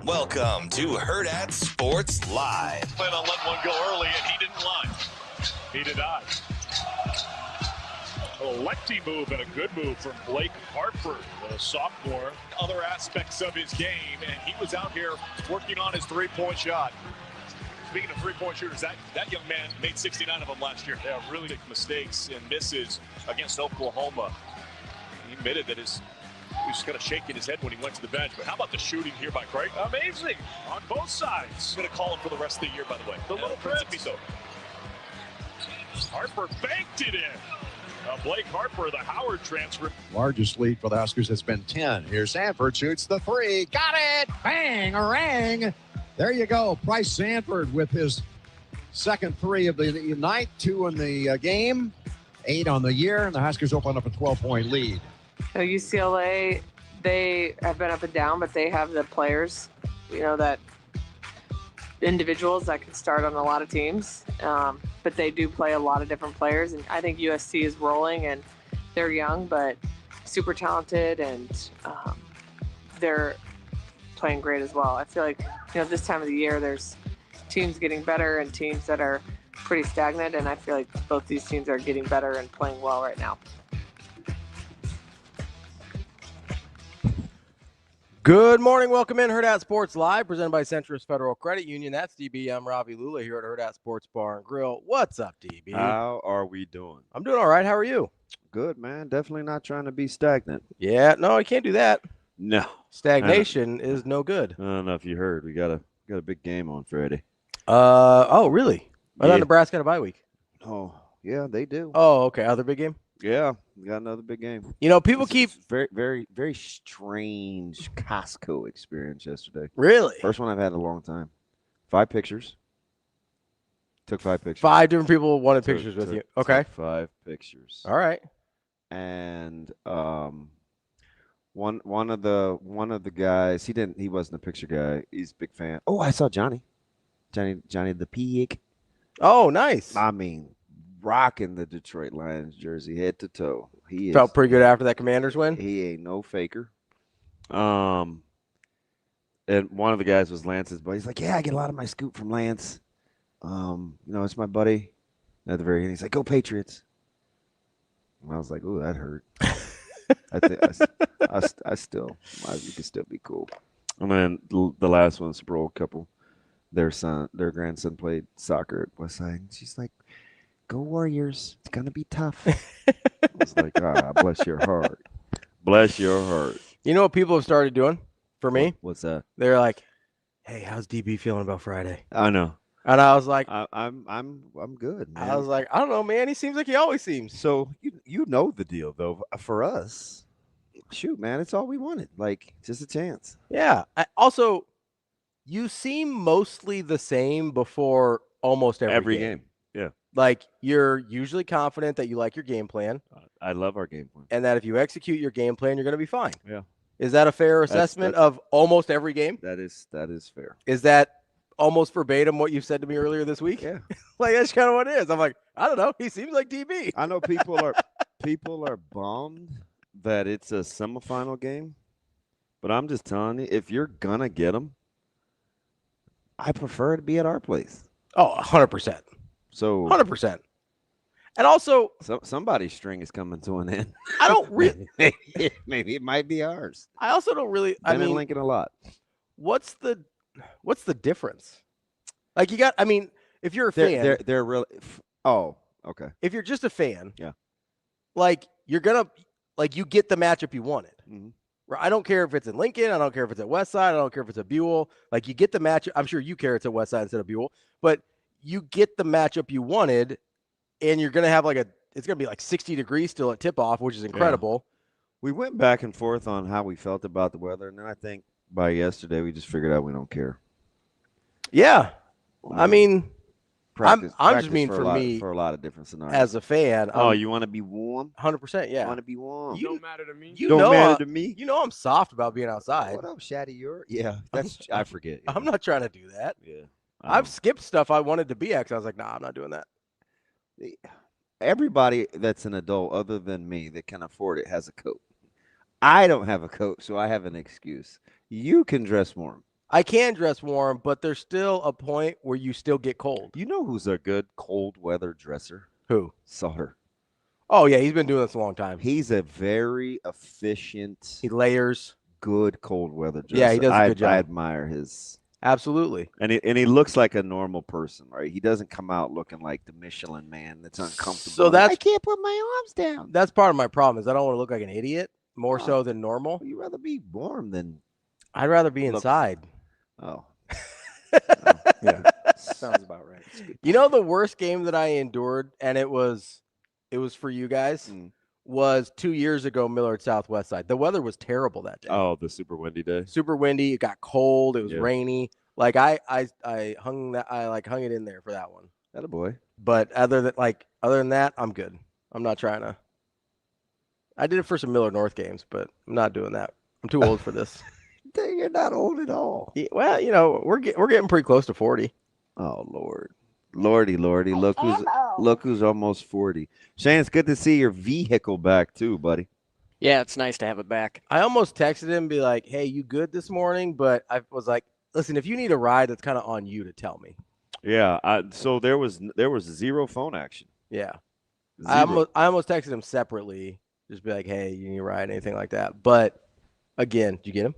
Welcome to Hurrdat Sports Live. Plan on letting one go early, and he didn't lie. He did not. A lefty move and a good move from Blake Hartford, the sophomore. Other aspects of his game, and he was out here working on his three-point shot. Speaking of three-point shooters, that young man made 69 of them last year. Yeah, really big mistakes and misses against Oklahoma. He admitted that he was just kind of shaking his head when he went to the bench. But how about the shooting here by Creighton? Amazing on both sides. I'm going to call him for the rest of the year, by the way. The little Prince. Harper banked it in. Blake Harper, the Howard transfer. Largest lead for the Huskers has been 10. Here's Sanford, shoots the three. Got it! Bang! Orang! There you go. Bryce Sanford with his second three of the night, 2 in the game, 8 on the year, and the Huskers open up a 12-point lead. So UCLA, they have been up and down, but they have the players, that individuals that can start on a lot of teams. But they do play a lot of different players, and I think USC is rolling, and they're young but super talented, and they're playing great as well. I feel like this time of the year there's teams getting better and teams that are pretty stagnant, and I feel like both these teams are getting better and playing well right now. Good morning. Welcome in Hurrdat Sports Live, presented by Centrist Federal Credit Union. That's DB. I'm Ravi, Lulla here at Hurrdat Sports Bar and Grill. What's up, DB? How are we doing? I'm doing all right. How are you? Good, man. Definitely not trying to be stagnant. Yeah, no, you can't do that. No. Stagnation is no good. I don't know if you heard. We got a big game on Friday. Oh, really? I thought Yeah. Nebraska had a bye week. Oh, yeah, they do. Oh, okay. Other big game? Yeah, we got another big game. People keep very, very, very strange Costco experience yesterday. Really? First one I've had in a long time. 5 pictures. Took 5 pictures. 5 different people wanted pictures with you. Okay. Took 5 pictures. All right. And one of the guys, he wasn't a picture guy. He's a big fan. Oh, I saw Johnny the Pig. Oh, nice. I mean, rocking the Detroit Lions jersey head to toe. He felt pretty good after that Commanders win. He ain't no faker. And one of the guys was Lance's buddy. He's like, yeah, I get a lot of my scoop from Lance. It's my buddy. And at the very end, he's like, go Patriots. And I was like, ooh, that hurt. I think we could still be cool. And then the last one, Super Bowl couple, their grandson played soccer at Westside. And she's like, go Warriors. It's going to be tough. I was like, bless your heart. Bless your heart. You know what people have started doing for me? What's that? They're like, hey, how's DB feeling about Friday? I know. And I was like, I'm good, man. I was like, I don't know, man. He seems like he always seems. So you know the deal, though. For us, shoot, man, it's all we wanted. Like, just a chance. Yeah. Also, you seem mostly the same before almost every game. Yeah. Like, you're usually confident that you like your game plan. I love our game plan. And that if you execute your game plan, you're going to be fine. Yeah. Is that a fair assessment of almost every game? That is fair. Is that almost verbatim what you said to me earlier this week? Yeah. Like, that's kind of what it is. I'm like, I don't know. He seems like DB. I know people are bummed that it's a semifinal game, but I'm just telling you, if you're going to get them, I prefer to be at our place. Oh, 100%. So 100%. And also, somebody's string is coming to an end. I don't really. Maybe it might be ours. I also don't really. I mean, Lincoln a lot. What's the difference? Like, you got. I mean, if you're a fan, they're really. Oh, okay. If you're just a fan, yeah. Like, you're gonna you get the matchup you wanted. Mm-hmm. I don't care if it's in Lincoln. I don't care if it's at Westside. I don't care if it's at Buell. Like, you get the matchup. I'm sure you care it's at Westside instead of Buell, but you get the matchup you wanted, and you're gonna have it's gonna be like 60 degrees still at tip off, which is incredible. Yeah. We went back and forth on how we felt about the weather, and then I think by yesterday we just figured out we don't care. Yeah, I mean, practice just mean for me for a lot of different scenarios as a fan. You want to be warm? 100%. Yeah, I want to be warm. You don't matter to me. You don't know matter to me. You know I'm soft about being outside. What up, Shaddy? That's I forget. I'm not trying to do that. Yeah, I've skipped stuff I wanted to be at because I was like, nah, I'm not doing that. Everybody that's an adult other than me that can afford it has a coat. I don't have a coat, so I have an excuse. You can dress warm. I can dress warm, but there's still a point where you still get cold. You know who's a good cold weather dresser? Who? Sautter. Oh, yeah, he's been doing this a long time. He's a very efficient, He layers. good cold weather dresser. Yeah, he does a good job. I admire his. Absolutely. And he looks like a normal person, right? He doesn't come out looking like the Michelin man that's uncomfortable. So that's, I can't put my arms down. That's part of my problem is I don't want to look like an idiot more so than normal. You'd rather be warm than. I'd rather be inside. Oh. Yeah, sounds about right. You know the worst game that I endured, and it was for you guys, was 2 years ago, Millard Southwest side. The weather was terrible that day. Oh, the super windy day. Super windy. It got cold. It was rainy. Like I hung it in there for that one. Atta boy. But other than that, I'm good. I'm not trying to. I did it for some Millard North games, but I'm not doing that. I'm too old for this. You're not old at all. Yeah, well, you know, we're getting pretty close to 40. Oh Lord, lordy, look who's almost 40. Shane, it's good to see your vehicle back too, buddy. Yeah, it's nice to have it back. I almost texted him and be like, "Hey, you good this morning?" But I was like, "Listen, if you need a ride, that's kind of on you to tell me." Yeah. So there was zero phone action. Yeah. Zero. I almost texted him separately, just be like, "Hey, you need a ride?" Anything like that. But again, did you get him?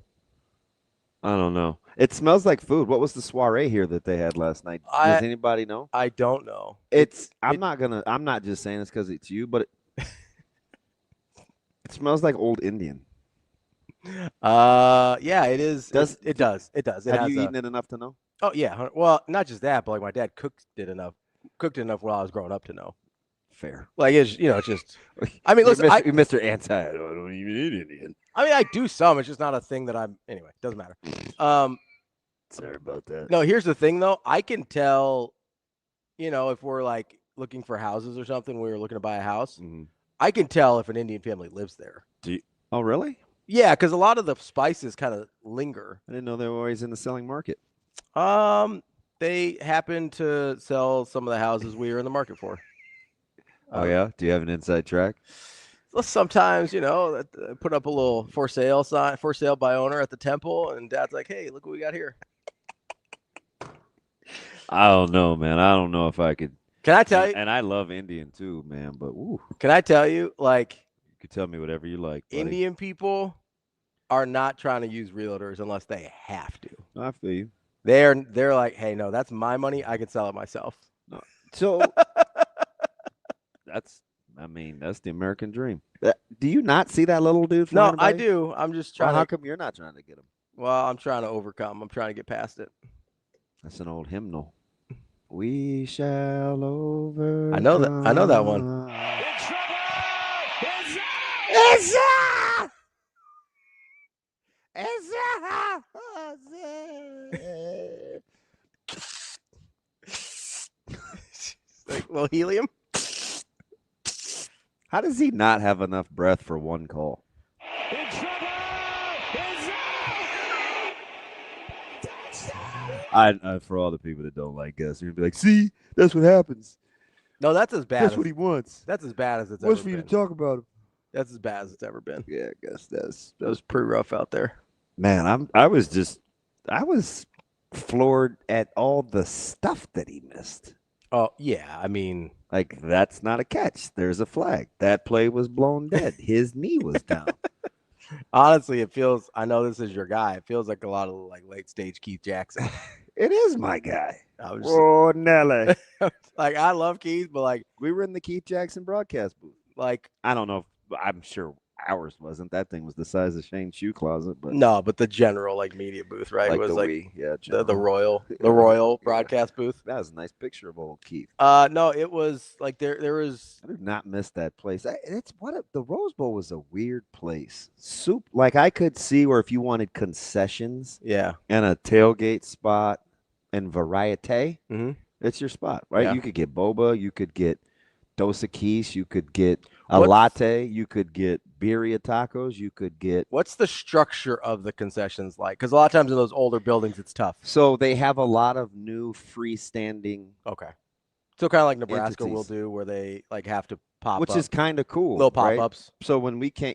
I don't know. It smells like food. What was the soiree here that they had last night? Does anybody know? I don't know. I'm not just saying this because it's you, but it smells like old Indian. Yeah, it is. It does. Have you eaten it enough to know? Oh yeah. Well, not just that, but like my dad cooked it enough while I was growing up to know. Fair. Like it's just. I mean, listen, you're Mr. Anti. I don't even eat Indian. I mean, I do some. It's just not a thing that I'm. Anyway, doesn't matter. Sorry about that. No, here's the thing though. I can tell, if we're like looking for houses or something, we were looking to buy a house. Mm-hmm. I can tell if an Indian family lives there. Oh, really? Yeah, because a lot of the spices kind of linger. I didn't know they were always in the selling market. They happen to sell some of the houses we are in the market for. Oh yeah? Do you have an inside track? Sometimes, put up a little for sale sign, for sale by owner at the temple, and Dad's like, "Hey, look what we got here." I don't know, man. I don't know if I could. Can I tell you? And I love Indian too, man. But can I tell you, like, you could tell me whatever you like, buddy. Indian people are not trying to use realtors unless they have to. I feel you. They're like, "Hey, no, that's my money. I can sell it myself." No. So that's the American dream. Do you not see that little dude? No, I do. I'm just trying. How come you're not trying to get him? Well, I'm trying to overcome. I'm trying to get past it. That's an old hymnal. We shall overcome. I know that one. Like little helium. How does he not have enough breath for one call? For all the people that don't like us, you're gonna be like, "See, that's what happens." No, that's as bad. That's what he wants. That's as bad as it's What's ever for you been. to talk about him? That's as bad as it's ever been. Yeah, I guess that was pretty rough out there. Man, I was floored at all the stuff that he missed. Oh yeah, I mean, like that's not a catch. There's a flag. That play was blown dead. His knee was down. Honestly, it feels. I know this is your guy. It feels like a lot of like late stage Keith Jackson. It is my guy. Oh, Nelly. Like I love Keith, but like we were in the Keith Jackson broadcast booth. Like I don't know. I'm sure ours wasn't. That thing was the size of Shane's shoe closet. But no, but the general like media booth, right? Like it was the Royal broadcast booth. That was a nice picture of old Keith. No, it was like there was. I did not miss that place. The Rose Bowl was a weird place. Like I could see where if you wanted concessions, yeah, and a tailgate spot and variety, it's your spot, right? Yeah. You could get boba, you could get Dos Equis, you could get a latte, you could get birria tacos, you could get. What's the structure of the concessions like? Because a lot of times in those older buildings, it's tough. So they have a lot of new freestanding. Okay. So kind of like Nebraska entities. will do, where they like have to pop, which up. is kind of cool, little pop-ups. Right? So when we came,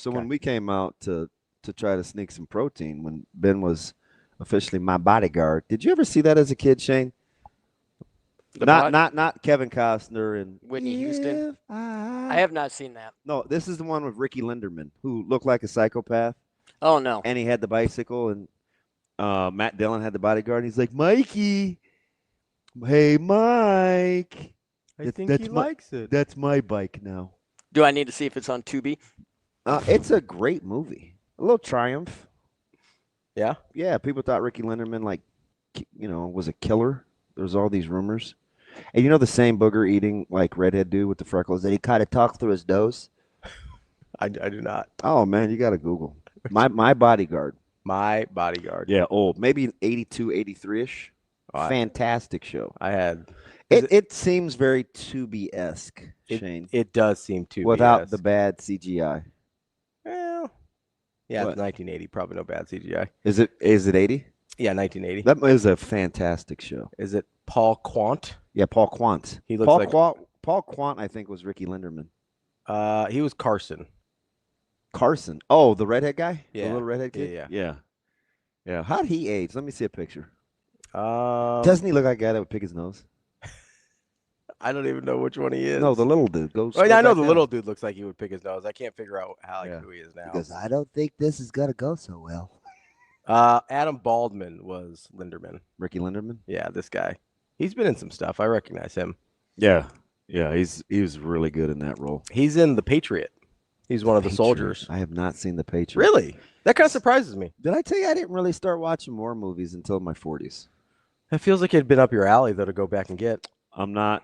when we came out to try to sneak some protein, when Ben was officially my bodyguard. Did you ever see that as a kid, Shane? Not Kevin Costner and Whitney Houston. I have not seen that. No, this is the one with Ricky Linderman, who looked like a psychopath. Oh no! And he had the bicycle, and Matt Dillon had the bodyguard. And he's like, Mikey, hey Mike, I think he likes it. That's my bike now. Do I need to see if it's on Tubi? It's a great movie. A little triumph. Yeah. Yeah. People thought Ricky Linderman, was a killer. There's all these rumors. And you know the same booger eating like redhead dude with the freckles that he kind of talked through his nose? I do not. Oh, man, you got to Google. My bodyguard. My bodyguard. Yeah, old. Maybe 82, 83-ish. Fantastic show. I had. It seems very Tubi-esque, Shane. It does seem Tubi-esque. Without the bad CGI. Well, yeah, it's 1980. Probably no bad CGI. Is it 80? Yeah, 1980. That is a fantastic show. Is it Paul Quant? Yeah, Paul Quant. He looks Paul Quant, I think, was Ricky Linderman. He was Carson. Carson. Oh, the redhead guy? Yeah. The little redhead kid? Yeah. How'd he age? Let me see a picture. Doesn't he look like a guy that would pick his nose? I don't even know which one he is. No, the little dude. I know the little dude looks like he would pick his nose. I can't figure out who he is now. Because I don't think this is going to go so well. Adam Baldwin was Linderman. Ricky Linderman? Yeah, this guy. He's been in some stuff. I recognize him. Yeah. Yeah, he was really good in that role. He's in The Patriot. He's one of the soldiers. I have not seen The Patriot. Really? That kind of surprises me. Did I tell you I didn't really start watching war movies until my 40s? That feels like it'd been up your alley, though, to go back and get. It's not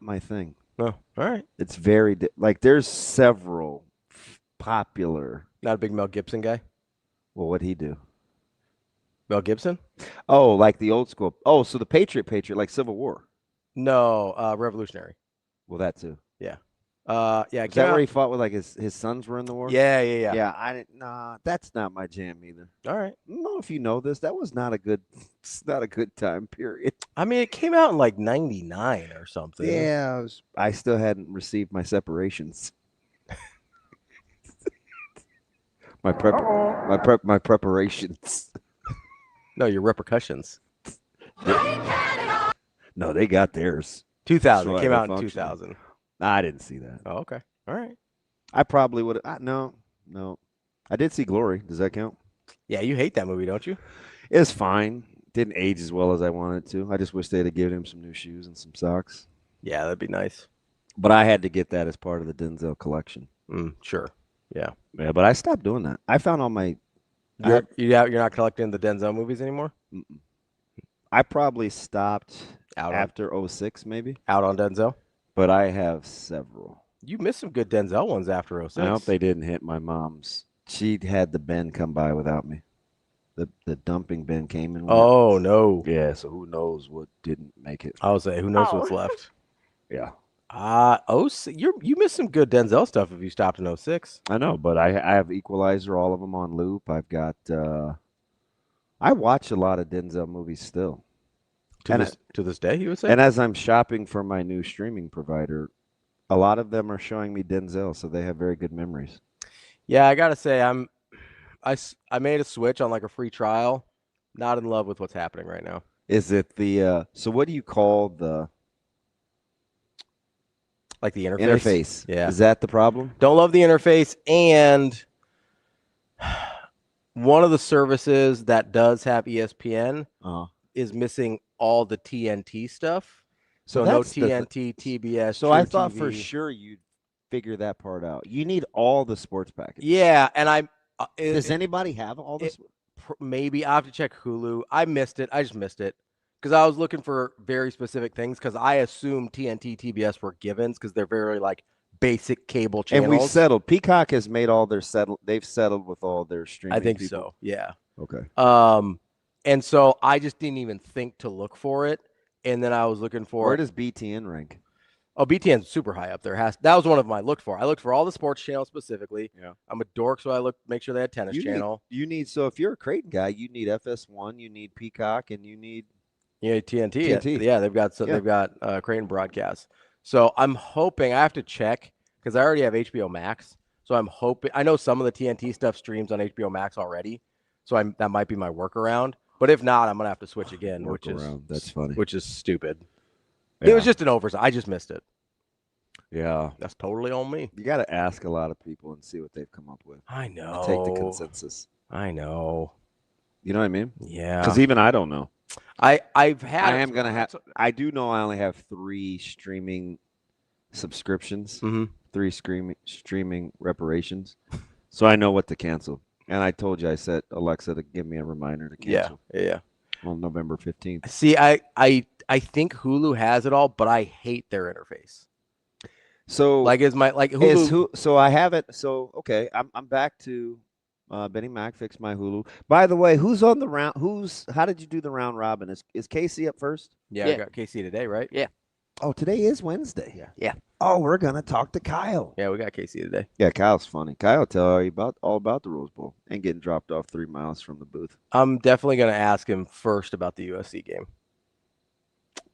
my thing. Oh, all right. It's very, there's several popular. Not a big Mel Gibson guy? Well, what'd he do? Mel Gibson? Oh, like the old school. Oh, so the Patriot, like Civil War. No, Revolutionary. Well, that too. Yeah. Is that where he fought with his sons were in the war? Yeah. Yeah, that's not my jam either. All right. I don't know if you know this. That was not a good time period. I mean, it came out in like 99 or something. Yeah, I still hadn't received my separations. my preparations. No, your repercussions. No, they got theirs. 2000. Came out in 2000. I didn't see that. Oh, okay. All right. I probably would have. No. I did see Glory. Does that count? Yeah, you hate that movie, don't you? It's fine. Didn't age as well as I wanted it to. I just wish they'd have given him some new shoes and some socks. Yeah, that'd be nice. But I had to get that as part of the Denzel collection. Sure. Yeah. Yeah, but I stopped doing that. I found all my. You're not collecting the Denzel movies anymore? Mm-mm. I probably stopped out after 06, maybe. Out on Denzel? But I have several. You missed some good Denzel ones after 06. I hope they didn't hit my mom's. She had the bin come by without me. The dumping bin came in. Oh, no. Yeah, so who knows what didn't make it. I would say, who knows what's left? Yeah. You missed some good Denzel stuff if you stopped in 06. I know, but I have Equalizer, all of them on loop. I've got I watch a lot of Denzel movies still. To this day, you would say? And as I'm shopping for my new streaming provider, a lot of them are showing me Denzel, so they have very good memories. Yeah, I got to say, I made a switch on like a free trial. Not in love with what's happening right now. Is it the so what do you call the like the interface? Yeah. Is that the problem? Don't love the interface, and one of the services that does have ESPN is missing all the TNT stuff. So no TNT, TBS. So I thought for sure you'd figure that part out. You need all the sports packages. Yeah, and does anybody have all this? Maybe I have to check Hulu. I missed it. I just missed it because I was looking for very specific things because I assumed TNT, TBS were givens because they're very like basic cable channels. And we've settled. Peacock has made all their They've settled with all their streaming. I think people. so. Yeah. Okay. And so I just didn't even think to look for it. And then I was looking for where does BTN rank? Oh, BTN's super high up there. That was one of them I looked for. I looked for all the sports channels specifically. Yeah. I'm a dork, so I make sure they had tennis channel. So if you're a Creighton guy, you need FS1, you need Peacock, and you need TNT. Yeah, they've got Creighton broadcasts. So I'm hoping I have to check because I already have HBO Max. So I'm hoping. I know some of the TNT stuff streams on HBO Max already, so that might be my workaround. But if not, I'm gonna have to switch again, That's funny. Which is stupid. Yeah. It was just an oversight. I just missed it. Yeah. That's totally on me. You got to ask a lot of people and see what they've come up with. I know. Take the consensus. I know. You know what I mean? Yeah. Because even I don't know. I do know I only have 3 streaming subscriptions, 3 streaming reparations. So I know what to cancel. And I told you, I set Alexa to give me a reminder to cancel. Yeah. On November 15th. See, I think Hulu has it all, but I hate their interface. So Hulu. So I have it. So okay, I'm back to Benny Mac fixed my Hulu. By the way, who's on the round? How did you do the round robin? Is Casey up first? Yeah, I got Casey today, right? Yeah. Oh, today is Wednesday. Yeah. Oh, we're gonna talk to Kyle. Yeah, we got Casey today. Yeah, Kyle's funny. Kyle tell you all about the Rose Bowl and getting dropped off 3 miles from the booth. I'm definitely gonna ask him first about the USC game.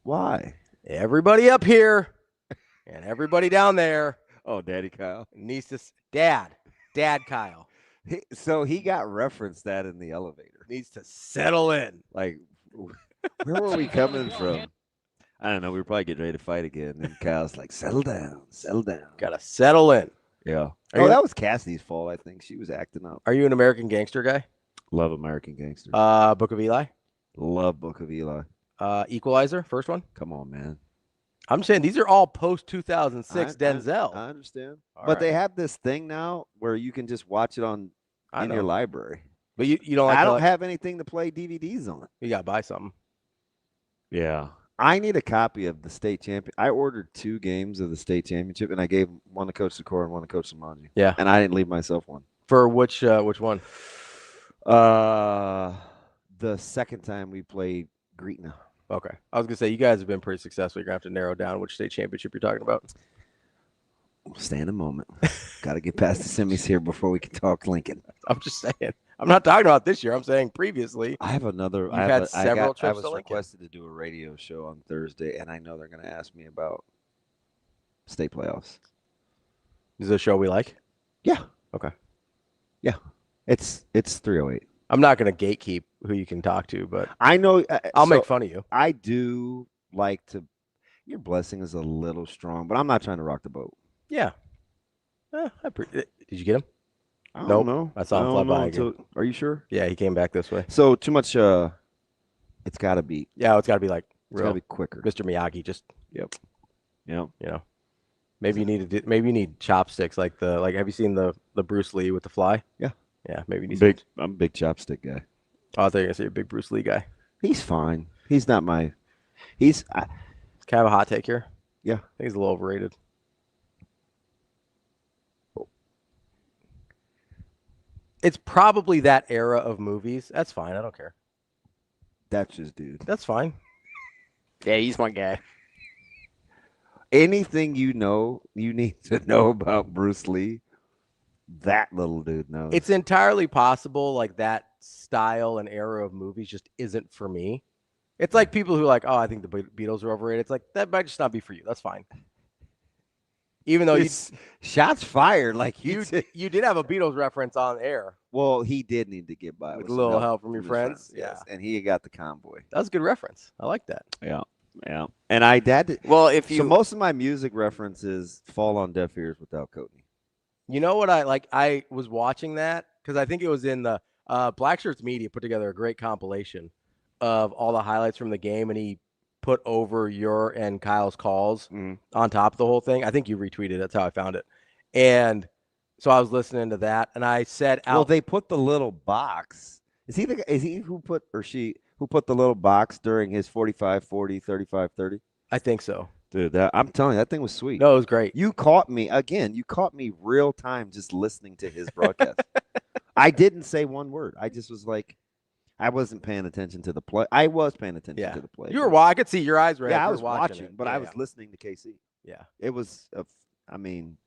Why? Everybody up here and everybody down there. Oh, Daddy Kyle needs to. Dad Kyle. So he got referenced that in the elevator. Needs to settle in. Like, where were we coming from? I don't know. We were probably getting ready to fight again. And Kyle's like, settle down. Gotta settle in. Yeah. That was Cassidy's fault, I think. She was acting up. Are you an American Gangster guy? Love American Gangster. Book of Eli? Love Book of Eli. Equalizer, first one? Come on, man. I'm saying these are all post-2006 Denzel. I understand. But they have this thing now where you can just watch it in your library. But you don't like I don't have anything to play DVDs on. You got to buy something. Yeah. I need a copy of the state champion. I ordered 2 games of the state championship, and I gave one to Coach Sikora and one to Coach Samanji. Yeah. And I didn't leave myself one. For which one? The second time we played Gretna. Okay. I was going to say, you guys have been pretty successful. You're going to have to narrow down which state championship you're talking about. Stay in a moment. Got to get past the semis here before we can talk Lincoln. I'm just saying. I'm not talking about this year. I'm saying previously. I have another. You've had several trips to Lincoln. I was requested to do a radio show on Thursday, and I know they're going to ask me about state playoffs. Is it a show we like? Yeah. Okay. Yeah. It's 308. I'm not going to gatekeep who you can talk to, but I know I'll make fun of you. I do like to. Your blessing is a little strong, but I'm not trying to rock the boat. Yeah. Did you get him? I don't know. I saw him fly by again. Are you sure? Yeah, he came back this way. So too much. It's got to be. Yeah, it's got to be like. It's got to be quicker. Mr. Miyagi, just. Yep. You know, maybe you need chopsticks like Have you seen the Bruce Lee with the fly? Yeah. Yeah, maybe you need. I'm a big chopstick guy. Oh, I thought you were gonna say a big Bruce Lee guy. He's fine. He's not my. Can I have a hot take here? Yeah. I think he's a little overrated. It's probably that era of movies. That's fine. I don't care. That's just dude. That's fine. Yeah, he's my guy. Anything you need to know about Bruce Lee, that little dude knows. It's entirely possible, like that style and era of movies just isn't for me. It's like people who are like, oh, I think the Beatles are overrated. It's like, that might just not be for you. That's fine. Even though shots fired, like you did have a Beatles reference on air. Well, he did need to get by with a little help from your friends. Yes, and he got the convoy. That was a good reference. I like that. Yeah. And I did. Well, so most of my music references fall on deaf ears without Courtney. You know what I like? I was watching that because I think it was in the Black Shirts Media put together a great compilation of all the highlights from the game, and he put over your and Kyle's calls on top of the whole thing. I think you retweeted. That's how I found it. And so I was listening to that, and I said, "Well, they put the little box. Is he who put the little box during his 45-40, 35-30? I think so, dude. I'm telling you, that thing was sweet. No, it was great. You caught me real time just listening to his broadcast. I didn't say one word. I just was like, I wasn't paying attention to the play. I was paying attention to the play. You were. I could see your eyes. Yeah, I was watching, but I was listening to KC. Yeah, it was.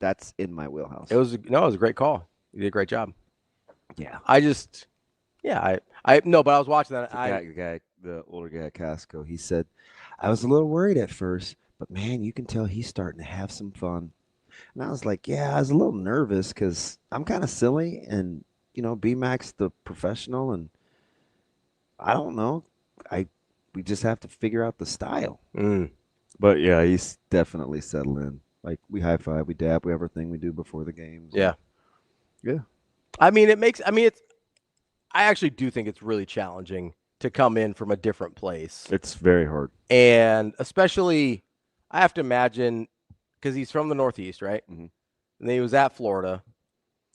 That's in my wheelhouse. It was a great call. You did a great job. Yeah, I but I was watching that. The older guy at Costco, he said, I was a little worried at first, but man, you can tell he's starting to have some fun. And I was like, yeah, I was a little nervous because I'm kind of silly, and B-Mac's the professional, and I don't know. We just have to figure out the style. But yeah, he's definitely settled in. Like, we high five, we dab, we have our thing we do before the games. Yeah. Yeah. I actually do think it's really challenging to come in from a different place. It's very hard. And especially, I have to imagine, because he's from the Northeast, right? Mm-hmm. And he was at Florida.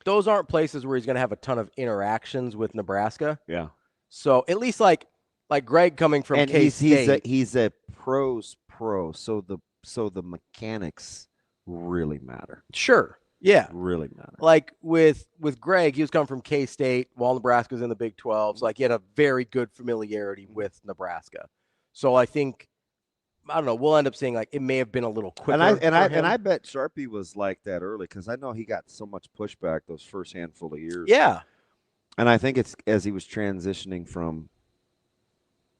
Those aren't places where he's going to have a ton of interactions with Nebraska. Yeah. So at least like Greg coming from K-State. He's a pro's pro, so the mechanics really matter. Sure. Yeah. Really matter. Like with Greg, he was coming from K-State while Nebraska was in the Big 12. So like he had a very good familiarity with Nebraska. So I think, I don't know, we'll end up seeing like it may have been a little quicker. And I bet Sharpie was like that early, because I know he got so much pushback those first handful of years. Yeah. And I think it's as he was transitioning from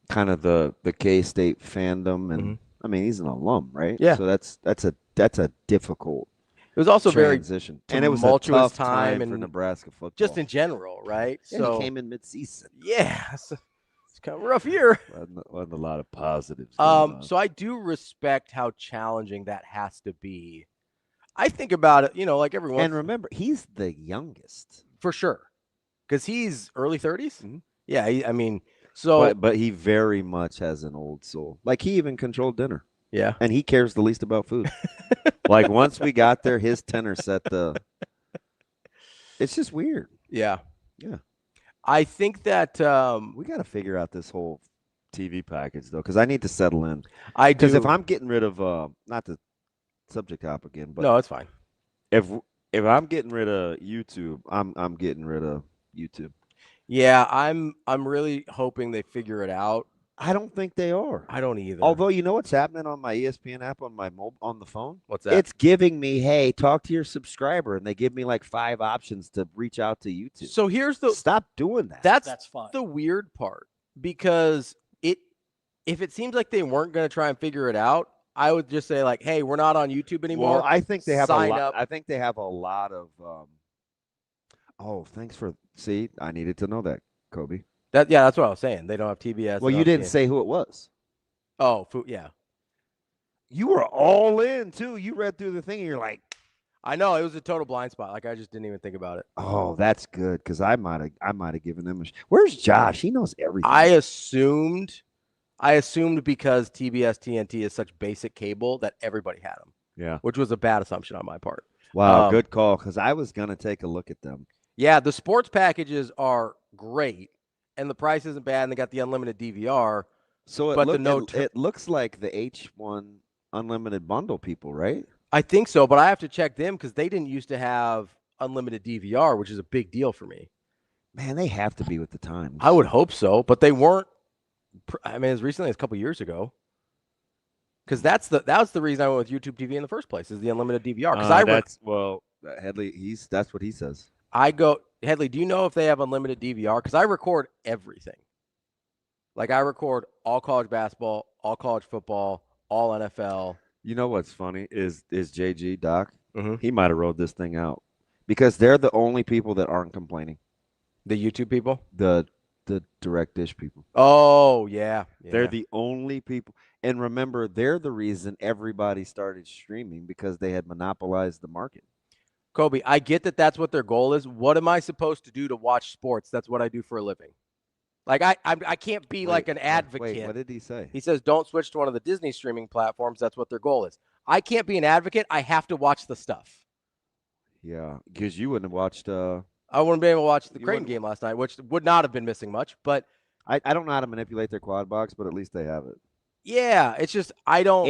kind of the K-State fandom, and I mean, he's an alum, right? Yeah. So that's a difficult. It was also transition, very and it was tumultuous a tough time for Nebraska football, just in general, right? Yeah, so he came in mid-season. Yeah, it's kind of a rough year. Wasn't a lot of positives. So I do respect how challenging that has to be. I think about it, like everyone. And remember, he's the youngest for sure, because he's early 30s. Mm-hmm. Yeah, so but he very much has an old soul. Like, he even controlled dinner. Yeah, and he cares the least about food. Like, once we got there, his tenor set the. It's just weird. Yeah. I think that we got to figure out this whole TV package, though, because I need to settle in. I do. Because if I'm getting rid of not the subject hop again, but no, it's fine. If I'm getting rid of YouTube, I'm getting rid of YouTube. Yeah, I'm really hoping they figure it out. I don't think they are. I don't either. Although, you know what's happening on my ESPN app on my on the phone? What's that? It's giving me, hey, talk to your subscriber, and they give me like 5 options to reach out to YouTube. So here's the stop doing that. That's fun. The weird part, because if it seems like they weren't going to try and figure it out, I would just say like, hey, we're not on YouTube anymore. Well, I think they have Sign a lot. up. I think they have a lot of. Thanks for. See, I needed to know that, Kobe. That's what I was saying. They don't have TBS. Well, you didn't say who it was. Oh, yeah. You were all in too. You read through the thing, and you're like, I know it was a total blind spot. Like, I just didn't even think about it. Oh, that's good, because I might have given them a. Where's Josh? He knows everything. I assumed because TBS TNT is such basic cable that everybody had them. Yeah, which was a bad assumption on my part. Wow, good call, because I was gonna take a look at them. Yeah, the sports packages are great, and the price isn't bad, and they got the unlimited DVR. So it looks like the H1 unlimited bundle people, right? I think so, but I have to check them because they didn't used to have unlimited DVR, which is a big deal for me. Man, they have to be with the times. I would hope so, but they weren't. I mean, as recently as a couple years ago, because that was the reason I went with YouTube TV in the first place, is the unlimited DVR. Because Headley, that's what he says. Headley, do you know if they have unlimited DVR? Because I record everything. Like, I record all college basketball, all college football, all NFL. You know what's funny is JG Doc. Mm-hmm. He might have rolled this thing out, because they're the only people that aren't complaining. The YouTube people, the direct dish people. Oh yeah, they're the only people. And remember, they're the reason everybody started streaming, because they had monopolized the market. Kobe, I get that that's what their goal is. What am I supposed to do to watch sports? That's what I do for a living. Like, I can't be like an advocate. Wait, what did he say? He says don't switch to one of the Disney streaming platforms. That's what their goal is. I can't be an advocate. I have to watch the stuff. Yeah, because you wouldn't have watched. I wouldn't be able to watch the Creighton game last night, which would not have been missing much. But I don't know how to manipulate their quad box, but at least they have it. Yeah, it's just I don't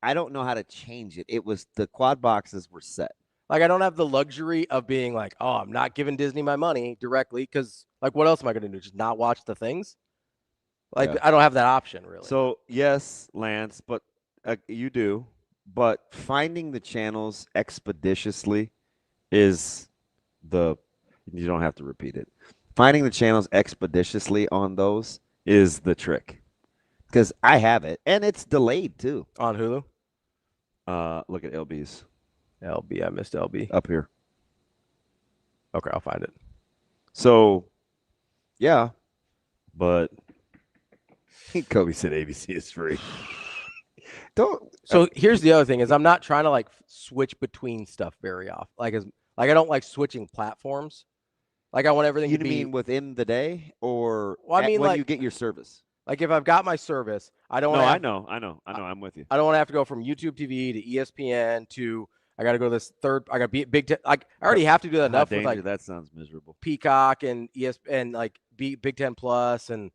know how to change it. It was the quad boxes were set. Like, I don't have the luxury of being like, oh, I'm not giving Disney my money directly, because, like, what else am I going to do? Just not watch the things? Like, yeah. I don't have that option, really. So, yes, Lance, but you do. But finding the channels expeditiously is you don't have to repeat it. Finding the channels expeditiously on those is the trick. Because I have it, and it's delayed, too. On Hulu? Look at LB's. LB, I missed LB. Up here. Okay, I'll find it. So, yeah, but Kobe said ABC is free. So here's the other thing: is I'm not trying to like switch between stuff very often. Like I don't like switching platforms. Like I want everything You to be. mean within the day, or Well, I mean, when like, you get your service? Like if I've got my service, I don't. No, want I know. I'm with you. I don't want to have to go from YouTube TV to ESPN to. I got to go to this third. I got to be Big Ten. Like I already have to do that enough with like that sounds miserable. Peacock and ESPN, like Big Ten Plus, and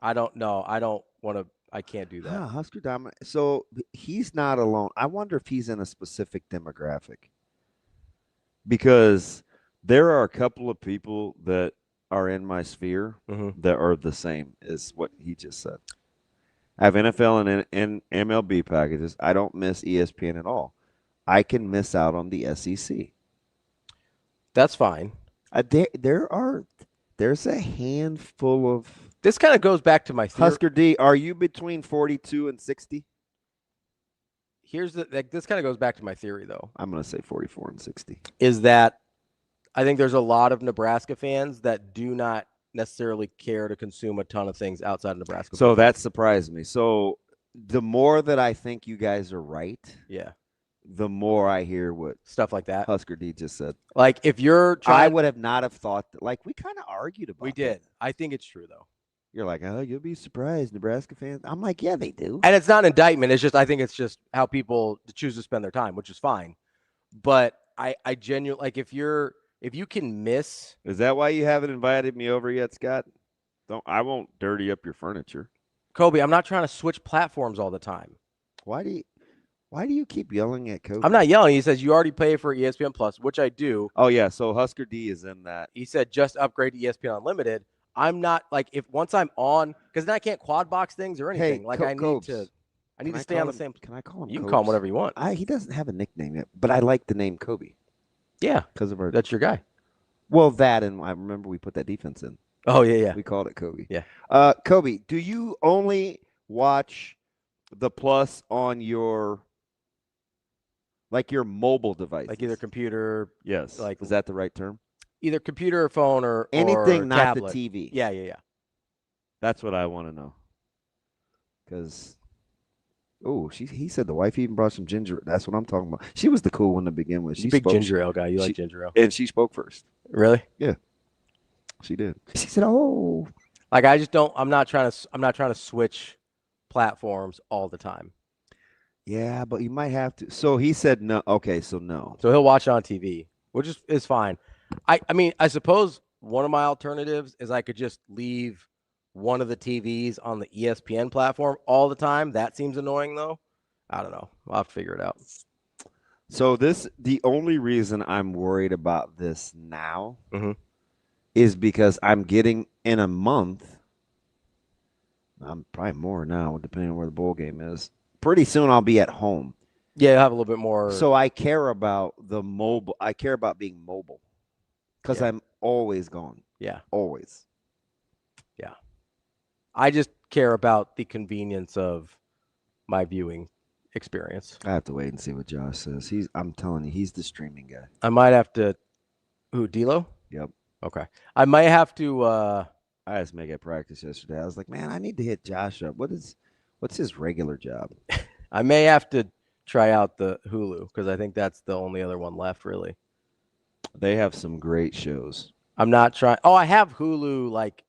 I don't know. I don't want to. I can't do that. Husker dominant. So he's not alone. I wonder if he's in a specific demographic, because there are a couple of people that are in my sphere that are the same as what he just said. I have NFL and MLB packages. I don't miss ESPN at all. I can miss out on the SEC. That's fine. There's a handful of. This kind of goes back to my theory. Husker D, are you between 42 and 60? This kind of goes back to my theory, though. I'm going to say 44 and 60. Is that I think there's a lot of Nebraska fans that do not necessarily care to consume a ton of things outside of Nebraska. So that surprised me. So the more that I think you guys are right, the more I hear what stuff like that Husker D just said. Like if you're trying, I would have not have thought that. Like we kind of argued about. We did. I think it's true though. You're like, oh, you'll be surprised, Nebraska fans. I'm like, yeah, they do. And it's not an indictment. It's just I think it's just how people choose to spend their time, which is fine. But I genuinely like if you can miss. Is that why you haven't invited me over yet, Scott? I won't dirty up your furniture. Kobe, I'm not trying to switch platforms all the time. Why do you keep yelling at Kobe? I'm not yelling. He says you already pay for ESPN Plus, which I do. Oh yeah, so Husker D is in that. He said just upgrade to ESPN Unlimited. I'm not like if once I'm on, because then I can't quad box things or anything. Hey, like I need to stay on the same. Can I call him? You can call him whatever you want. He doesn't have a nickname yet, but I like the name Kobe. Yeah, because of that's your guy. Well, that and I remember we put that defense in. Oh yeah. We called it Kobe. Yeah. Kobe, do you only watch the Plus on your mobile device? Like either computer. Yes. Like is that the right term? Either computer or phone or anything, not tablet. the TV. Yeah. That's what I want to know. Because, he said the wife even brought some ginger. That's what I'm talking about. She was the cool one to begin with. She's a big ginger ale guy. You like ginger ale? And she spoke first. Really? Yeah. She did. She said, "Oh, like I just don't. I'm not trying to switch platforms all the time." Yeah, but you might have to. So he said no. Okay, so no. So he'll watch it on TV, which is fine. I mean, I suppose one of my alternatives is I could just leave one of the TVs on the ESPN platform all the time. That seems annoying, though. I don't know. I'll have to figure it out. So the only reason I'm worried about this now is because I'm getting in a month. I'm probably more now, depending on where the bowl game is. Pretty soon I'll be at home. Yeah, you'll have a little bit more. So I care about the mobile. I care about being mobile because I'm always gone. Yeah. Always. Yeah. I just care about the convenience of my viewing experience. I have to wait and see what Josh says. I'm telling you, he's the streaming guy. I might have to. Who, D'Lo? Yep. Okay. I might have to. I asked Meg at practice yesterday. I was like, man, I need to hit Josh up. What's his regular job? I may have to try out the Hulu because I think that's the only other one left, really. They have some great shows. I'm not trying. Oh, I have Hulu, like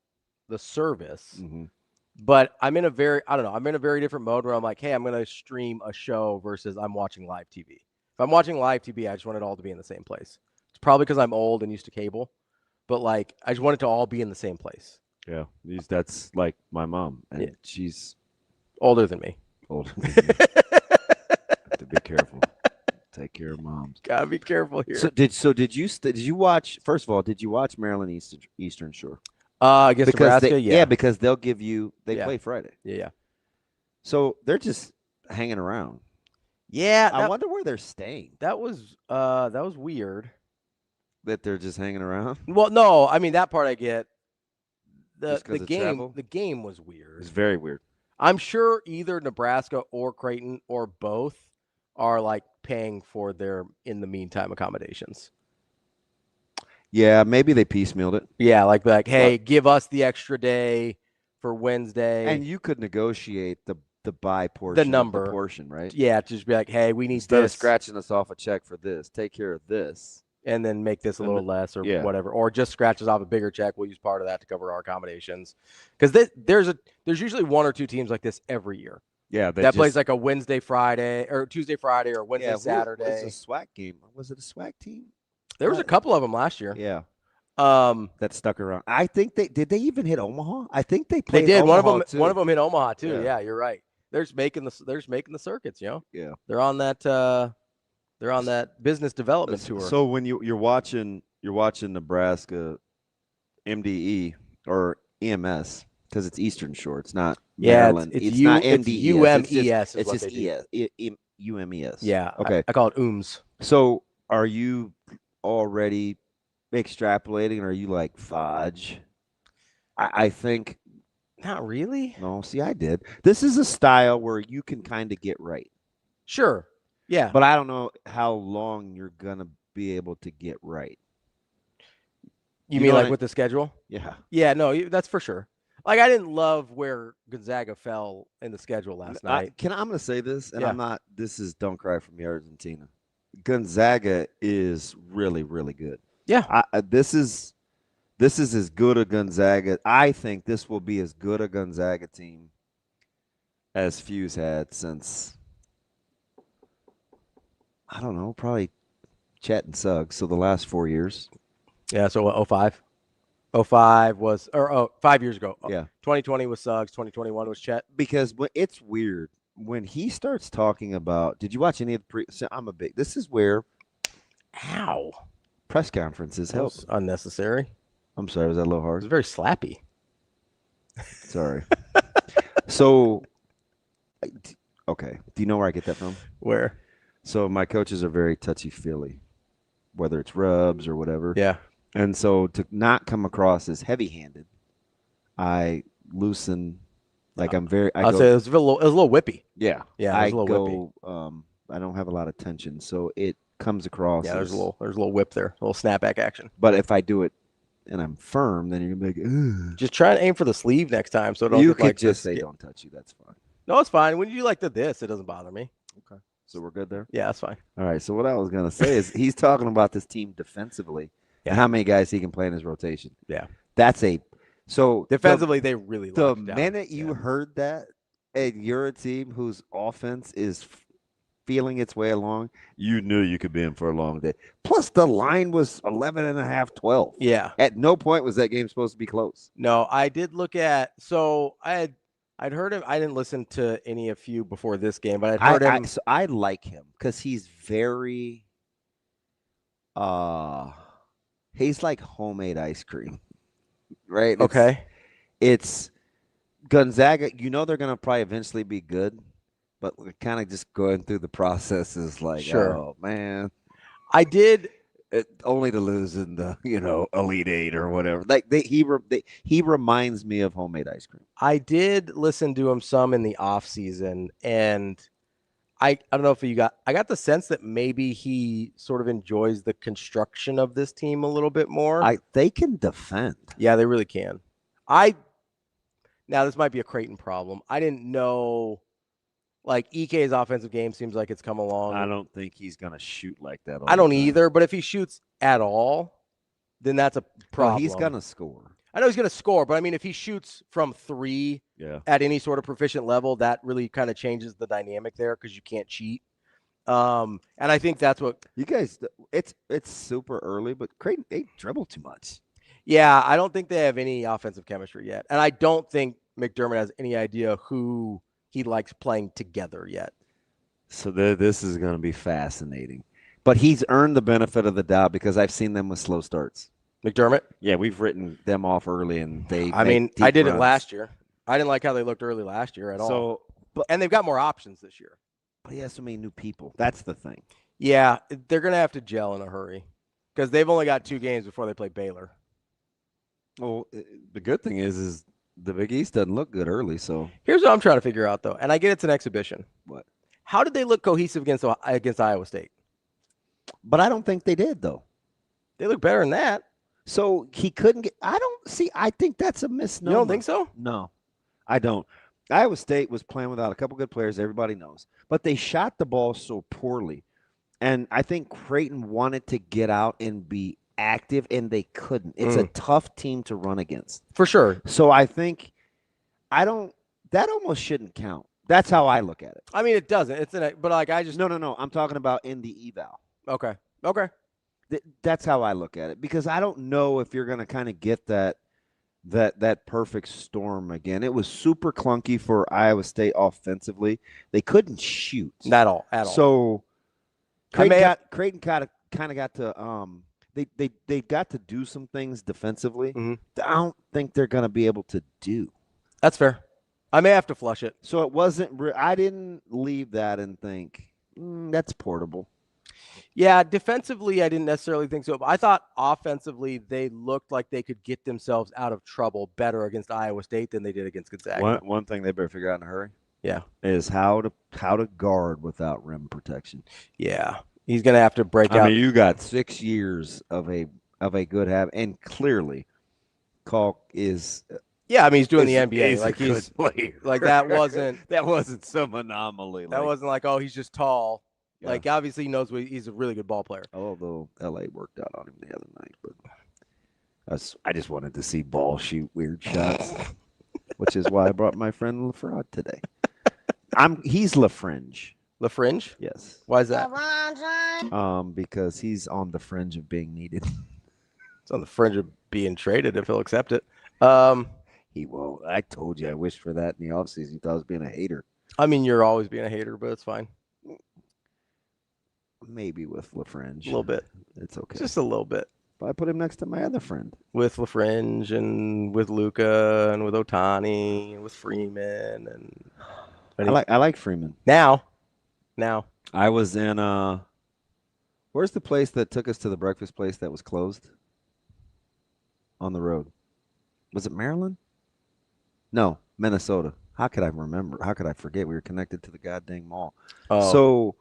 the service, but I'm in a very different mode where I'm like, hey, I'm going to stream a show versus I'm watching live TV. If I'm watching live TV, I just want it all to be in the same place. It's probably because I'm old and used to cable, but like I just want it to all be in the same place. Yeah, that's like my mom, and she's older than me. Older than me. Have to be careful. Take care of moms. Gotta be careful here. So did you watch? First of all, did you watch Maryland Eastern Shore? Against Nebraska, yeah, because they'll give you. They play Friday. Yeah. So they're just hanging around. Yeah, I wonder where they're staying. That was weird. That they're just hanging around. Well, no, I mean that part I get. The game was weird. It's very weird. I'm sure either Nebraska or Creighton or both are like paying for their in the meantime accommodations. Yeah, maybe they piecemealed it. Yeah, like hey, give us the extra day for Wednesday. And you could negotiate the buy portion, the number, of the portion, right? Yeah, just be like, hey, we need Instead this. of scratching us off a check for this, take care of this. And then make this a little less or whatever. Or just scratch us off a bigger check. We'll use part of that to cover our accommodations. Because there's usually one or two teams like this every year. Yeah, that plays like a Wednesday, Friday, or Tuesday, Friday, or Wednesday, Saturday. It's a SWAC game. Was it a SWAC team? There was a couple of them last year. Yeah. That stuck around. I think did they even hit Omaha? I think they played. They did. Omaha too. One of them hit Omaha too. Yeah, you're right. They're making the circuits. Yeah. They're on that business development tour. So when you're watching Nebraska MDE or EMS because it's Eastern Shore, it's not Maryland. It's not MDES. It's just UMES. Yeah. Okay. I call it UMS. So are you already extrapolating, or are you like fudge? I think not really. No, see, I did. This is a style where you can kind of get right. Sure. Yeah. But I don't know how long you're going to be able to get right. You mean like with the schedule? Yeah. Yeah, no, that's for sure. Like, I didn't love where Gonzaga fell in the schedule last night. I'm going to say this, and this is Don't Cry for Me, Argentina. Gonzaga is really, really good. Yeah. This is as good a Gonzaga. I think this will be as good a Gonzaga team as Fuse had since, I don't know, probably Chet and Suggs. So the last 4 years. Yeah, so 05? 05 was, 5 years ago. Yeah. 2020 was Suggs. 2021 was Chet. Because it's weird. When he starts talking about, did you watch any of the this is where, press conferences help. Unnecessary. I'm sorry, was that a little hard? It was very slappy. Sorry. So, okay. Do you know where I get that from? Where? So my coaches are very touchy-feely, whether it's rubs or whatever. Yeah. And so to not come across as heavy-handed, I loosen, like I'm very. I'll say it was a little whippy. Yeah. Yeah, it was a little whippy. I don't have a lot of tension, so it comes across. Yeah, there's a little whip there, a little snapback action. But if I do it and I'm firm, then you're gonna be like, ugh. Just try and aim for the sleeve next time, so don't. You could just say don't touch you. That's fine. No, it's fine. When you do like this, it doesn't bother me. Okay. So we're good there? Yeah, that's fine. All right. So what I was going to say is he's talking about this team defensively and how many guys he can play in his rotation. Yeah. So defensively, they really the minute you heard that and you're a team whose offense is feeling its way along, you knew you could be in for a long day. Plus, the line was 11.5, 12. Yeah. At no point was that game supposed to be close. No, I did look at – so I'd heard him. I didn't listen to any of you before this game, but I'd heard him. So I like him because he's very he's like homemade ice cream, right? It's Gonzaga. You know they're going to probably eventually be good, but we're kind of just going through the process is like, oh, man. I did – only to lose in the Elite Eight or whatever. Like he reminds me of homemade ice cream. I did listen to him some in the off season, and I don't know if I got the sense that maybe he sort of enjoys the construction of this team a little bit more. They can defend. Yeah, they really can. Now this might be a Creighton problem. I didn't know. Like, EK's offensive game seems like it's come along. I don't think he's going to shoot like that. I don't either, but if he shoots at all, then that's a problem. Well, he's going to score. I know he's going to score, but I mean, if he shoots from 3 at any sort of proficient level, that really kind of changes the dynamic there because you can't cheat. And I think that's what you guys. It's super early, but Creighton, they dribble too much. Yeah, I don't think they have any offensive chemistry yet, and I don't think McDermott has any idea who he likes playing together yet. So this is going to be fascinating. But he's earned the benefit of the doubt because I've seen them with slow starts. McDermott? Yeah, we've written them off early, and I did it last year. I didn't like how they looked early last year at all. And they've got more options this year. But he has so many new people. That's the thing. Yeah, they're going to have to gel in a hurry because they've only got 2 games before they play Baylor. Well, the good thing is the Big East doesn't look good early. So here's what I'm trying to figure out, though, and I get it's an exhibition. What? How did they look cohesive against Iowa State? But I don't think they did, though. They look better than that. So he couldn't get – I think that's a misnomer. You don't think so? No, I don't. Iowa State was playing without a couple good players, everybody knows. But they shot the ball so poorly. And I think Creighton wanted to get out and be active, and they couldn't. It's a tough team to run against. For sure. So I think that almost shouldn't count. That's how I look at it. I mean, it doesn't. But like I just – No. I'm talking about in the eval. Okay. That's how I look at it, because I don't know if you're going to kind of get that perfect storm again. It was super clunky for Iowa State offensively. They couldn't shoot. Not at all. So Creighton kind of got to they got to do some things defensively. I don't think they're going to be able to do. That's fair. I may have to flush it. So it wasn't I didn't leave that and think that's portable. Yeah, defensively, I didn't necessarily think so. But I thought offensively, they looked like they could get themselves out of trouble better against Iowa State than they did against Gonzaga. One thing they better figure out in a hurry, is how to guard without rim protection. Yeah, he's gonna have to break out. I mean, you got 6 years of a good habit, and clearly, Kalk is. Yeah, I mean, he's doing the NBA. He's like a he's good player. like that wasn't some anomaly. That wasn't like, oh, he's just tall. Yeah. Like, obviously, he knows he's a really good ball player. Although L.A. worked out on him the other night. But I just wanted to see ball shoot weird shots, which is why I brought my friend LaFraud today. He's LaFringe. LaFringe? Yes. Why is that? Because he's on the fringe of being needed. It's on the fringe of being traded if he'll accept it. He won't. I told you I wished for that in the offseason. He thought I was being a hater. I mean, you're always being a hater, but it's fine. Maybe with LaFringe. A little bit. It's okay. Just a little bit. But I put him next to my other friend. With LaFringe and with Luca and with Otani and with Freeman. And I like Freeman. Now. I was in where's the place that took us to the breakfast place that was closed? On the road. Was it Maryland? No, Minnesota. How could I remember? How could I forget? We were connected to the goddamn mall. Oh. So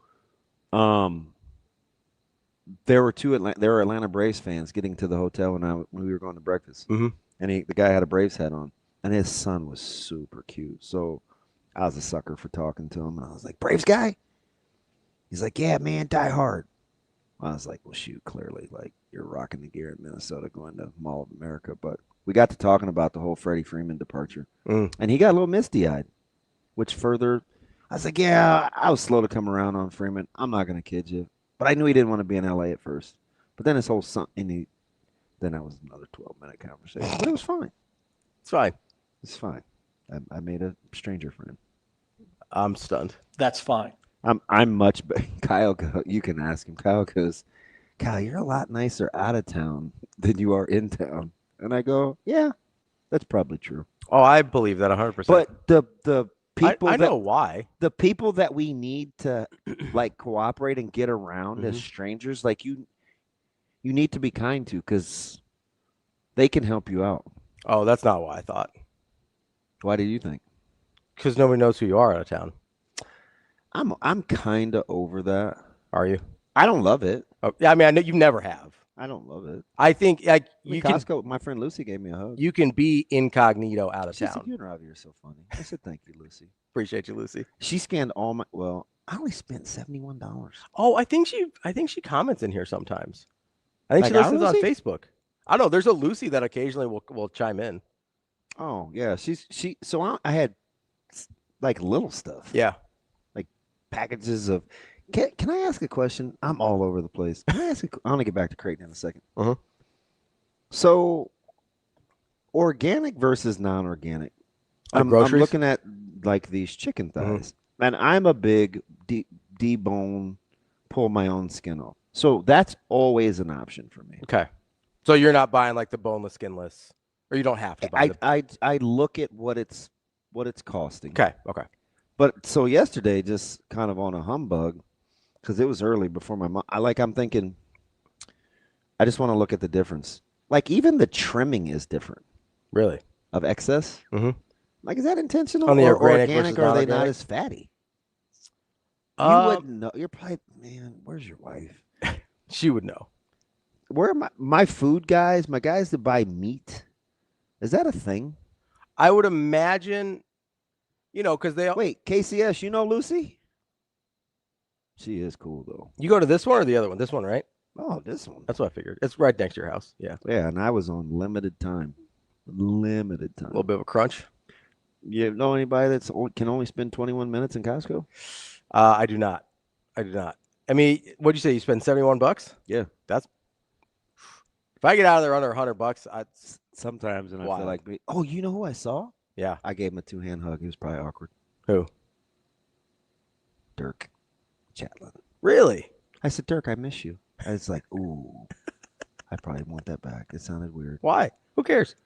there were Atlanta Braves fans getting to the hotel when we were going to breakfast. Mm-hmm. And the guy had a Braves hat on, and his son was super cute. So I was a sucker for talking to him, and I was like, "Braves guy?" He's like, "Yeah, man, die hard." I was like, "Well, shoot, clearly, like you're rocking the gear in Minnesota, going to Mall of America." But we got to talking about the whole Freddie Freeman departure, and he got a little misty-eyed, which further. I was like, yeah, I was slow to come around on Freeman. I'm not going to kid you. But I knew he didn't want to be in L.A. at first. But then his whole son, then that was another 12-minute conversation. But it was fine. It's fine. It's fine. I made a stranger friend. I'm stunned. That's fine. I'm much better. Kyle, you can ask him. Kyle goes, Kyle, you're a lot nicer out of town than you are in town. And I go, yeah, that's probably true. Oh, I believe that 100%. But the people I know why. The people that we need to like cooperate and get around as strangers, like you need to be kind to, because they can help you out. Oh, that's not what I thought. Why do you think? Because nobody knows who you are out of town. I'm kind of over that. Are you? I don't love it. Oh, yeah, I mean, I know you never have. I don't love it. I think like you Costco, my friend Lucy gave me a hug. You can be incognito out of She town. said, "You and Ravi are so funny." I said, "Thank you, Lucy." Appreciate you, Lucy. She scanned all my. Well, I only spent $71. Oh, I think she comments in here sometimes. I think Like she listens our on Lucy? Facebook. I don't know. There's a Lucy that occasionally will chime in. Oh yeah, So I had like little stuff. Yeah. Like packages of. Can I ask a question? I'm all over the place. Can I ask? I want to get back to Creighton in a second. Uh-huh. So, organic versus non-organic. I'm looking at like these chicken thighs, and I'm a big debone, pull my own skin off. So that's always an option for me. Okay. So you're not buying like the boneless, skinless, or you don't have to buy. I look at what it's costing. Okay. But so yesterday, just kind of on a humbug, because it was early before my mom. I'm thinking, I just want to look at the difference. Like even the trimming is different. Really? Of excess? Mm-hmm. Like, is that intentional? On the or organic organic, versus or are they non-organic? not as fatty? You wouldn't know. You're probably, man, where's your wife? She would know. Where are my food guys, my guys that buy meat? Is that a thing? I would imagine, because they Wait, KCS, you know Lucy? She is cool, though. You go to this one or the other one? This one, right? Oh, this one. That's what I figured. It's right next to your house. Yeah. Yeah, and I was on limited time. Limited time. A little bit of a crunch. You know anybody that can only spend 21 minutes in Costco? I do not. I mean, what'd you say? You spend $71? Yeah. That's. If I get out of there under $100, sometimes, and Wild. I feel like, oh, you know who I saw? Yeah. I gave him a 2-hand hug. It was probably awkward. Who? Dirk Chatlin. Really? I said, Dirk, I miss you. I was like, ooh, I probably want that back. It sounded weird. Why? Who cares?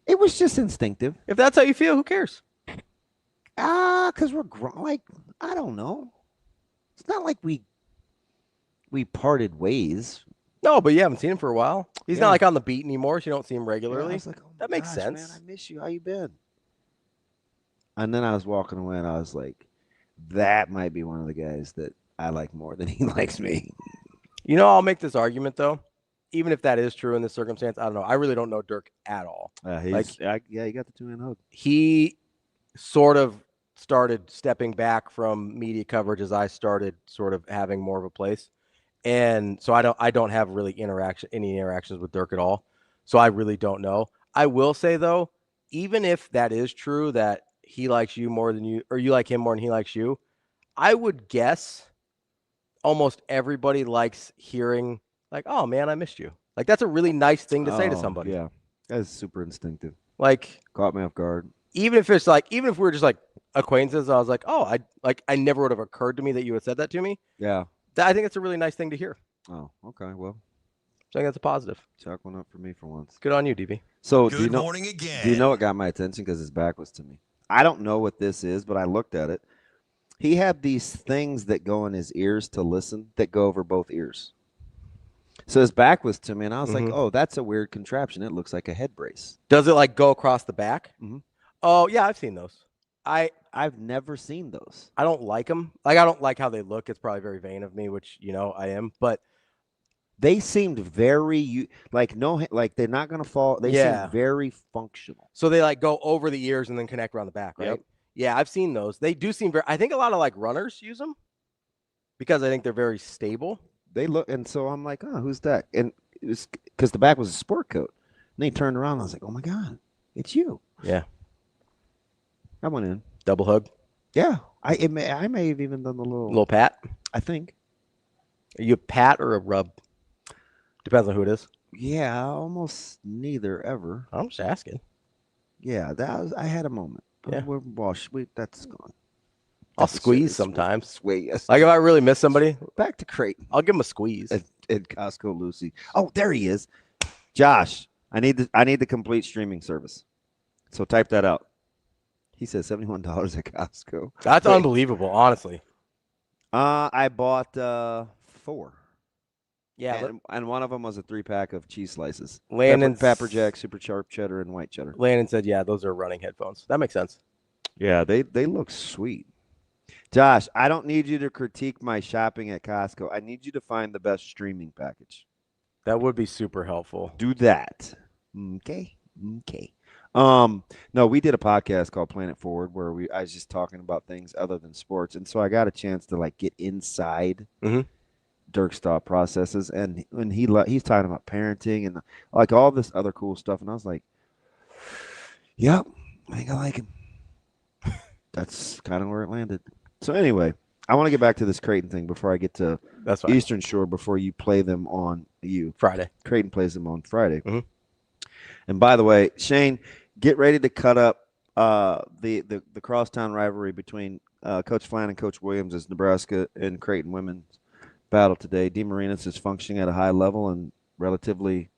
It was just instinctive. If that's how you feel, who cares? Because we're like, I don't know. It's not like we parted ways. No, but you haven't seen him for a while. He's not like on the beat anymore, so you don't see him regularly. I was like, oh that makes sense. Man, I miss you. How you been? And then I was walking away, and I was like, that might be one of the guys that I like more than he likes me. I'll make this argument, though. Even if that is true in this circumstance, I don't know. I really don't know Dirk at all. He got the 2-hand hug. He sort of started stepping back from media coverage as I started sort of having more of a place. And so I don't have really any interactions with Dirk at all. So I really don't know. I will say, though, even if that is true, that he likes you more than you, or you like him more than he likes you, I would guess almost everybody likes hearing like, oh man, I missed you. Like, that's a really nice thing to say to somebody. Yeah. That's super instinctive. Like, caught me off guard. Even if we were just like acquaintances, I was like, oh, I never would have occurred to me that you had said that to me. Yeah. I think it's a really nice thing to hear. Oh, okay. Well, I think that's a positive. Chalk one up for me for once. Good on you, DB. So Good morning again. Do you know what got my attention? Because his back was to me. I don't know what this is, but I looked at it. He had these things that go in his ears to listen that go over both ears. So his back was to me, and I was like, oh, that's a weird contraption. It looks like a head brace. Does it like go across the back? Mm-hmm. Oh, yeah, I've seen those. I've never seen those. I don't like them. Like, I don't like how they look. It's probably very vain of me, which, I am. But they seemed very, they're not going to fall. They seem very functional. So they like go over the ears and then connect around the back, right? Yep. Yeah, I've seen those. They do seem I think a lot of like runners use them because I think they're very stable. They look, and so I'm like, oh, who's that? And it was because the back was a sport coat. And he turned around and I was like, oh my God, it's you. Yeah. I went in. Double hug? Yeah. I may have even done the little pat? I think. Are you a pat or a rub? Depends on who it is. Yeah, almost neither ever. I'm just asking. Yeah, I had a moment. Yeah. That's gone. I'll squeeze sometimes. Squeeze. Like if I really miss somebody. Back to Creighton. I'll give him a squeeze. At Costco, Lucy. Oh, there he is. Josh, I need the complete streaming service. So type that out. He says $71 at Costco. That's unbelievable, honestly. I bought 4. Yeah. And one of them was a 3-pack of cheese slices. Landon's Pepper Jack, super sharp cheddar, and white cheddar. Landon said, yeah, those are running headphones. That makes sense. Yeah, they look sweet. Josh, I don't need you to critique my shopping at Costco. I need you to find the best streaming package. That would be super helpful. Do that. Okay. No, we did a podcast called Planet Forward where I was just talking about things other than sports, and so I got a chance to like get inside Dirk's thought processes, and when he's talking about parenting and like all this other cool stuff, and I was like, "Yep, I think I like him." That's kind of where it landed. So anyway, I want to get back to this Creighton thing before I get to Eastern Shore. Before you play them on Friday, Creighton plays them on Friday. And by the way, Shane, get ready to cut up the crosstown rivalry between Coach Flan and Coach Williams as Nebraska and Creighton women's battle today. DeMarinis is functioning at a high level and relatively,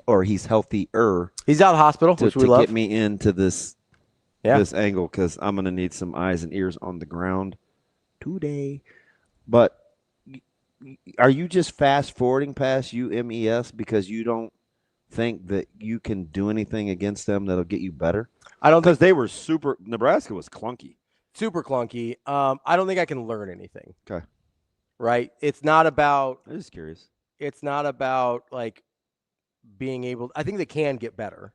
or he's healthier. He's out of hospital, which we love. To get me into this angle because I'm going to need some eyes and ears on the ground today. But are you just fast forwarding past UMES because you don't think that you can do anything against them that'll get you better? I don't, because they were Nebraska was clunky. super clunky. I don't think I can learn anything. Okay. Right? It's not about I'm just curious. It's not about like being able. I think they can get better,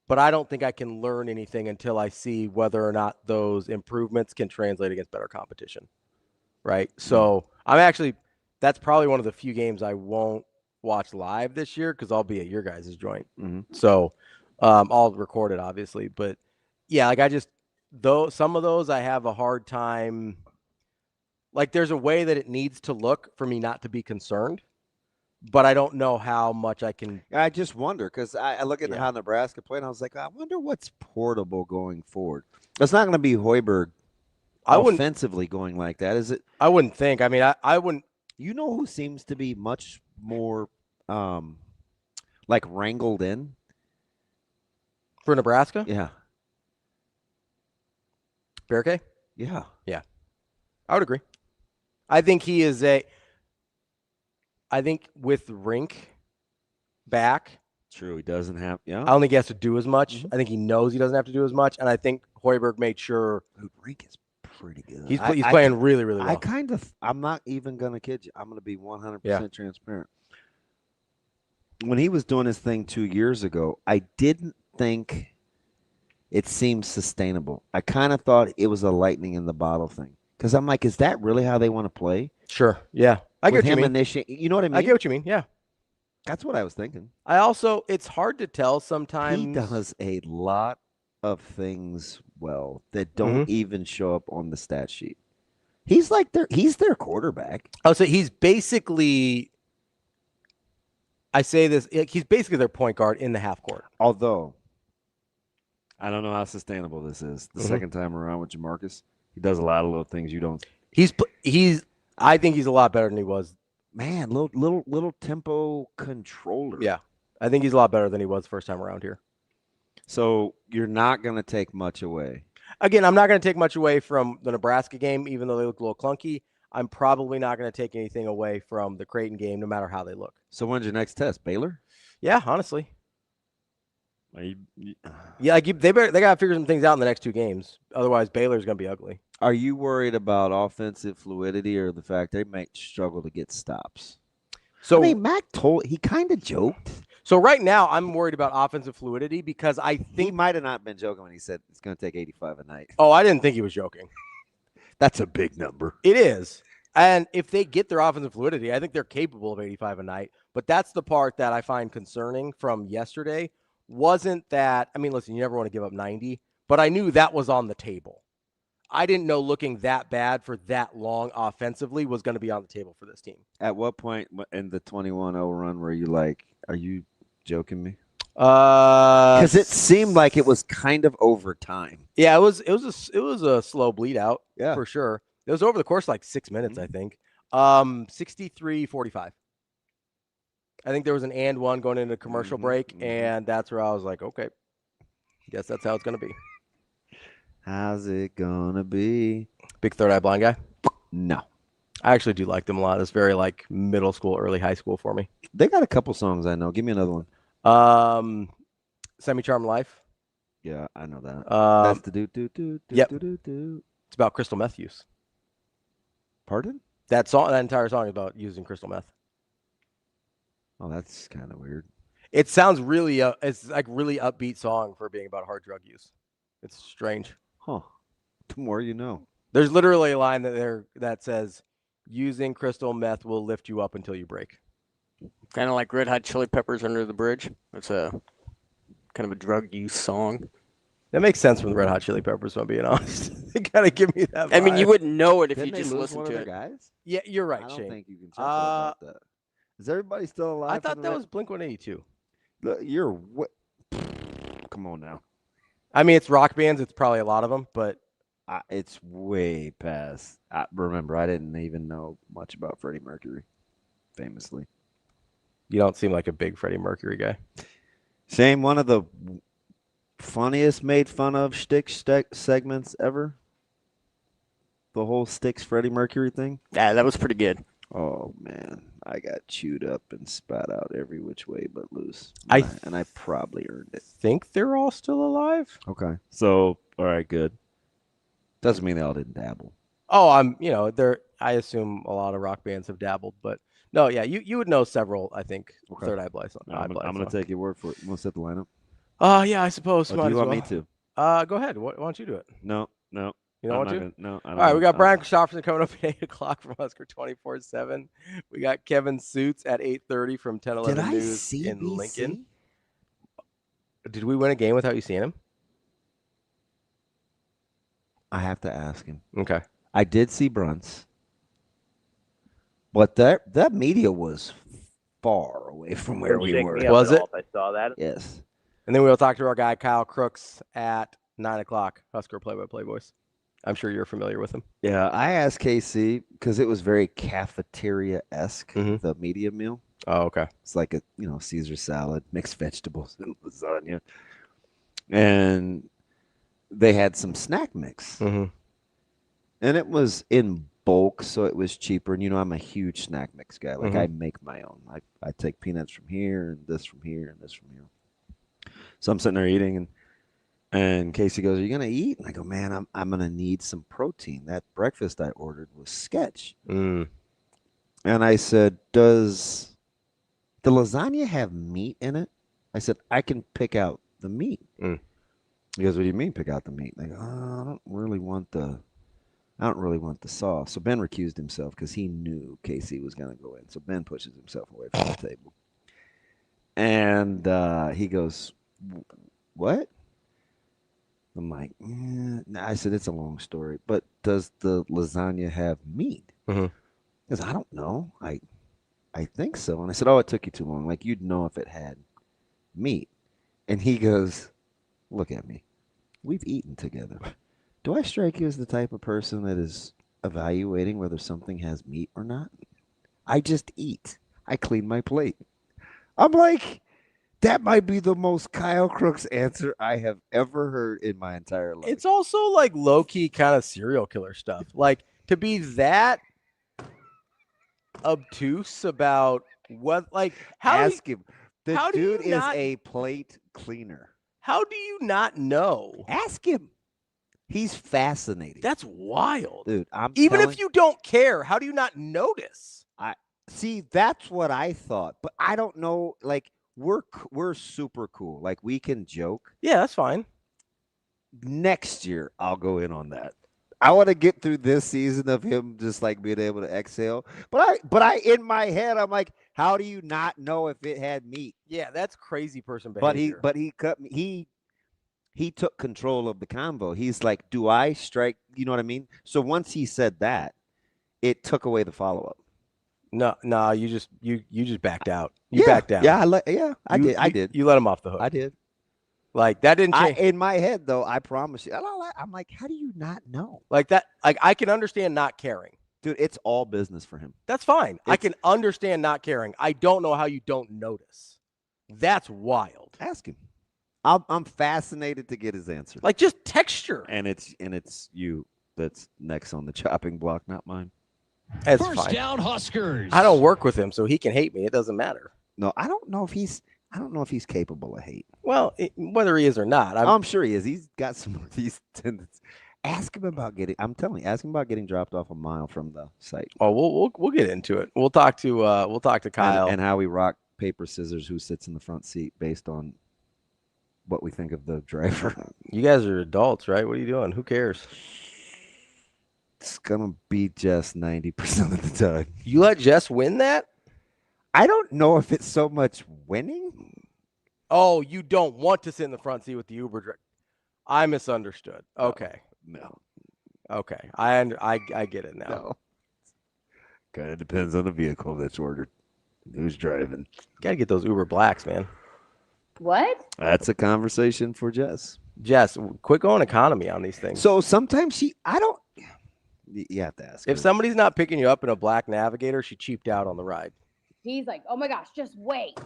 but I don't think I can learn anything until I see whether or not those improvements can translate against better competition. Right? So that's probably one of the few games I won't watch live this year because I'll be at your guys' joint. Mm-hmm. So I'll record it obviously, but yeah, like some of those I have a hard time. Like there's a way that it needs to look for me not to be concerned, but I don't know how much I can. I just wonder because I look at how Nebraska played and I was like, I wonder what's portable going forward. It's not going to be Hoiberg offensively going like that, is it? I wouldn't think. I mean, I wouldn't. You know who seems to be much more like wrangled in? For Nebraska? Yeah. Berke? Yeah. Yeah. I would agree. I think he is I think with Rienk back. True, he doesn't have. Yeah. I don't think he has to do as much. I think he knows he doesn't have to do as much. And I think Hoiberg made sure. Rienk is pretty good. He's playing really, really well. I'm not even going to kid you. I'm going to be 100% transparent. When he was doing his thing 2 years ago, I didn't think it seemed sustainable. I kind of thought it was a lightning in the bottle thing. Because I'm like, is that really how they want to play? Sure. Yeah. I get what you mean. You know what I mean? I get what you mean. Yeah. That's what I was thinking. It's hard to tell sometimes. He does a lot of things well that don't even show up on the stat sheet. He's their quarterback. I would say he's basically, he's basically their point guard in the half court. Although, I don't know how sustainable this is. The second time around with Jamarcus, he does a lot of little things you don't. I think he's a lot better than he was. Man, little tempo controller. Yeah, I think he's a lot better than he was first time around here. So you're not going to take much away. Again, I'm not going to take much away from the Nebraska game, even though they look a little clunky. I'm probably not going to take anything away from the Creighton game, no matter how they look. So when's your next test? Baylor? Yeah, honestly. Yeah, they got to figure some things out in the next two games. Otherwise, Baylor's going to be ugly. Are you worried about offensive fluidity or the fact they might struggle to get stops? So, I mean, Mac he kind of joked. So right now, I'm worried about offensive fluidity because I think he might have not been joking when he said it's going to take 85 a night. Oh, I didn't think he was joking. That's a big number. It is. And if they get their offensive fluidity, I think they're capable of 85 a night. But that's the part that I find concerning from yesterday. Wasn't that, I mean, listen, you never want to give up 90, but I knew that was on the table. I didn't know looking that bad for that long offensively was going to be on the table for this team. At what point in the 21-0 run were you like, are you joking me? Because it seemed like it was kind of overtime. Yeah, it was a slow bleed out, yeah, for sure. It was over the course of like 6 minutes, I think. 63-45. I think there was an and one going into commercial break, and that's where I was like, okay, guess that's how it's going to be. How's it going to be? Big Third Eye Blind guy? No. I actually do like them a lot. It's very like middle school, early high school for me. They got a couple songs I know. Give me another one. Semi-Charmed Life. Yeah, I know that. That's the do. Yep. It's about crystal meth use. Pardon? That entire song is about using crystal meth. Oh, that's kind of weird. It sounds really, it's like really upbeat song for being about hard drug use. It's strange. Huh. The more you know. There's literally a line that says, using crystal meth will lift you up until you break. Kind of like Red Hot Chili Peppers Under the Bridge. It's a kind of a drug use song. That makes sense from the Red Hot Chili Peppers, if I'm being honest. They gotta give me that vibe. I mean, you wouldn't know it if Didn't you just listened to it. Guys? Yeah, you're right, I don't Shane. think you can chuckle about that. Is everybody still alive? I thought that was Blink-182. Look, you're what? Come on now. I mean, it's rock bands. It's probably a lot of them, but it's way past. Remember, I didn't even know much about Freddie Mercury, famously. You don't seem like a big Freddie Mercury guy. Shane, one of the funniest made fun of shtick segments ever. The whole Styx Freddie Mercury thing. Yeah, that was pretty good. Oh man, I got chewed up and spat out every which way but loose. And I probably earned it. Think they're all still alive? Okay. So, all right, good. Doesn't mean they all didn't dabble. Oh, I assume a lot of rock bands have dabbled, but no, yeah, you would know several. I think Third Eye Blind. I'm going to take your word for it. You want to set the lineup? Yeah, I suppose. Or do you want me to? Go ahead. Why don't you do it? No. You don't want to? No. All right, we got Brian Christopherson coming up at 8:00 from Husker 24/7. We got Kevin Suits at 8:30 from 1011 News in Lincoln. Did we win a game without you seeing him? I have to ask him. Okay. I did see Bruns, but that media was far away from where we were. Was it? I saw that. Yes. And then we'll talk to our guy Kyle Crooks at 9:00. Husker play-by-play voice. I'm sure you're familiar with him. Yeah, I asked KC because it was very cafeteria-esque, the media meal. Oh, okay. It's like a Caesar salad, mixed vegetables, and lasagna, and they had some snack mix, and it was in bulk, so it was cheaper. And I'm a huge snack mix guy. Like I make my own. I take peanuts from here and this from here and this from here. So I'm sitting there eating, and Casey goes, "Are you gonna eat?" And I go, "Man, I'm gonna need some protein. That breakfast I ordered was sketch." And I said, "Does the lasagna have meat in it?" I said, "I can pick out the meat." He goes, "What do you mean pick out the meat?" And I go, I don't really want the sauce. So Ben recused himself because he knew Casey was going to go in. So Ben pushes himself away from the table. And he goes, "What?" I'm like, I said, "It's a long story, but does the lasagna have meat?" Because I don't know. I think so. And I said, "Oh, it took you too long. Like, you'd know if it had meat." And he goes, "Look at me. We've eaten together. Do I strike you as the type of person that is evaluating whether something has meat or not? I just eat. I clean my plate." I'm like, that might be the most Kyle Crooks answer I have ever heard in my entire life. It's also like low-key kind of serial killer stuff. Like, to be that obtuse about what, like, ask him. The how do dude you is not- a plate cleaner. How do you not know? Ask him. He's fascinating. That's wild. Dude, Even if you don't care, how do you not notice? See, that's what I thought, but I don't know. Like, we're super cool. Like, we can joke. Yeah, that's fine. Next year, I'll go in on that. I want to get through this season of him just like being able to exhale. But I in my head, I'm like, how do you not know if it had meat? Yeah, that's crazy person behavior. But he cut me. He took control of the convo. He's like, "Do I strike?" You know what I mean? So once he said that, it took away the follow up. No, you just backed out. You backed down. Yeah, I did. You let him off the hook. I did. Like, that didn't change. In my head, though, I promise you. I'm like, how do you not know? Like that. Like, I can understand not caring. Dude, it's all business for him. That's fine. I can understand not caring. I don't know how you don't notice. That's wild. Ask him. I'm fascinated to get his answer. Like, just texture. And it's you that's next on the chopping block, not mine. That's First fine. down, Huskers. I don't work with him, so he can hate me. It doesn't matter. No, I don't know if he's capable of hate. Well, whether he is or not, I'm sure he is. He's got some of these tendencies. Ask him about ask him about getting dropped off a mile from the site. Oh, we'll get into it. We'll talk to Kyle and how we rock paper scissors who sits in the front seat based on what we think of the driver. You guys are adults, right? What are you doing? Who cares? It's gonna be Jess 90% of the time. You let Jess win that? I don't know if it's so much winning. Oh, you don't want to sit in the front seat with the Uber driver. I misunderstood. Okay. No. Okay. I get it now. No. Kind of depends on the vehicle that's ordered. Who's driving? Got to get those Uber Blacks, man. What? That's a conversation for Jess. Jess, quit going economy on these things. So sometimes you have to ask. If somebody's not picking you up in a black Navigator, she cheaped out on the ride. He's like, "Oh my gosh, just wait."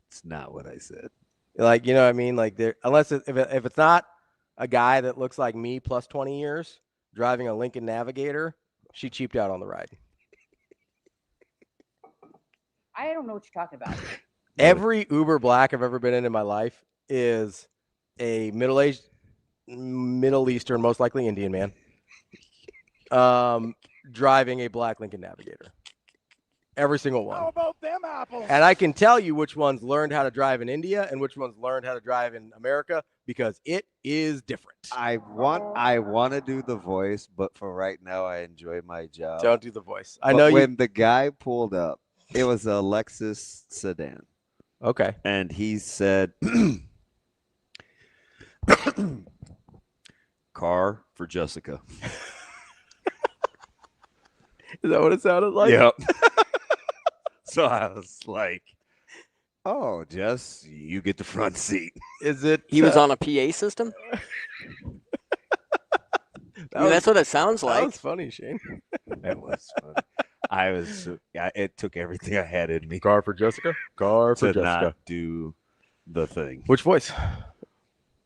It's not what I said. Like, you know what I mean? Like, if it's not a guy that looks like me plus 20 years driving a Lincoln Navigator, she cheaped out on the ride. I don't know what you're talking about. Every Uber Black I've ever been in my life is a middle-aged Middle Eastern, most likely Indian man, driving a black Lincoln Navigator. Every single one. How about them apples? And I can tell you which ones learned how to drive in India and which ones learned how to drive in America because it is different. I want to do the voice, but for right now, I enjoy my job. Don't do the voice. But when the guy pulled up, it was a Lexus sedan. Okay. And he said, car for Jessica. Is that what it sounded like? Yep. So I was like, oh, Jess, you get the front seat. Is it? He was on a PA system? That's what it sounds like. That was funny, Shane. That was funny. It took everything I had in me. Car for Jessica? Car for to Jessica. not do the thing. Which voice?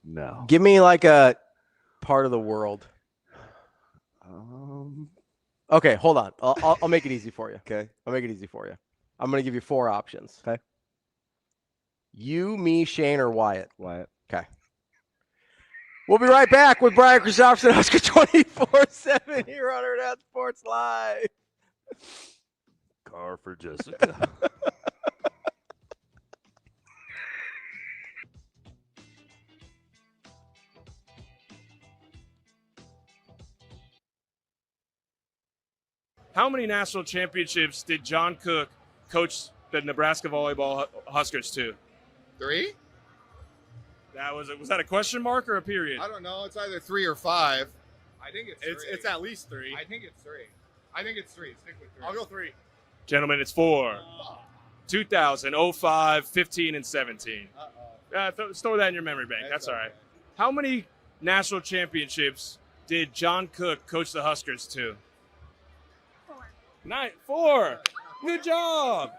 No. Give me like a part of the world. Okay, hold on. I'll make it easy for you. Okay. I'll make it easy for you. I'm going to give you 4 options. Okay. You, me, Shane, or Wyatt? Wyatt. Okay. We'll be right back with Brian Christopherson, Husker 24/7 here on Hurrdat Sports Live. Car for Jessica. How many national championships did John Cook coach the Nebraska volleyball Huskers to? 3? Was that a question mark or a period? I don't know. It's either 3 or 5. I think it's 3. It's at least 3. I think it's 3. I think it's 3. Stick with 3. I'll go 3. Gentlemen, it's 4. 2000, 05, 15, and 17. Throw that in your memory bank. That's all right. How many national championships did John Cook coach the Huskers to? 4. Good job.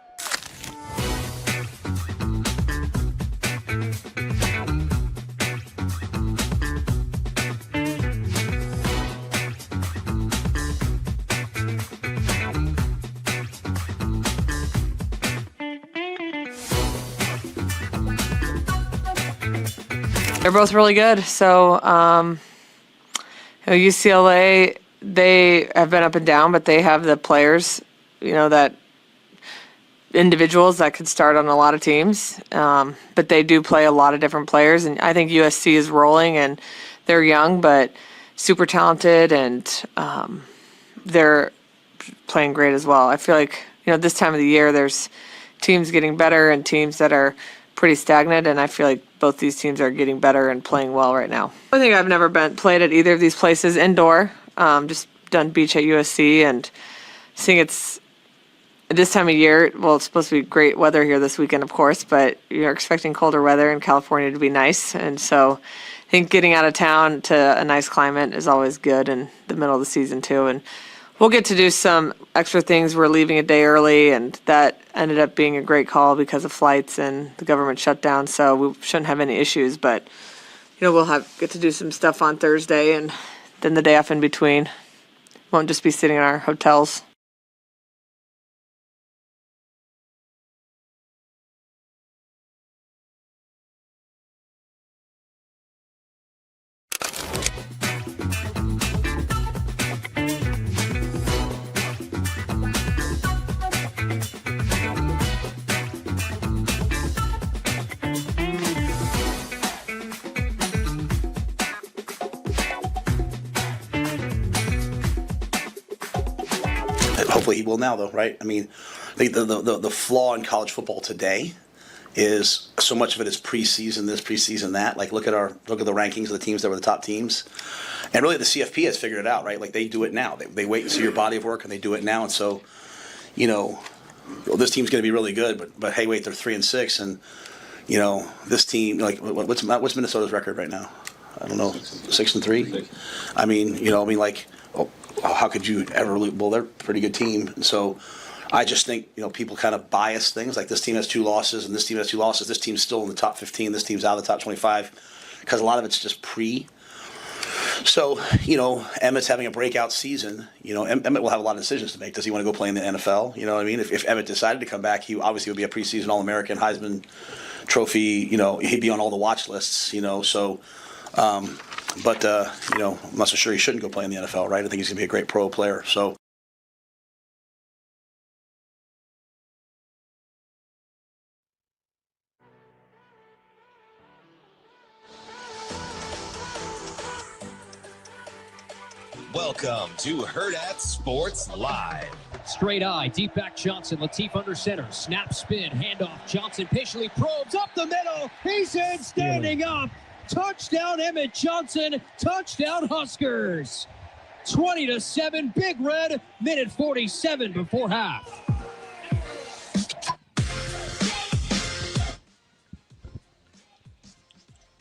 They're both really good. So UCLA, they have been up and down, but they have the players, that individuals that could start on a lot of teams. But they do play a lot of different players. And I think USC is rolling, and they're young, but super talented, and they're playing great as well. I feel like, this time of the year, there's teams getting better and teams that are pretty stagnant, and I feel like both these teams are getting better and playing well right now. I think I've never played at either of these places indoor, just done beach at USC, and seeing it's this time of year, well, it's supposed to be great weather here this weekend, of course, but you're expecting colder weather in California to be nice, and so I think getting out of town to a nice climate is always good in the middle of the season too, and we'll get to do some extra things. We're leaving a day early, and that ended up being a great call because of flights and the government shutdown, so we shouldn't have any issues. But, we'll get to do some stuff on Thursday, and then the day off in between. Won't just be sitting in our hotels. Hopefully he will now, though, right? I mean, the flaw in college football today is so much of it is preseason this, preseason that. Like, look at the rankings of the teams that were the top teams, and really the CFP has figured it out, right? Like, they do it now. They wait and see your body of work, and they do it now. And so, this team's going to be really good, but hey, wait, they're 3-6, and this team, like, what's Minnesota's record right now? I don't know, 6-3. I mean, how could you ever lose? Well, they're a pretty good team. And so I just think, people kind of bias things. Like, this team has 2 losses and this team has 2 losses. This team's still in the top 15. This team's out of the top 25 because a lot of it's just pre. So, Emmett's having a breakout season. Emmett will have a lot of decisions to make. Does he want to go play in the NFL? You know what I mean? If Emmett decided to come back, he obviously would be a preseason All-American, Heisman Trophy. He'd be on all the watch lists, So, But, I'm not so sure he shouldn't go play in the NFL, right? I think he's going to be a great pro player. So. Welcome to Hurrdat Sports Live. Straight eye, deep back Johnson, Lateef under center, snap spin, handoff, Johnson patiently probes up the middle, he's in, standing up, touchdown Emmett Johnson, touchdown Huskers. 20-7, Big Red, minute 47 before half.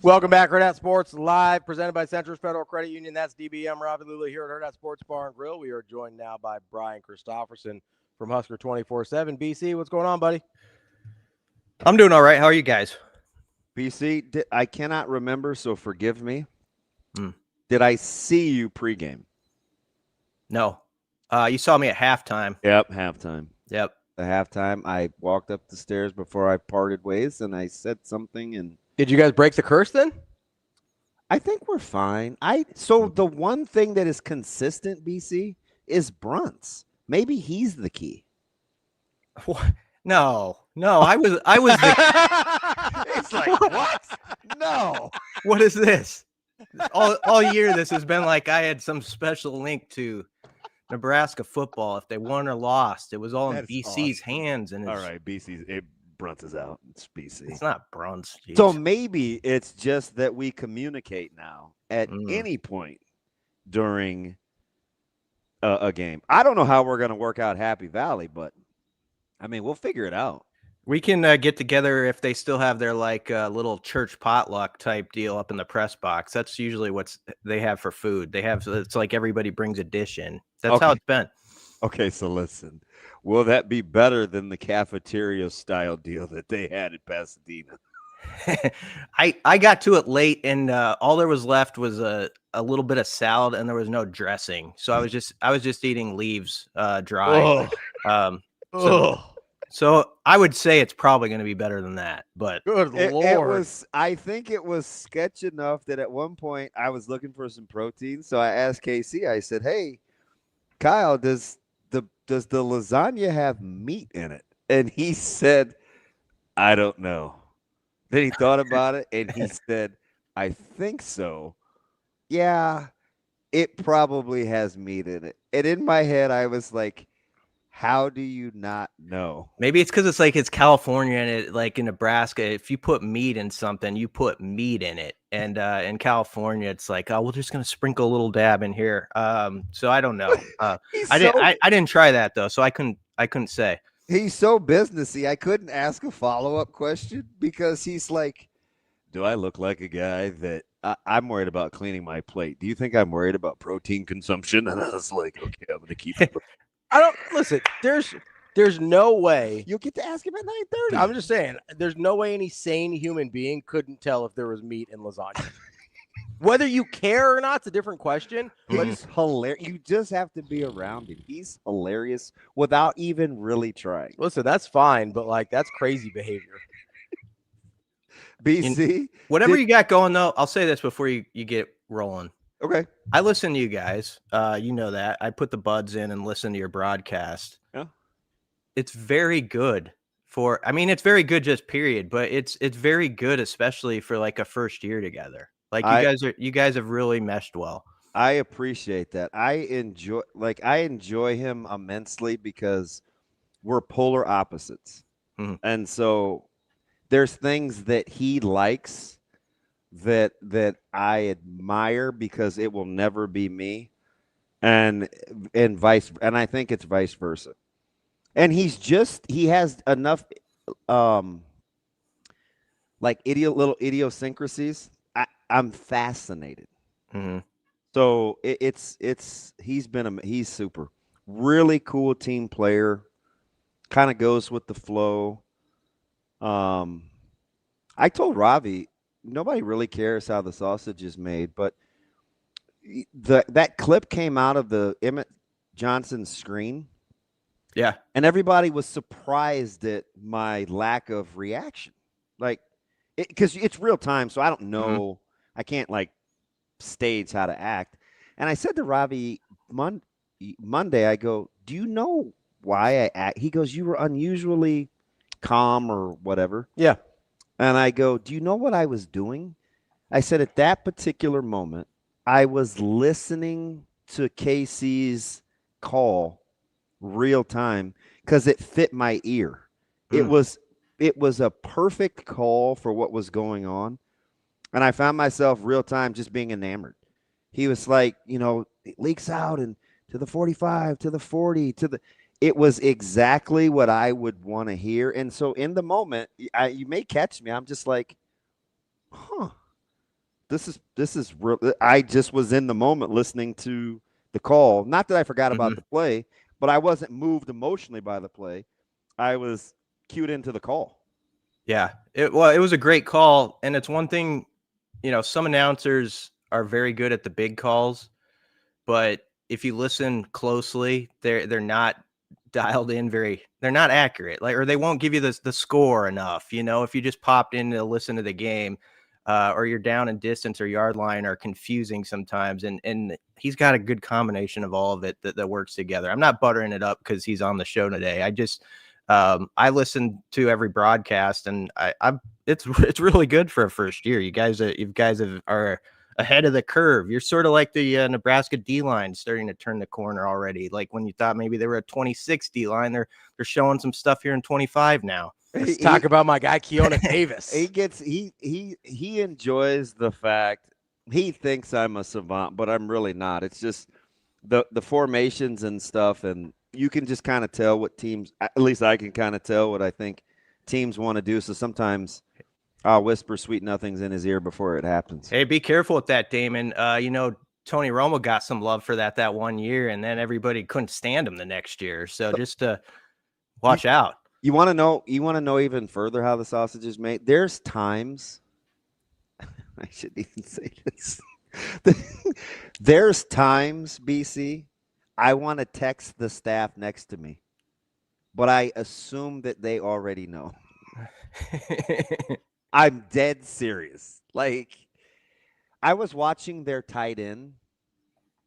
Welcome back, Hurrdat Sports Live, presented by Central Federal Credit Union. That's DBM Ravi, Lulla here at Hurrdat Sports Bar and Grill. We are joined now by Brian CHRISTOPHERSON from Husker 24/7. BC, what's going on, buddy? I'm doing all right. How are you guys? BC, I cannot remember, so forgive me. Did I see you pregame? No. You saw me at halftime. Yep, halftime. Yep. At halftime, I walked up the stairs before I parted ways, and I said something, and did you guys break the curse then? I think we're fine. So the one thing that is consistent, BC, is Brunts. Maybe he's the key. What? No, I was the It's like, what? No. What is this? All year this has been like I had some special link to Nebraska football. If they won or lost, it was all in BC's hands. And all right, Brunts is out. It's BC. It's not Brunts. Geez. So maybe it's just that we communicate now at any point during a game. I don't know how we're going to work out Happy Valley, but I mean, we'll figure it out. We can get together if they still have their little church potluck type deal up in the press box. That's usually what they have for food. It's like everybody brings a dish in. That's how it's been. Okay, so listen. Will that be better than the cafeteria style deal that they had at Pasadena? I got to it late, and all there was left was a little bit of salad, and there was no dressing. So I was just eating leaves dry. So I would say it's probably going to be better than that. But good Lord, I think it was sketch enough that at one point I was looking for some protein. So I asked KC. I said, "Hey, Kyle, does the lasagna have meat in it?" And he said, "I don't know." Then he thought about it and he said, "I think so. Yeah, it probably has meat in it." And in my head, I was like, how do you not know? Maybe it's because it's California, and like in Nebraska, if you put meat in something, you put meat in it. And in California, it's like, oh, we're just going to sprinkle a little dab in here. So I don't know. I didn't try that though, so I couldn't say. He's so businessy. I couldn't ask a follow-up question because he's like, do I look like a guy that I'm worried about cleaning my plate? Do you think I'm worried about protein consumption? And I was like, okay, I'm going to keep it. I don't listen. There's no way you'll get to ask him at 9:30. I'm just saying, there's no way any sane human being couldn't tell if there was meat in lasagna. Whether you care or not, it's a different question. But it's hilarious. You just have to be around him. He's hilarious without even really trying. Listen, that's fine, but that's crazy behavior. BC, whatever you got going though, I'll say this before you get rolling. Okay. I listen to you guys. You know that. I put the buds in and listen to your broadcast. Yeah. It's very good it's very good just period, but it's very good, especially for like a first year together. Like you guys have really meshed well. I appreciate that. I enjoy him immensely because we're polar opposites. Mm-hmm. And so there's things that he likes that I admire because it will never be me, and I think it's vice versa. And he has enough little idiosyncrasies. I'm fascinated. Mm-hmm. So he's super, really cool team player, kind of goes with the flow. I told Ravi, nobody really cares how the sausage is made, but that clip came out of the Emmett Johnson screen. Yeah. And everybody was surprised at my lack of reaction. Because it's real time, so I don't know. Mm-hmm. I can't stage how to act. And I said to Ravi Monday, I go, do you know why I act? He goes, you were unusually calm or whatever. Yeah. And I go, do you know what I was doing? I said, at that particular moment, I was listening to KC's call real time because it fit my ear. It was a perfect call for what was going on. And I found myself real time just being enamored. He was like, it leaks out and to the 45, to the 40, it was exactly what I would want to hear. And so in the moment, you may catch me. I'm just like, this is real. I just was in the moment listening to the call. Not that I forgot about the play, but I wasn't moved emotionally by the play. I was cued into the call. Yeah, it was a great call. And it's one thing, some announcers are very good at the big calls, but if you listen closely, they're not dialed in they're not accurate, or they won't give you the score enough. If you just popped in to listen to the game, or you're down in distance or yard line are confusing sometimes. And he's got a good combination of all of it that works together. I'm not buttering it up because he's on the show today. I just, I listen to every broadcast, and it's really good for a first year. You guys are ahead of the curve. You're sort of like the Nebraska D-line starting to turn the corner already. Like when you thought maybe they were a 26 D-line, they're showing some stuff here in 25 now. Let's talk about my guy Keona Davis. He enjoys the fact he thinks I'm a savant, but I'm really not. It's just the formations and stuff, and you can just kind of tell what teams. At least I can kind of tell what I think teams want to do. So sometimes I'll whisper sweet nothings in his ear before it happens. Hey, be careful with that, Damon. Tony Romo got some love for that 1 year, and then everybody couldn't stand him the next year. So just watch out. You want to know even further how the sausage is made? There's times I shouldn't even say this. There's times, BC, I want to text the staff next to me, but I assume that they already know. I'm dead serious. Like, I was watching their tight end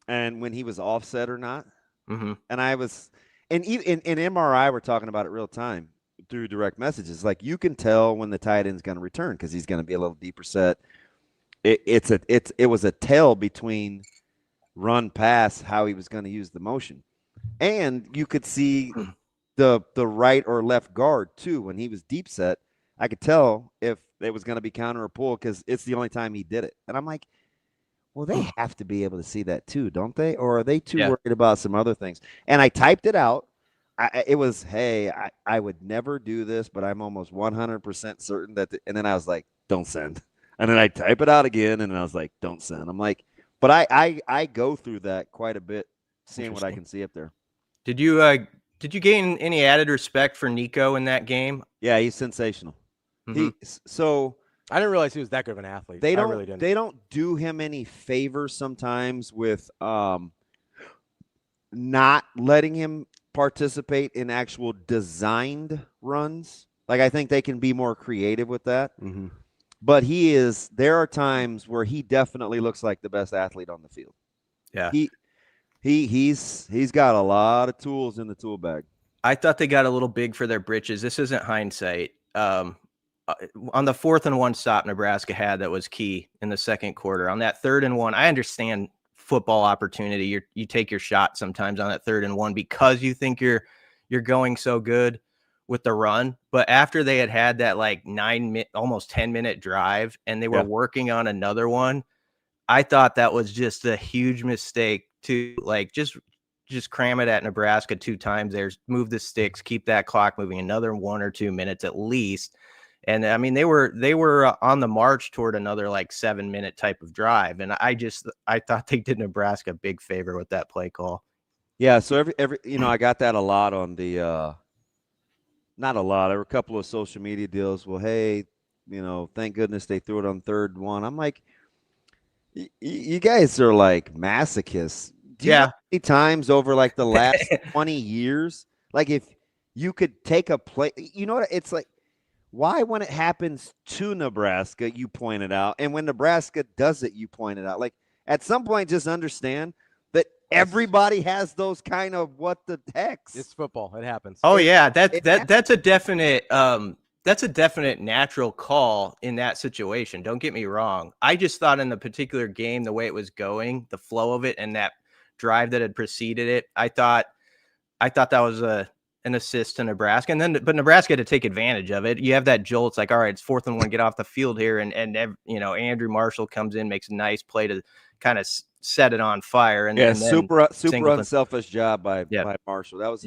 and when he was offset or not. Mm-hmm. And I was, and even in MRI, we're talking about it real time through direct messages. Like, you can tell when the tight end's going to return because he's going to be a little deeper set. It was a tell between run pass, how he was going to use the motion. And you could see the right or left guard too. When he was deep set, I could tell if it was going to be counter or pull because it's the only time he did it. And I'm like, well, they have to be able to see that too, don't they? Or are they too worried about some other things? And I typed it out. It was, hey, I would never do this, but I'm almost 100% certain that. And then I was like, don't send. And then I type it out again, and I was like, don't send. I'm like, but I go through that quite a bit, seeing what I can see up there. Did you gain any added respect for Nico in that game? Yeah, he's sensational. Mm-hmm. So I didn't realize he was that good of an athlete. They I really didn't. They don't do him any favors sometimes with not letting him participate in actual designed runs. Like, I think they can be more creative with that. Mm-hmm. But there are times where he definitely looks like the best athlete on the field. Yeah. He's got a lot of tools in the tool bag. I thought they got a little big for their britches. This isn't hindsight. On the 4th and 1 stop Nebraska had that was key in the second quarter. On that 3rd and 1, I understand football opportunity. You take your shot sometimes on that 3rd and 1 because you think you're going so good with the run. But after they had that like 9-minute, almost 10-minute drive, and they were working on another one, I thought that was just a huge mistake to like just cram it at Nebraska 2 times there, move the sticks, keep that clock moving another 1 or 2 minutes at least. And I mean, they were on the march toward another like 7-minute type of drive. And I thought they did Nebraska a big favor with that play call. Yeah. So every I got that a lot on the, not a lot. There were a couple of social media deals. Well, hey, thank goodness they threw it on 3rd and 1. I'm like, you guys are like masochists. Do you know how many times over like the last 20 years, like if you could take a play, what it's like, why when it happens to Nebraska, you point it out, and when Nebraska does it, you point it out. Like, at some point just understand that everybody has those kind of what the heck's. It's football. It happens. Oh yeah, that's a definite natural call in that situation. Don't get me wrong. I just thought in the particular game, the way it was going, the flow of it, and that drive that had preceded it, I thought that was an assist to Nebraska, but Nebraska had to take advantage of it. You have that jolt. It's like, all right, it's 4th and 1, get off the field here, and Andrew Marshall comes in, makes a nice play to kind of set it on fire. And then super unselfish job by Marshall. That was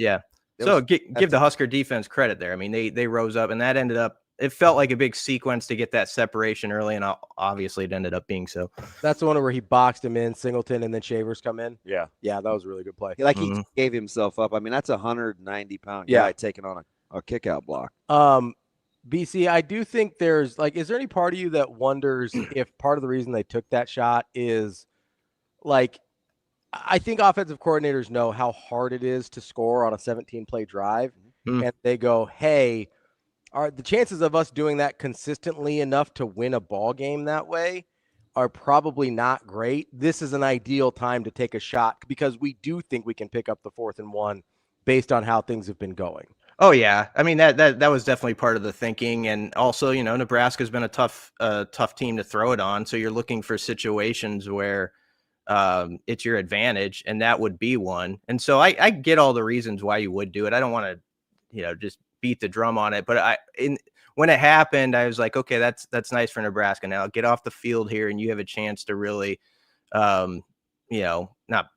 So give the Husker defense credit there. I mean, they rose up, and that ended up. It felt like a big sequence to get that separation early, and obviously it ended up being so. That's the one where he boxed him in, Singleton, and then Shavers come in. Yeah, that was a really good play. Like he gave himself up. I mean, that's a 190-pound guy taking on a kick-out block. BC, I do think there's is there any part of you that wonders if part of the reason they took that shot is I think offensive coordinators know how hard it is to score on a 17-play drive, and they go, hey, are the chances of us doing that consistently enough to win a ball game that way are probably not great. This is an ideal time to take a shot because we do think we can pick up the 4th and 1 based on how things have been going. Oh yeah, I mean that was definitely part of the thinking, and also Nebraska's been a tough team to throw it on, so you're looking for situations where it's your advantage, and that would be one. And so I get all the reasons why you would do it. I don't want to just beat the drum on it, but when it happened, I was like, okay, that's nice for Nebraska. Now get off the field here, and you have a chance to really not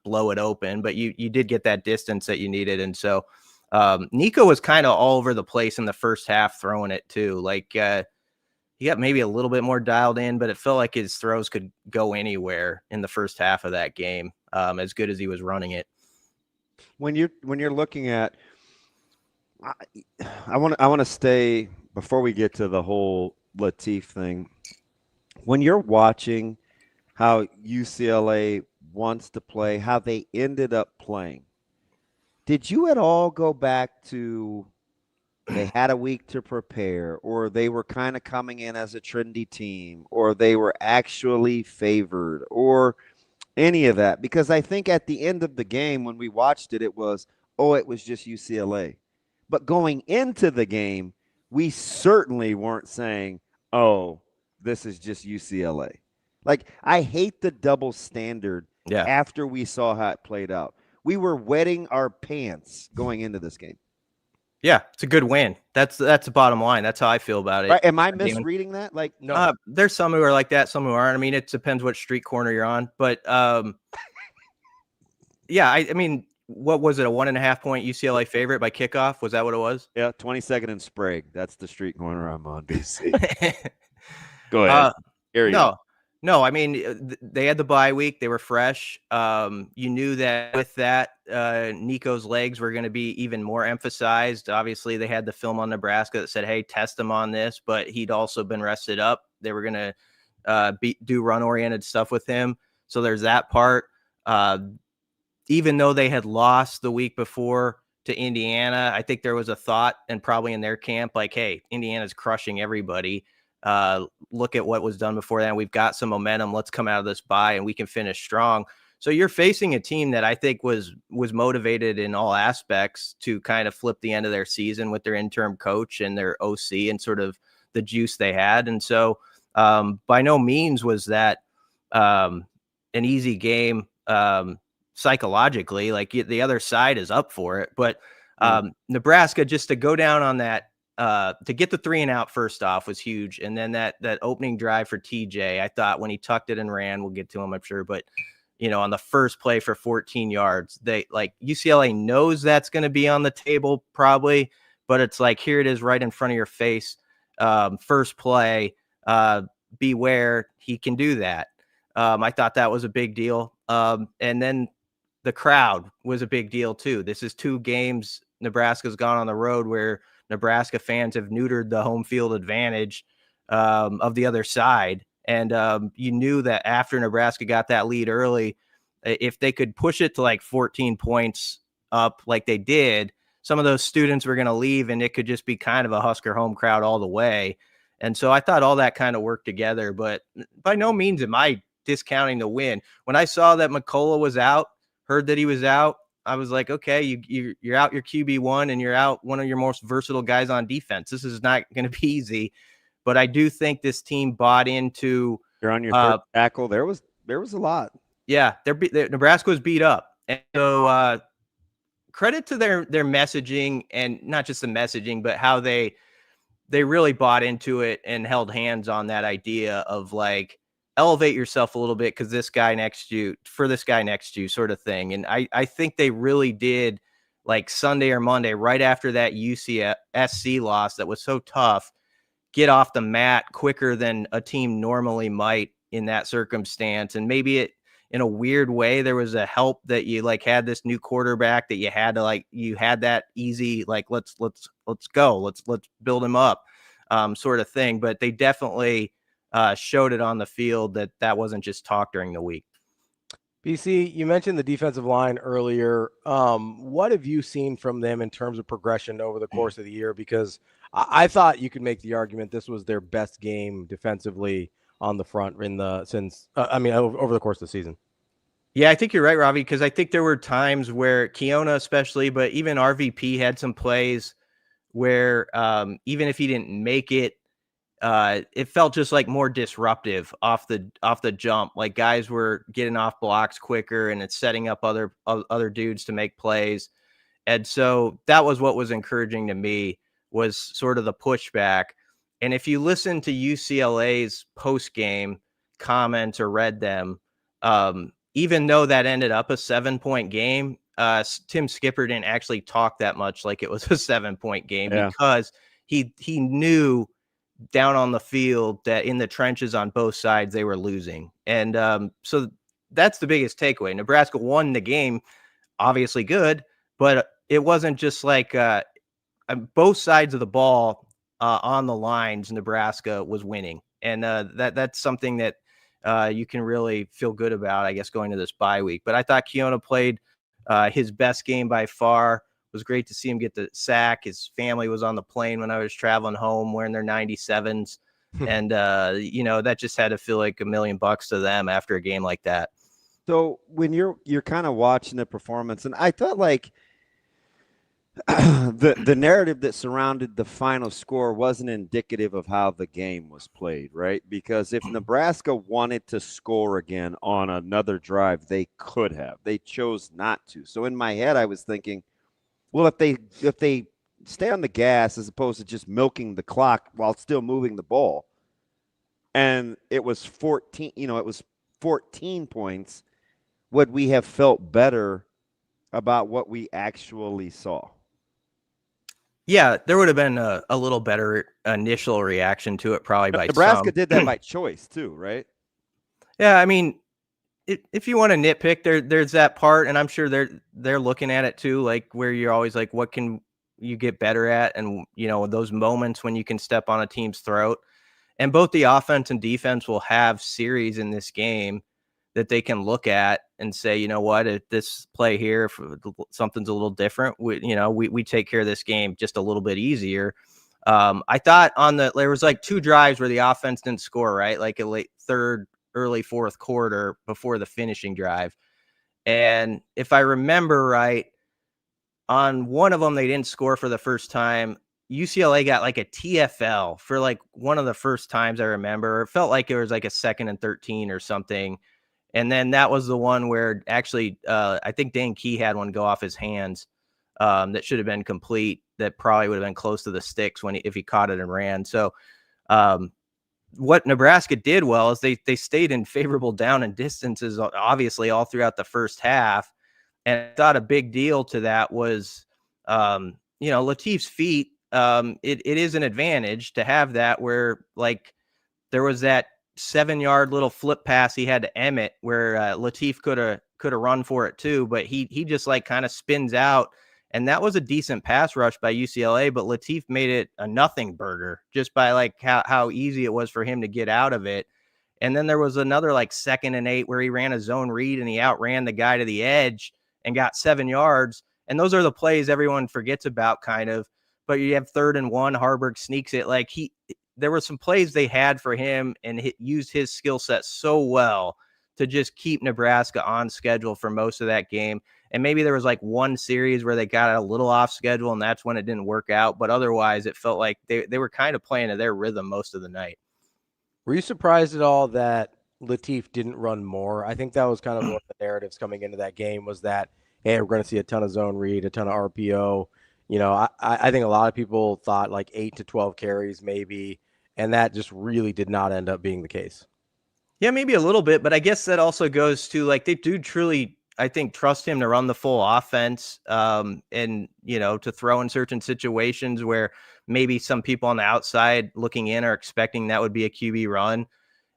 blow it open, but you did get that distance that you needed. And so Nico was kind of all over the place in the first half throwing it too. He got maybe a little bit more dialed in, but it felt like his throws could go anywhere in the first half of that game, as good as he was running it. When you're looking at, I want to stay before we get to the whole Lateef thing. When you're watching how UCLA wants to play, how they ended up playing, did you at all go back to they had a week to prepare, or they were kind of coming in as a trendy team, or they were actually favored, or any of that? Because I think at the end of the game when we watched it, it was just UCLA. But going into the game, we certainly weren't saying, oh, this is just UCLA. I hate the double standard after we saw how it played out. We were wetting our pants going into this game. Yeah, it's a good win. That's the bottom line. That's how I feel about it. Right. Am I misreading that? No. There's some who are like that, some who aren't. I mean, it depends what street corner you're on. But yeah, I mean, what was it? A 1.5 point UCLA favorite by kickoff? Was that what it was? Yeah, 22nd and Sprague. That's the street corner I'm on, BC. Go ahead. No, I mean, they had the bye week. They were fresh. You knew that with that, Nico's legs were going to be even more emphasized. Obviously, they had the film on Nebraska that said, hey, test him on this, but he'd also been rested up. They were going to do run-oriented stuff with him. So there's that part. Even though they had lost the week before to Indiana, I think there was a thought, and probably in their camp, hey, Indiana's crushing everybody. Look at what was done before that. We've got some momentum. Let's come out of this bye and we can finish strong. So you're facing a team that I think was motivated in all aspects to kind of flip the end of their season with their interim coach and their OC and sort of the juice they had. And so by no means was that an easy game psychologically. The other side is up for it. But Nebraska, just to go down on that, to get the 3-and-out first off was huge. And then that opening drive for TJ, I thought when he tucked it and ran, we'll get to him, I'm sure. But, on the first play for 14 yards, UCLA knows that's going to be on the table probably, but it's here it is right in front of your face. First play, beware, he can do that. I thought that was a big deal. And then the crowd was a big deal too. This is 2 games Nebraska's gone on the road where Nebraska fans have neutered the home field advantage of the other side. And you knew that after Nebraska got that lead early, if they could push it to 14 points up like they did, some of those students were going to leave and it could just be kind of a Husker home crowd all the way. And so I thought all that kind of worked together, but by no means am I discounting the win. When I saw that McCullough was out, heard that he was out, I was like, okay, you're out your QB1 and you're out one of your most versatile guys on defense. This is not going to be easy, but I do think this team bought into. You're on your third tackle. There was a lot. Yeah, Nebraska was beat up, and so credit to their messaging, and not just the messaging, but how they really bought into it and held hands on that idea of like elevate yourself a little bit because this guy next to you sort of thing. And I think they really did, like Sunday or Monday, right after that UCSC loss that was so tough, get off the mat quicker than a team normally might in that circumstance. And maybe it, in a weird way, there was a help that you like had this new quarterback that you had to like, you had that easy, like, let's go, let's build him up sort of thing. But they definitely showed it on the field that wasn't just talk during the week. BC, you mentioned the defensive line earlier. What have you seen from them in terms of progression over the course of the year? Because I thought you could make the argument this was their best game defensively on the front over the course of the season. Yeah, I think you're right, Ravi, because I think there were times where Keona especially, but even RVP had some plays where even if he didn't make it, it felt just like more disruptive off the jump. Like guys were getting off blocks quicker and it's setting up other dudes to make plays. And so that was what was encouraging to me, was sort of the pushback. And if you listen to UCLA's post-game comments or read them, even though that ended up a 7-point game, Tim Skipper didn't actually talk that much like it was a 7-point game because he knew down on the field that in the trenches on both sides, they were losing. And so that's the biggest takeaway. Nebraska won the game, obviously good, but it wasn't just like both sides of the ball on the lines, Nebraska was winning. And that's something that you can really feel good about, I guess, going to this bye week. But I thought Keona played his best game by far. It was great to see him get the sack. His family was on the plane when I was traveling home wearing their 97s. And, that just had to feel like $1 million to them after a game like that. So when you're kind of watching the performance, and I thought like the narrative that surrounded the final score wasn't indicative of how the game was played, right? Because if Nebraska wanted to score again on another drive, they could have. They chose not to. So in my head, I was thinking, well, if they stay on the gas as opposed to just milking the clock while still moving the ball, and it was 14 points, would we have felt better about what we actually saw? Yeah, there would have been a little better initial reaction to it, probably by Nebraska did that by choice too, right? Yeah, I mean, if you want to nitpick, there's that part, and I'm sure they're looking at it too, like where you're always like, what can you get better at? And those moments when you can step on a team's throat. And both the offense and defense will have series in this game that they can look at and say, you know what, if this play here, if something's a little different, we take care of this game just a little bit easier. I thought there was like 2 drives where the offense didn't score, right? Like a late third, early fourth quarter before the finishing drive. And if I remember right, on one of them, they didn't score for the first time. UCLA got like a TFL for like one of the first times I remember. It felt like it was like a 2nd and 13 or something. And then that was the one where actually I think Dane Key had one go off his hands that should have been complete. That probably would have been close to the sticks if he caught it and ran. So what Nebraska did well is they stayed in favorable down and distances, obviously all throughout the first half. And I thought a big deal to that was, Lateef's feet. It is an advantage to have that, where like there was that 7-yard little flip pass he had to Emmett where Lateef could have run for it too, but he just like kind of spins out, and that was a decent pass rush by UCLA, but Lateef made it a nothing burger just by like how easy it was for him to get out of it. And then there was another like 2nd and 8 where he ran a zone read and he outran the guy to the edge and got 7 yards. And those are the plays everyone forgets about kind of, but you have 3rd and 1, Harburg sneaks it. Like there were some plays they had for him and used his skill set so well to just keep Nebraska on schedule for most of that game. And maybe there was like one series where they got a little off schedule, and that's when it didn't work out. But otherwise, it felt like they were kind of playing to their rhythm most of the night. Were you surprised at all that Lateef didn't run more? I think that was kind of one of the narratives coming into that game was that, hey, we're going to see a ton of zone read, a ton of RPO. You know, I think a lot of people thought like 8 to 12 carries maybe, and that just really did not end up being the case. Yeah, maybe a little bit, but I guess that also goes to like they do truly, I think, trust him to run the full offense and, you know, to throw in certain situations where maybe some people on the outside looking in are expecting that would be a QB run.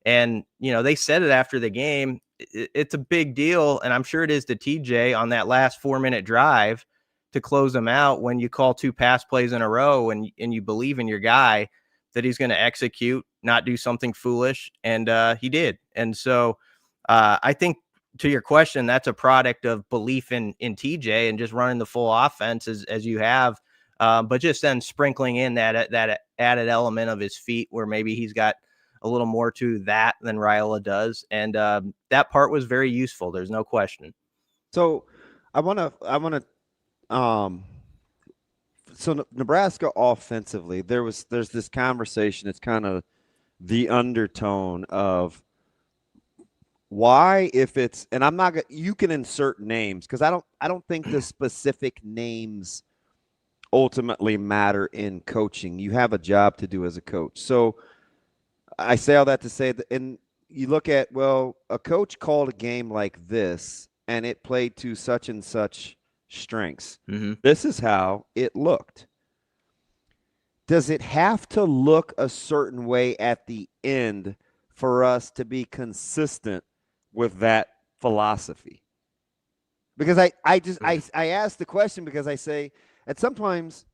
And, you know, they said it after the game. It's a big deal, and I'm sure it is to TJ on that last 4-minute drive to close them out when you call 2 pass plays in a row and you believe in your guy that he's going to execute, not do something foolish. And he did. And so I think to your question, that's a product of belief in TJ and just running the full offense as you have, but just then sprinkling in that added element of his feet where maybe he's got a little more to that than Rhule does. And that part was very useful. There's no question. So so Nebraska offensively, there's this conversation. It's kind of the undertone of why, if it's, and I'm not, you can insert names because I don't think the specific names ultimately matter in coaching. You have a job to do as a coach. So I say all that to say that, and you look at, well, a coach called a game like this and it played to such and such strengths. Mm-hmm. This is how it looked. Does it have to look a certain way at the end for us to be consistent with that philosophy? Because I ask the question because I say at sometimes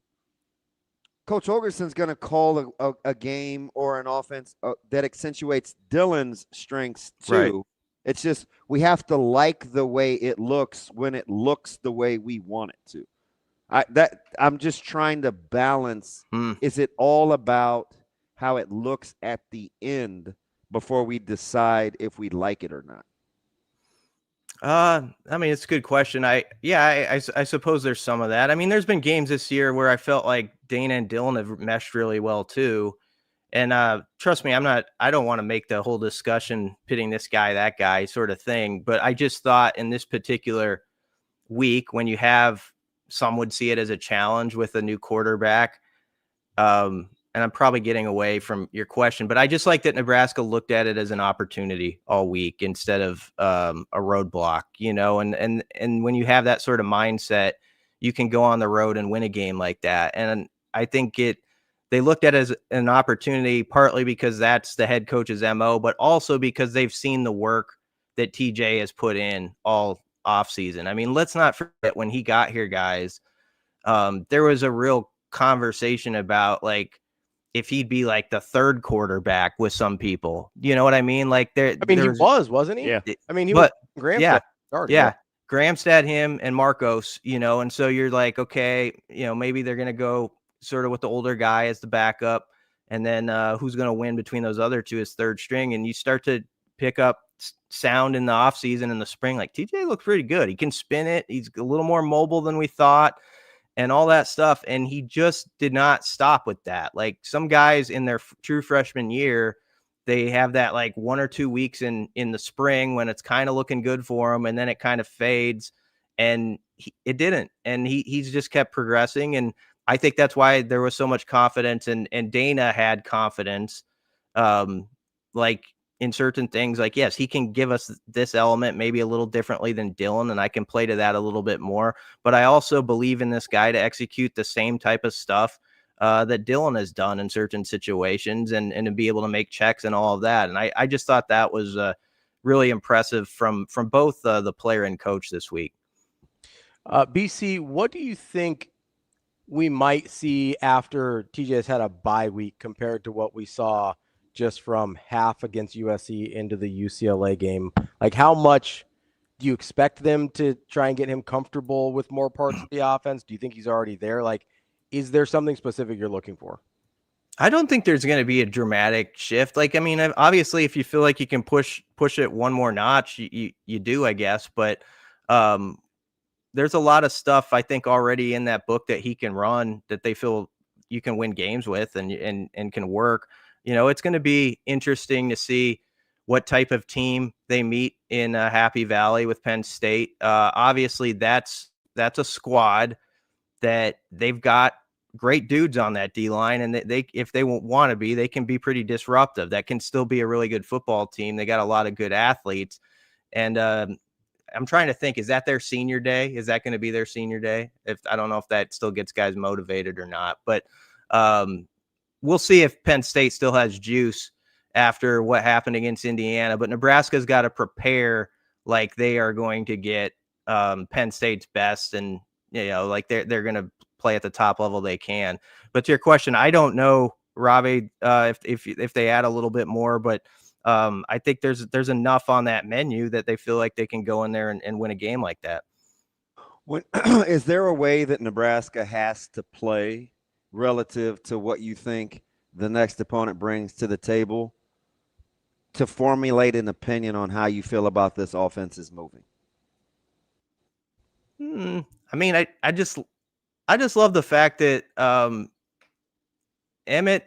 Coach Holgerson's going to call a game or an offense that accentuates Dylan's strengths too. Right. It's just we have to like the way it looks when it looks the way we want it to. I'm just trying to balance. Is it all about how it looks at the end before we decide if we like it or not? I mean, it's a good question. I suppose there's some of that. I mean, there's been games this year where I felt like Dana and Dylan have meshed really well too. And trust me, I don't want to make the whole discussion pitting this guy, that guy sort of thing. But I just thought in this particular week, when you have, some would see it as a challenge with a new quarterback. And I'm probably getting away from your question, but I just like that Nebraska looked at it as an opportunity all week instead of a roadblock, you know, and when you have that sort of mindset, you can go on the road and win a game like that. And I think they looked at it as an opportunity, partly because that's the head coach's MO, but also because they've seen the work that TJ has put in all offseason. I mean, let's not forget when he got here, guys, there was a real conversation about like if he'd be like the third quarterback with some people. You know what I mean? Like he wasn't he? Yeah. I mean, Gramstad him and Marcos, you know, and so you're like, okay, you know, maybe they're going to go sort of with the older guy as the backup, and then who's going to win between those other two as third string, and you start to pick up sound in the offseason in the spring. Like TJ looks pretty good. He can spin it. He's a little more mobile than we thought and all that stuff. And he just did not stop with that. Like some guys in their true freshman year, they have that like 1 or 2 weeks in the spring when it's kind of looking good for them, and then it kind of fades, and it didn't. And he's just kept progressing. And I think that's why there was so much confidence, and Dana had confidence, like in certain things, like, yes, he can give us this element maybe a little differently than Dylan, and I can play to that a little bit more. But I also believe in this guy to execute the same type of stuff that Dylan has done in certain situations, and to be able to make checks and all of that. And I just thought that was really impressive from both the player and coach this week. BC, what do you think we might see after TJ has had a bye week compared to what we saw just from half against USC into the UCLA game? Like, how much do you expect them to try and get him comfortable with more parts of the offense? Do you think he's already there? Like, is there something specific you're looking for? I don't think there's going to be a dramatic shift. Like, I mean, obviously, if you feel like you can push it one more notch, you do, I guess. But there's a lot of stuff I think already in that book that he can run that they feel you can win games with and can work. You know, it's going to be interesting to see what type of team they meet in Happy Valley with Penn State. Obviously, that's a squad that they've got great dudes on that D line, and they if they want to be, they can be pretty disruptive. That can still be a really good football team. They got a lot of good athletes, and I'm trying to think, is that their senior day? Is that going to be their senior day? I don't know if that still gets guys motivated or not, but we'll see if Penn State still has juice after what happened against Indiana. But Nebraska's got to prepare like they are going to get Penn State's best, and like they're going to play at the top level they can. But to your question, I don't know, Ravi, if they add a little bit more, but I think there's enough on that menu that they feel like they can go in there and win a game like that. Is there a way that Nebraska has to play relative to what you think the next opponent brings to the table to formulate an opinion on how you feel about this offense is moving? I mean, I just love the fact that Emmett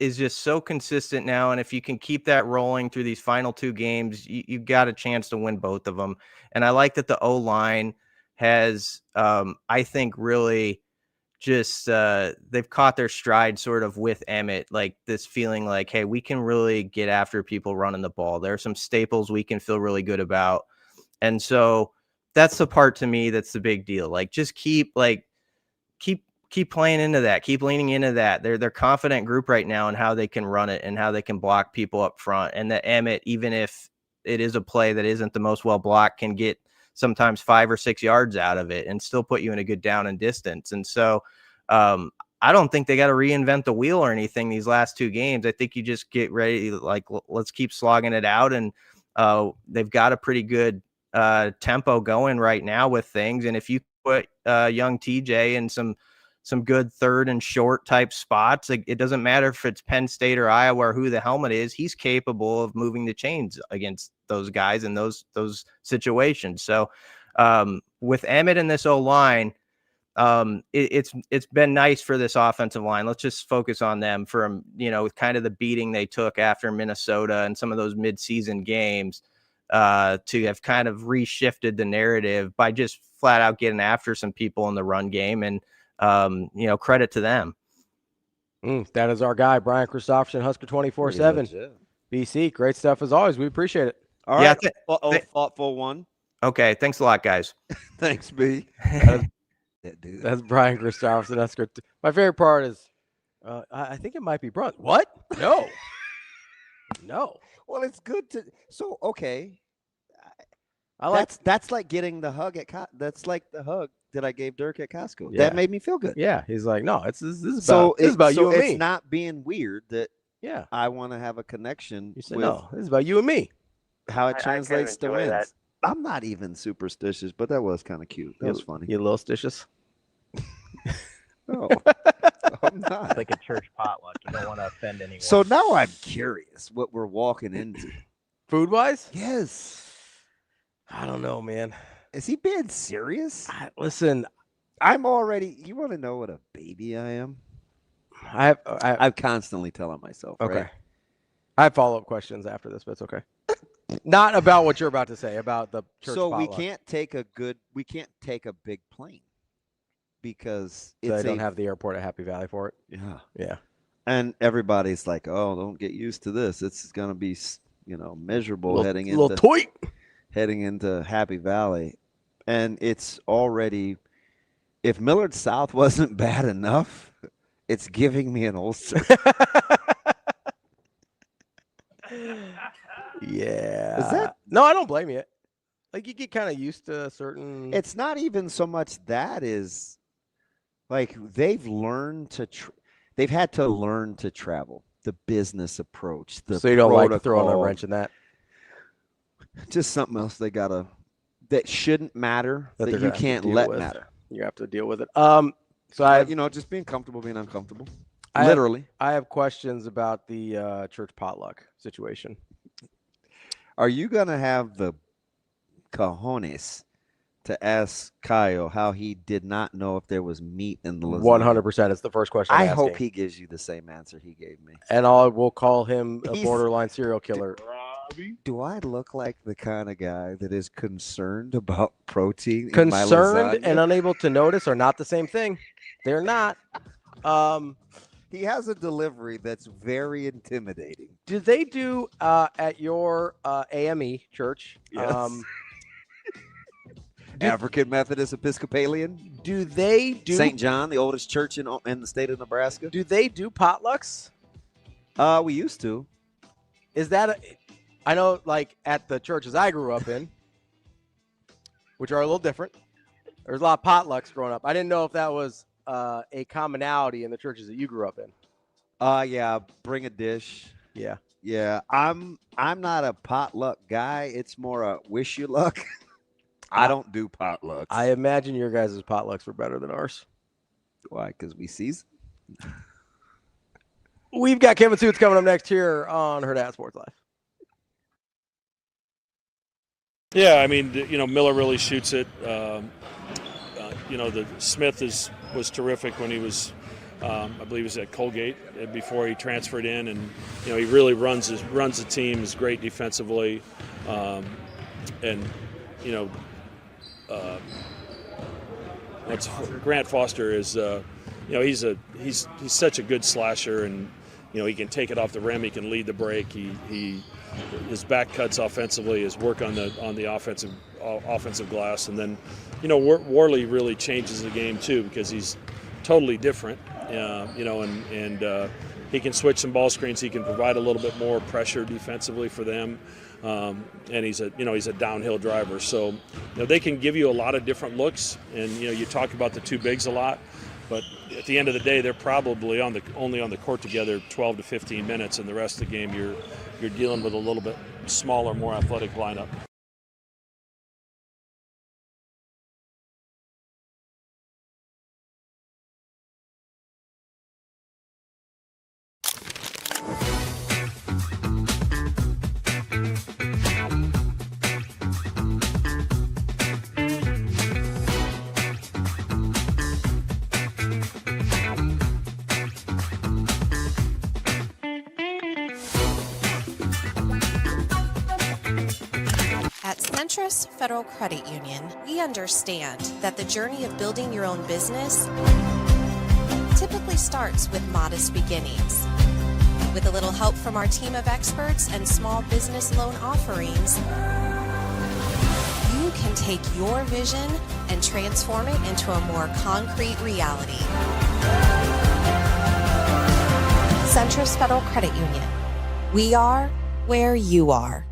is just so consistent now, and if you can keep that rolling through these final two games, you've got a chance to win both of them. And I like that the O-line has, I think, really just they've caught their stride sort of with Emmett, like this feeling like, hey, we can really get after people running the ball. There are some staples we can feel really good about. And so that's the part to me that's the big deal. Like, just keep playing into that, keep leaning into that. They're confident group right now in how they can run it and how they can block people up front. And that Emmett, even if it is a play that isn't the most well blocked, can get sometimes 5 or 6 yards out of it and still put you in a good down and distance. And so I don't think they got to reinvent the wheel or anything these last two games. I think you just get ready, like, let's keep slogging it out. And they've got a pretty good tempo going right now with things. And if you put young TJ in some good third and short type spots, like, it doesn't matter if it's Penn State or Iowa or who the helmet is, he's capable of moving the chains against those guys in those situations. So with Emmett in this O-line, it's been nice for this offensive line. Let's just focus on them for, with kind of the beating they took after Minnesota and some of those midseason games, to have kind of reshifted the narrative by just flat out getting after some people in the run game. And credit to them. That is our guy, Brian Christopherson, Husker 24/7. BC, great stuff as always. We appreciate it. All right. Thoughtful one. Okay. Thanks a lot, guys. Thanks, B. That's Brian Christopherson. Husker. My favorite part is, I think it might be Brunt. What? No. No. Well, it's good to. So, okay. That's like getting the hug that's like the hug that I gave Dirk at Costco. Yeah. That made me feel good. Yeah, he's like, no, this is about you and me. It's not being weird that I want to have a connection. You said, no, this is about you and me. How it translates to wins. That. I'm not even superstitious, but that was kind of cute. That was funny. You little stitious? No, I'm not. It's like a church potluck. You don't want to offend anyone. So now I'm curious what we're walking into. Food-wise? Yes. I don't know, man. Is he being serious? Listen, I'm already. You want to know what a baby I am? I'm constantly telling myself. Okay. Right? I have follow-up questions after this, but it's okay. Not about what you're about to say about the church. So potluck. we can't take a big plane because they don't have the airport at Happy Valley for it. Yeah. And everybody's like, "Oh, don't get used to this. It's going to be, miserable heading into Happy Valley." And it's already, if Millard South wasn't bad enough, it's giving me an ulcer. Yeah. Is that? No, I don't blame you. Like, you get kind of used to certain. It's not even so much that is, like, they've had to learn to travel, the business approach, the So you don't protocol. like throwing a wrench in that? Just something else that shouldn't matter, that you can't let matter. You have to deal with it. So I, just being comfortable, being uncomfortable. Literally. I have questions about the church potluck situation. Are you going to have the cojones to ask Kyle how he did not know if there was meat in the lasagna? 100%. It's the first question I I'm hope asking. he gives you the same answer he gave me. And I will call him a borderline serial killer. Do I look like the kind of guy that is concerned about protein in my lasagna? Concerned and unable to notice are not the same thing. They're not. He has a delivery that's very intimidating. Do they do at your AME church? Yes. African Methodist Episcopalian. Do they do St. John, the oldest church in the state of Nebraska? Do they do potlucks? We used to. Is that I know, like at the churches I grew up in, which are a little different. There's a lot of potlucks growing up. I didn't know if that was a commonality in the churches that you grew up in. Yeah, bring a dish. Yeah. Yeah, I'm not a potluck guy. It's more a wish you luck. I don't do potlucks. I imagine your guys' potlucks were better than ours. Why? Because we season. We've got Kevin Suits coming up next here on Hurrdat Sports Live. Yeah, I mean, Miller really shoots it. The Smith was terrific when he was, I believe, he was at Colgate before he transferred in, and he really runs the team. Is great defensively, Grant Foster is, he's such a good slasher, and he can take it off the rim. He can lead the break. His back cuts offensively, his work on the offensive glass, and then Worley really changes the game too because he's totally different, and he can switch some ball screens. He can provide a little bit more pressure defensively for them, and he's a downhill driver. So they can give you a lot of different looks, and you talk about the two bigs a lot. But at the end of the day, they're probably only on the court together 12 to 15 minutes, and the rest of the game you're dealing with a little bit smaller, more athletic lineup. Centris Federal Credit Union, we understand that the journey of building your own business typically starts with modest beginnings. With a little help from our team of experts and small business loan offerings, you can take your vision and transform it into a more concrete reality. Centris Federal Credit Union. We are where you are.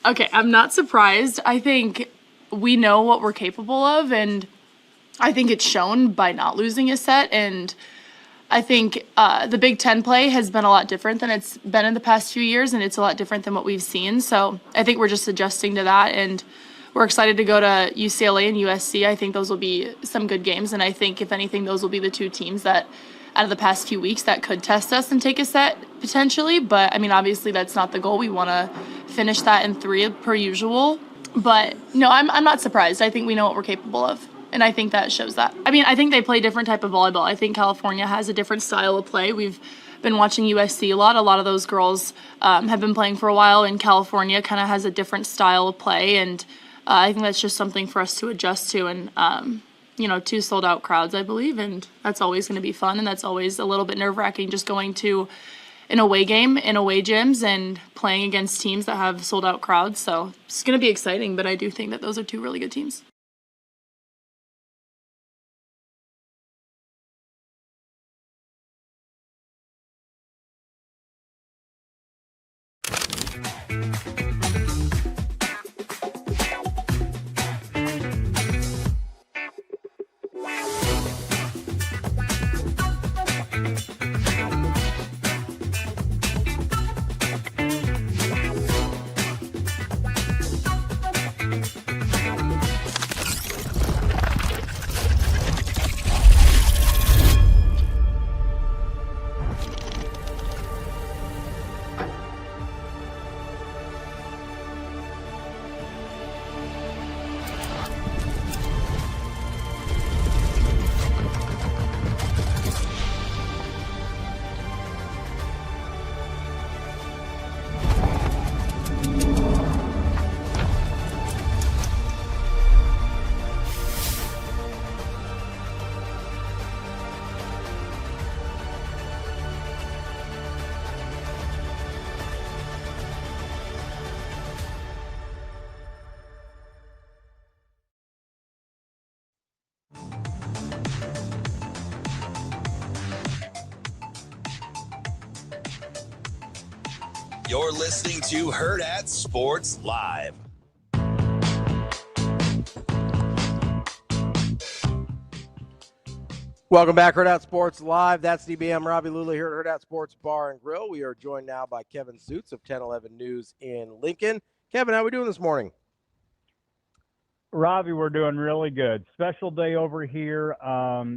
Okay, I'm not surprised. I think we know what we're capable of, and I think it's shown by not losing a set. And I think the Big Ten play has been a lot different than it's been in the past few years, and it's a lot different than what we've seen. So I think we're just adjusting to that, and we're excited to go to UCLA and USC. I think those will be some good games, and I think, if anything, those will be the two teams that, out of the past few weeks, that could test us and take a set potentially. But I mean, obviously that's not the goal. We want to finish that in 3 per usual. But no, I'm not surprised. I think we know what we're capable of, and I think that shows that. I mean, I think they play a different type of volleyball. I think California has a different style of play. We've been watching USC a lot. A lot of those girls have been playing for a while, and California kind of has a different style of play, and I think that's just something for us to adjust to. And 2 sold-out crowds, I believe, and that's always going to be fun, and that's always a little bit nerve-wracking, just going to an away game in away gyms and playing against teams that have sold-out crowds. So it's going to be exciting, but I do think that those are 2 really good teams. You're listening to Hurrdat Sports Live. Welcome back, Hurrdat Sports Live. That's DBM Ravi Lulla here at Hurrdat Sports Bar and Grill. We are joined now by Kevin Zutz of 1011 News in Lincoln. Kevin, how are we doing this morning? Ravi, we're doing really good. Special day over here.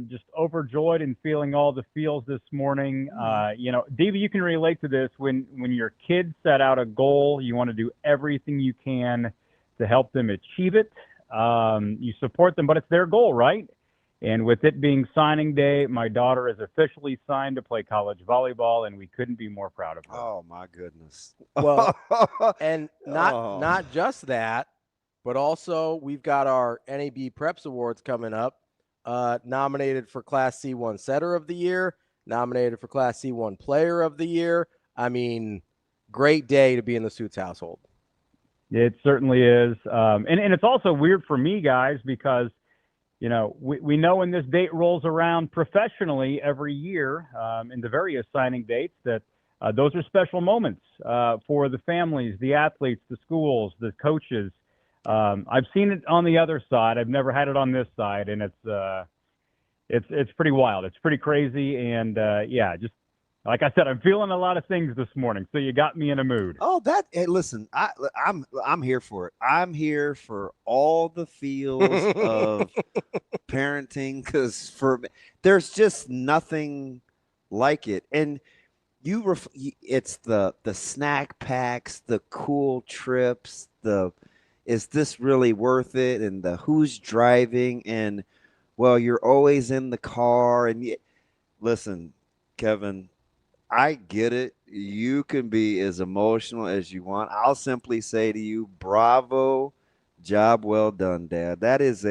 Just overjoyed and feeling all the feels this morning. DB, you can relate to this. When your kids set out a goal, you want to do everything you can to help them achieve it. You support them, but it's their goal, right? And with it being signing day, my daughter is officially signed to play college volleyball, and we couldn't be more proud of her. Oh, my goodness. Well, and not just that, but also we've got our NAB Preps Awards coming up, nominated for Class C1 Setter of the Year, nominated for Class C1 Player of the Year. I mean, great day to be in the Suits household. It certainly is. And it's also weird for me, guys, because we know when this date rolls around professionally every year in the various signing dates that those are special moments for the families, the athletes, the schools, the coaches. I've seen it on the other side. I've never had it on this side, and it's pretty wild. It's pretty crazy, and just like I said, I'm feeling a lot of things this morning. So you got me in a mood. Oh, hey, listen, I'm here for it. I'm here for all the feels of parenting, because there's just nothing like it. And it's the snack packs, the cool trips, is this really worth it? And the who's driving, and you're always in the car. And listen, Kevin, I get it. You can be as emotional as you want. I'll simply say to you, bravo, job well done, Dad. It's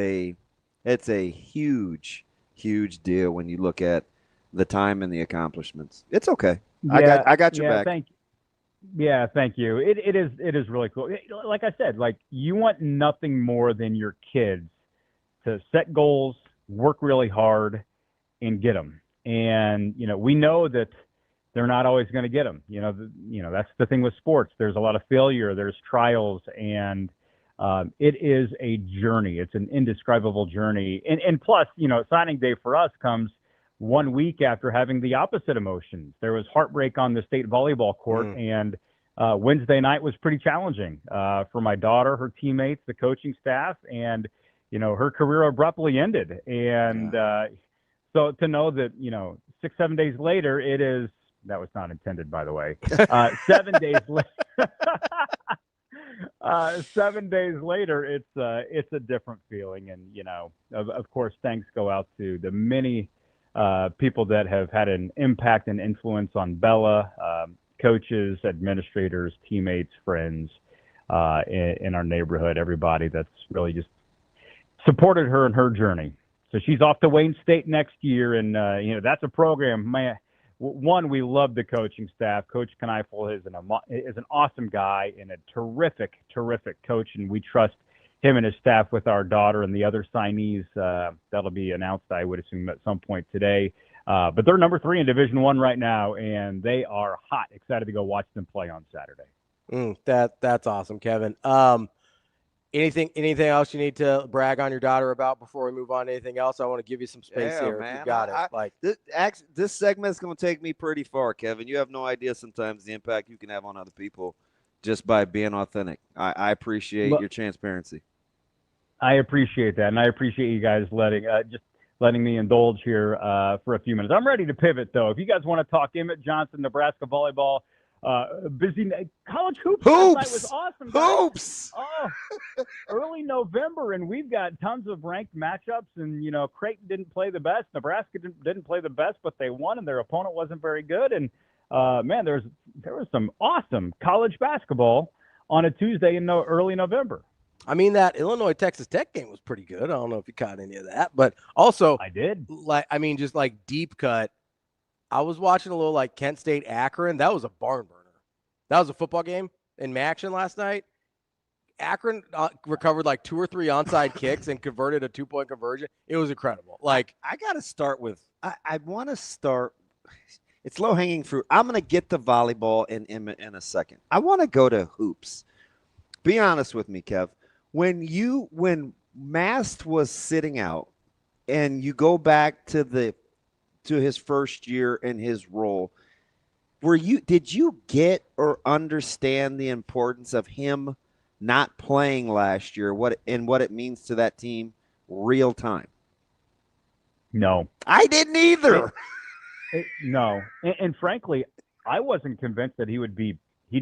a huge, huge deal when you look at the time and the accomplishments. It's okay. Yeah, I got your back. Thank you. It is really cool. Like I said, you want nothing more than your kids to set goals, work really hard, and get them. And we know that they're not always going to get them. That's the thing with sports. There's a lot of failure. There's trials, and it is a journey. It's an indescribable journey. And plus, signing day for us comes 1 week after having the opposite emotions. There was heartbreak on the state volleyball court, and Wednesday night was pretty challenging for my daughter, her teammates, the coaching staff, and her career abruptly ended. And so to know that 6-7 days later, it is. That was not intended, by the way. 7 days later, 7 days later, it's a different feeling. And of course, thanks go out to the many people that have had an impact and influence on Bella, coaches, administrators, teammates, friends in our neighborhood. Everybody that's really just supported her in her journey. So she's off to Wayne State next year, and that's a program, man. One, we love the coaching staff. Coach Kneifel is an awesome guy and a terrific, terrific coach, and we trust him and his staff with our daughter and the other signees. That'll be announced, I would assume, at some point today. But they're number 3 in Division I right now, and they are hot. Excited to go watch them play on Saturday. That's awesome, Kevin. Anything else you need to brag on your daughter about before we move on to anything else? I want to give you some space here. Man. If you got it. This segment is going to take me pretty far, Kevin. You have no idea sometimes the impact you can have on other people just by being authentic. I appreciate your transparency. I appreciate that, and I appreciate you guys letting me indulge here for a few minutes. I'm ready to pivot, though. If you guys want to talk Emmett Johnson, Nebraska volleyball, busy college hoops last night was awesome, guys. Hoops. Oh, early November, and we've got tons of ranked matchups. And Creighton didn't play the best, Nebraska didn't play the best, but they won, and their opponent wasn't very good. And man, there was some awesome college basketball on a Tuesday in early November. I mean, that Illinois Texas Tech game was pretty good. I don't know if you caught any of that, but also I did. Just deep cut. I was watching a little Kent State Akron. That was a barn burner. That was a football game in action last night. Akron recovered 2 or 3 onside kicks and converted a 2-point conversion. It was incredible. I got to start with, I want to start. It's low-hanging fruit. I'm going to get to volleyball and Emmett in a second. I want to go to hoops. Be honest with me, Kev. When Mast was sitting out and you go back to his first year and his role, did you get or understand the importance of him not playing last year, what it means to that team real time? No. I didn't either. No. And frankly, I wasn't convinced that he'd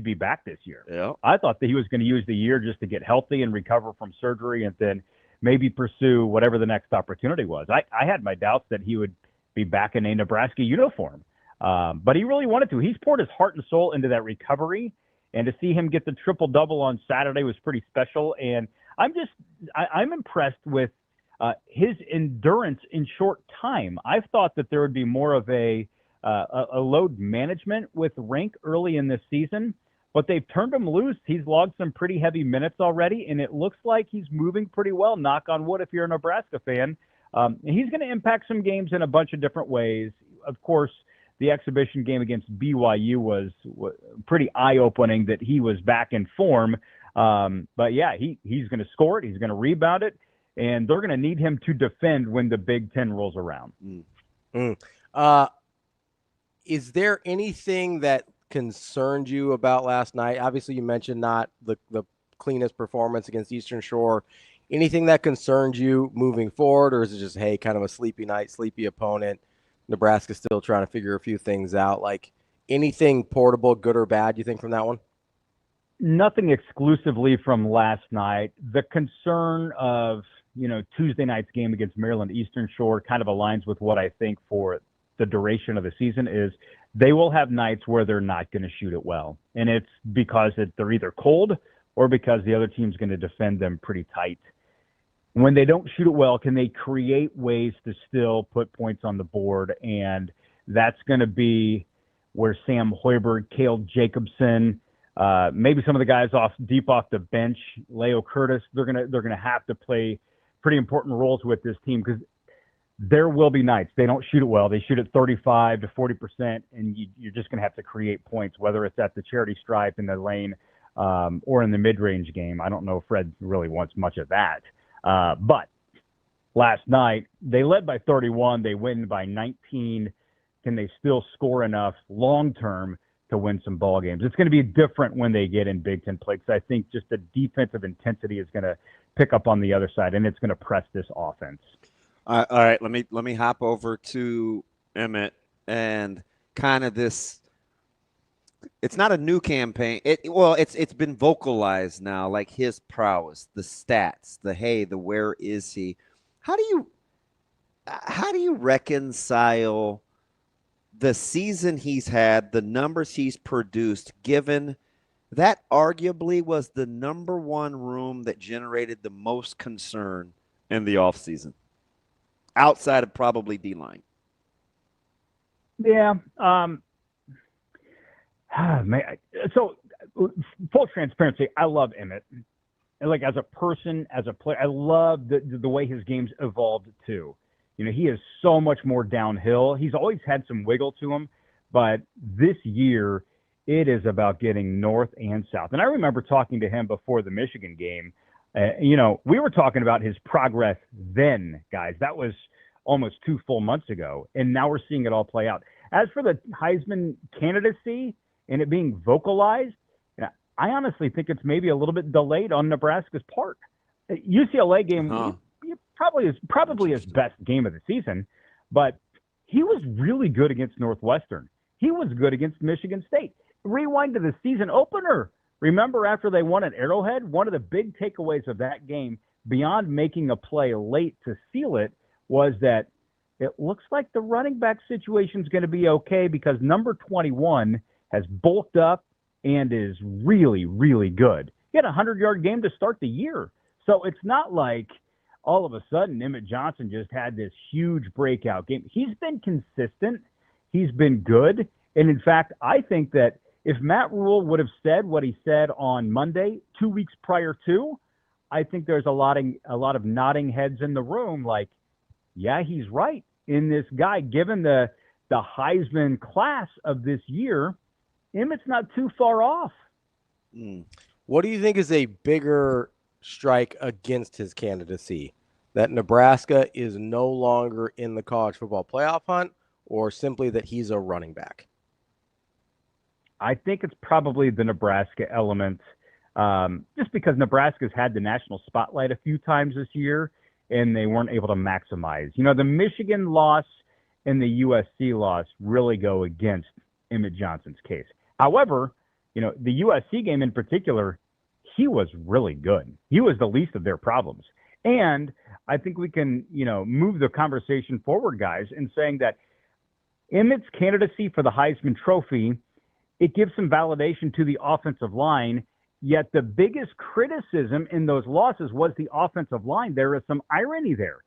be back this year. Yeah. I thought that he was going to use the year just to get healthy and recover from surgery and then maybe pursue whatever the next opportunity was. I had my doubts that he would be back in a Nebraska uniform. But he really wanted to. He's poured his heart and soul into that recovery, and to see him get the triple-double on Saturday was pretty special. And I'm impressed with his endurance in short time. I've thought that there would be more of a load management with Rienk early in this season, but they've turned him loose. He's logged some pretty heavy minutes already, and it looks like he's moving pretty well, knock on wood if you're a Nebraska fan. And he's going to impact some games in a bunch of different ways. Of course, the exhibition game against BYU was pretty eye-opening that he was back in form. But, yeah, he's going to score it. He's going to rebound it. And they're going to need him to defend when the Big Ten rolls around. Is there anything that concerned you about last night? Obviously, you mentioned not the cleanest performance against Eastern Shore. Anything that concerned you moving forward, or is it just, hey, kind of a sleepy night, sleepy opponent? Nebraska's still trying to figure a few things out. Like anything portable, good or bad, you think, from that one? Nothing exclusively from last night. The concern of, Tuesday night's game against Maryland Eastern Shore kind of aligns with what I think for the duration of the season is they will have nights where they're not going to shoot it well. And it's because they're either cold or because the other team's going to defend them pretty tight. When they don't shoot it well, can they create ways to still put points on the board? And that's going to be where Sam Hoiberg, Cale Jacobson, maybe some of the guys deep off the bench, Leo Curtis, they're gonna have to play pretty important roles with this team because there will be nights they don't shoot it well. They shoot at 35 to 40%, and you're just gonna have to create points, whether it's at the charity stripe in the lane or in the mid-range game. I don't know if Fred really wants much of that. But last night, they led by 31. They win by 19. Can they still score enough long-term to win some ball games? It's going to be different when they get in Big Ten play because I think just the defensive intensity is going to pick up on the other side, and it's going to press this offense. All right, let me hop over to Emmett and kind of this. It's not a new campaign. It's been vocalized now, like his prowess, the stats, the where is he? How do you reconcile the season he's had, the numbers he's produced, given that arguably was the number one room that generated the most concern in the offseason, outside of probably D-line? Yeah. Man. So full transparency, I love Emmett. Like as a person, as a player, I love the way his game's evolved too. He is so much more downhill. He's always had some wiggle to him, but this year it is about getting north and south. And I remember talking to him before the Michigan game. We were talking about his progress then, guys. That was almost 2 full months ago, and now we're seeing it all play out. As for the Heisman candidacy and it being vocalized, I honestly think it's maybe a little bit delayed on Nebraska's part. UCLA game probably his best game of the season, but he was really good against Northwestern. He was good against Michigan State. Rewind to the season opener. Remember after they won at Arrowhead, one of the big takeaways of that game, beyond making a play late to seal it, was that it looks like the running back situation is going to be okay because number 21 has bulked up and is really, really good. He had a 100-yard game to start the year. So it's not like all of a sudden Emmett Johnson just had this huge breakout game. He's been consistent. He's been good. And in fact, I think that if Matt Rhule would have said what he said on Monday, 2 weeks prior to, I think there's a lot of nodding heads in the room like, yeah, he's right in this guy, given the the Heisman class of this year, Emmett's not too far off. What do you think is a bigger strike against his candidacy? That Nebraska is no longer in the college football playoff hunt, or simply that he's a running back? I think it's probably the Nebraska element, just because Nebraska's had the national spotlight a few times this year, and they weren't able to maximize. You know, the Michigan loss and the USC loss really go against Emmett Johnson's case. However, you know, the USC game in particular, he was really good. He was the least of their problems. And I think we can, you know, move the conversation forward, guys, in saying that Emmett's candidacy for the Heisman Trophy, it gives some validation to the offensive line, yet the biggest criticism in those losses was the offensive line. There is some irony there.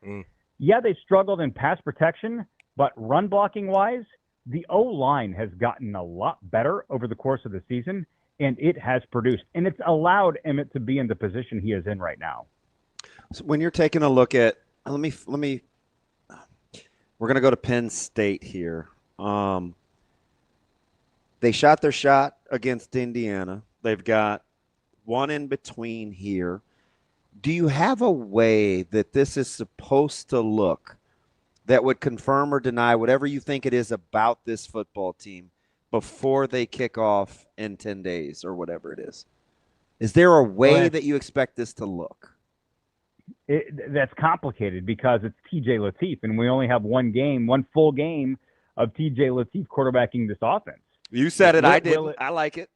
Yeah, they struggled in pass protection, but run blocking wise, the O-line has gotten a lot better over the course of the season, and it has produced. And it's allowed Emmett to be in the position he is in right now. So when you're taking a look at, let me, we're going to go to Penn State here. They shot their shot against Indiana. They've got one in between here. Do you have a way that this is supposed to look that would confirm or deny whatever you think it is about this football team before they kick off in 10 days or whatever it is? Is there a way that you expect this to look? That's complicated because it's TJ Lateef, and we only have one full game of TJ Lateef quarterbacking this offense. You said it. I did. I like it.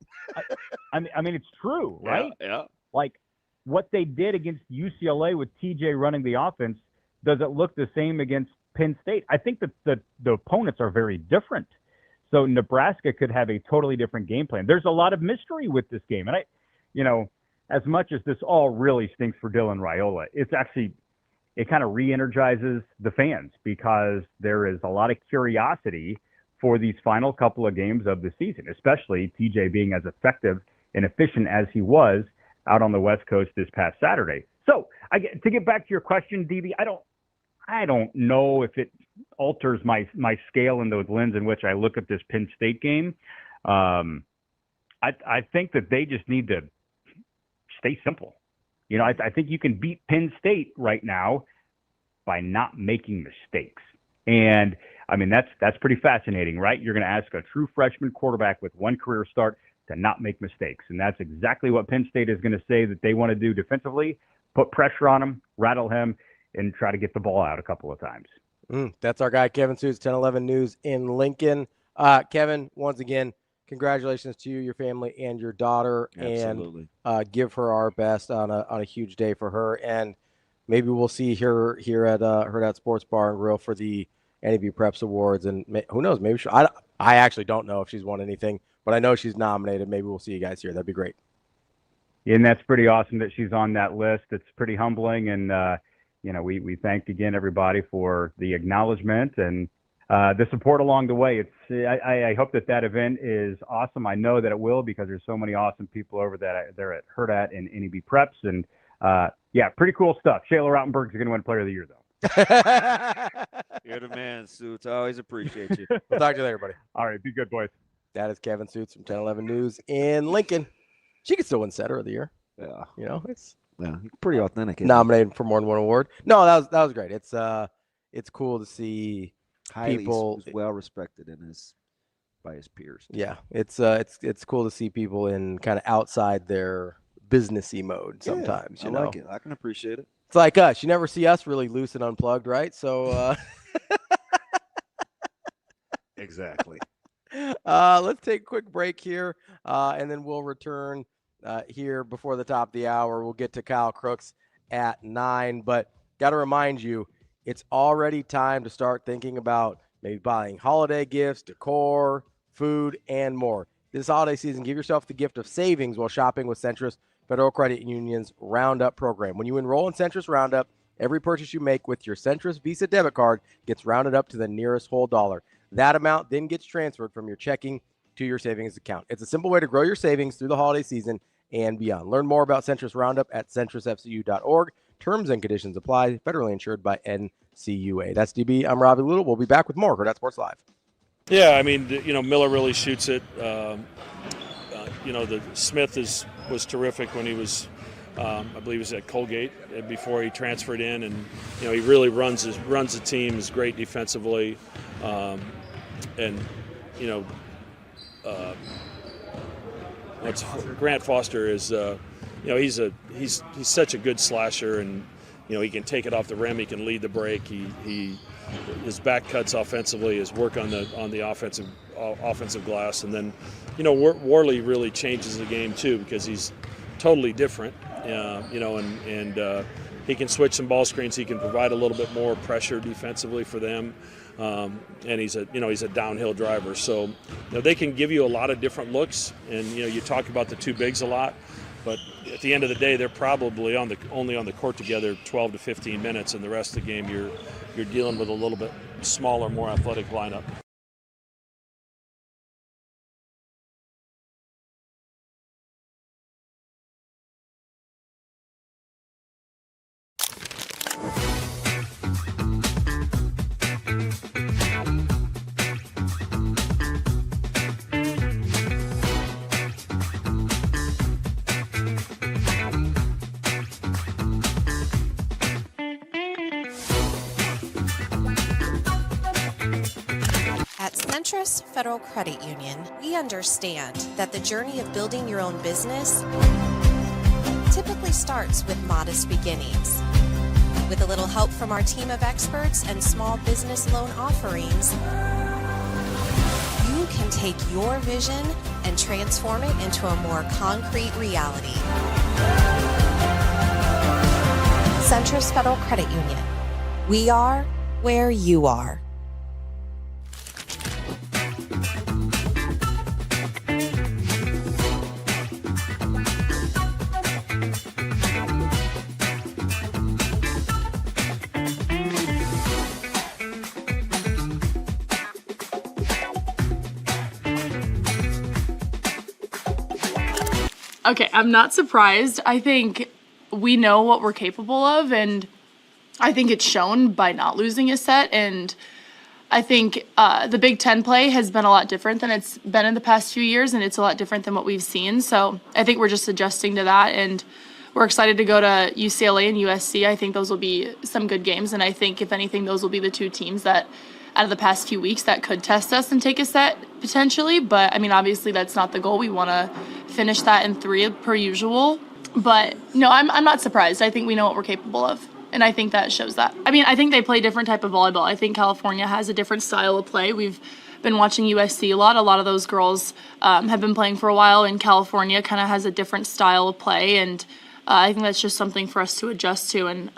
I mean, it's true, right? Yeah. Like what they did against UCLA with TJ running the offense, does it look the same against Penn State? I think that the opponents are very different. So Nebraska could have a totally different game plan. There's a lot of mystery with this game. And as much as this all really stinks for Dylan Raiola, it kind of re-energizes the fans because there is a lot of curiosity for these final couple of games of the season, especially TJ being as effective and efficient as he was out on the West Coast this past Saturday. So to get back to your question, DB, I don't know if it alters my scale in those lens in which I look at this Penn State game. I think that they just need to stay simple. You know, I think you can beat Penn State right now by not making mistakes. And I mean, that's pretty fascinating, right? You're going to ask a true freshman quarterback with one career start to not make mistakes. And that's exactly what Penn State is going to say that they want to do defensively, put pressure on him, rattle him, and try to get the ball out a couple of times. That's our guy, Kevin Suits, 1011 News in Lincoln. Kevin, once again, congratulations to you, your family, and your daughter. Absolutely. And give her our best on a huge day for her. And maybe we'll see her here at Hurrdat Sports Bar and Grill for the NAB Preps Awards. And who knows, maybe I actually don't know if she's won anything, but I know she's nominated. Maybe we'll see you guys here. That'd be great. Yeah, and that's pretty awesome that she's on that list. It's pretty humbling. And, we thank again everybody for the acknowledgement and the support along the way. I hope that event is awesome. I know that it will because there's so many awesome people over there at Hurrdat and NEB Preps. And pretty cool stuff. Shayla Rautenberg's going to win Player of the Year, though. You're the man, Suits. I always appreciate you. We'll talk to you later, buddy. All right, be good, boys. That is Kevin Suits from 1011 News in Lincoln. She could still win Setter of the Year. Yeah. It's pretty authentic. Nominated for more than one award. No, that was great. It's cool to see people well respected by his peers. Yeah, it's cool to see people in kind of outside their businessy mode sometimes. I like it. I can appreciate it. It's like us. You never see us really loose and unplugged, right? So exactly. Let's take a quick break here, and then we'll return here before the top of the hour. We'll get to Kyle Crooks at 9, but got to remind you, it's already time to start thinking about maybe buying holiday gifts, decor, food, and more. This holiday season, give yourself the gift of savings while shopping with Centris Federal Credit Union's Roundup program. When you enroll in Centris Roundup, every purchase you make with your Centris Visa debit card gets rounded up to the nearest whole dollar. That amount then gets transferred from your checking to your savings account. It's a simple way to grow your savings through the holiday season and beyond. Learn more about Centris Roundup at centrisfcu.org. Terms and conditions apply. Federally insured by NCUA. That's DB. I'm Ravi Lulla. We'll be back with more Hurrdat Sports Live. Yeah, I mean, Miller really shoots it. The Smith was terrific when he was, I believe, he was at Colgate before he transferred in, and he really runs the team. Is great defensively, Grant Foster is, he's such a good slasher, and he can take it off the rim. He can lead the break. His back cuts offensively, his work on the offensive glass, and then Worley really changes the game too because he's totally different, and he can switch some ball screens. He can provide a little bit more pressure defensively for them, and he's a downhill driver. So they can give you a lot of different looks, and you talk about the two bigs a lot. But at the end of the day, they're probably only on the court together 12 to 15 minutes, and the rest of the game you're dealing with a little bit smaller, more athletic lineup. Centris Federal Credit Union, we understand that the journey of building your own business typically starts with modest beginnings. With a little help from our team of experts and small business loan offerings, you can take your vision and transform it into a more concrete reality. Centris Federal Credit Union. We are where you are. Okay, I'm not surprised. I think we know what we're capable of, and I think it's shown by not losing a set. And I think the Big Ten play has been a lot different than it's been in the past few years, and it's a lot different than what we've seen. So I think we're just adjusting to that, and we're excited to go to UCLA and USC. I think those will be some good games, and I think, if anything, those will be the two teams that, out of the past few weeks, that could test us and take a set potentially. But I mean, obviously that's not the goal. We want to finish that in 3 per usual. But no, I'm not surprised. I think we know what we're capable of, and I think that shows that. I mean, I think they play a different type of volleyball. I think California has a different style of play. We've been watching USC a lot. A lot of those girls have been playing for a while, and California kind of has a different style of play, and I think that's just something for us to adjust to. And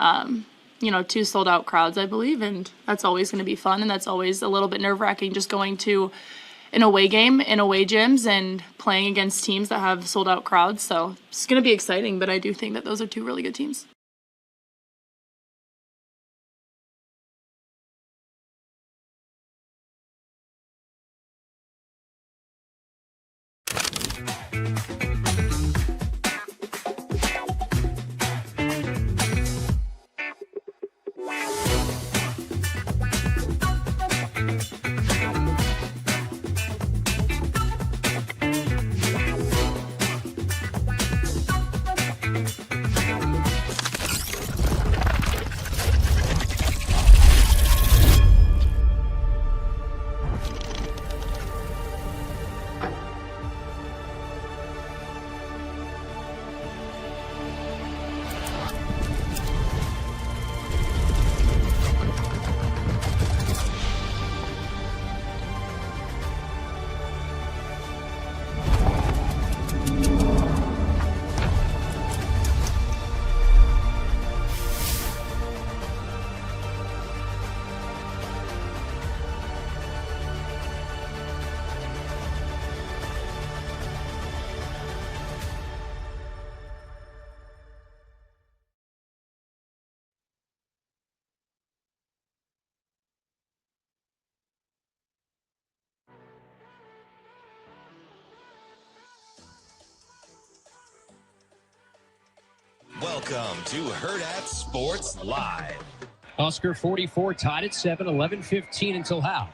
2 sold-out crowds, I believe, and that's always going to be fun, and that's always a little bit nerve-wracking, just going to an away game in away gyms and playing against teams that have sold-out crowds. So it's going to be exciting, but I do think that those are 2 really good teams. Welcome to Hurrdat Sports Live. Husker 44 tied at 7, 11-15 until half.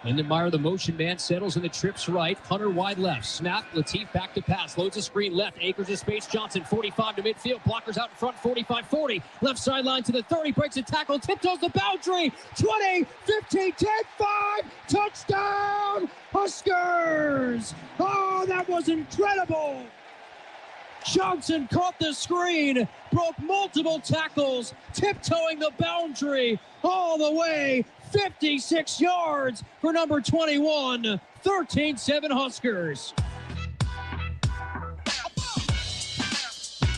Lindenmeyer, the motion man, settles in the trips right. Hunter wide left. Snap. Lateef back to pass. Loads a screen left. Acres of space. Johnson 45 to midfield. Blockers out in front. 45-40. Left sideline to the 30. Breaks a tackle. Tiptoes the boundary. 20, 15, 10, 5. Touchdown, Huskers! Oh, that was incredible. Johnson caught the screen, broke multiple tackles, tiptoeing the boundary all the way 56 yards for number 21, 13-7 Huskers.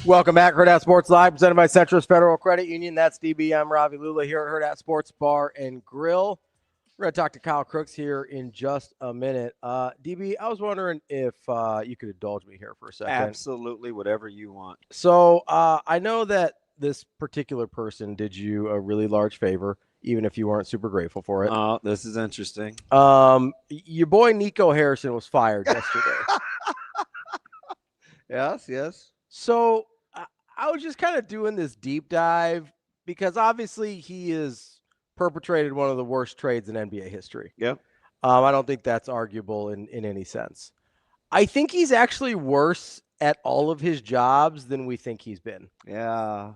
Welcome back, Hurrdat Sports Live, presented by Centris Federal Credit Union. That's DB. I'm Ravi. Lulla here at Hurrdat Sports Bar and Grill. We're going to talk to Kyle Crooks here in just a minute. DB, I was wondering if you could indulge me here for a second. Absolutely, whatever you want. So I know that this particular person did you a really large favor, even if you weren't super grateful for it. Oh, this is interesting. Your boy Nico Harrison was fired yesterday. Yes. So I was just kind of doing this deep dive because obviously he is perpetrated one of the worst trades in NBA history. Yep. I don't think that's arguable in any sense. I think he's actually worse at all of his jobs than we think he's been. Yeah.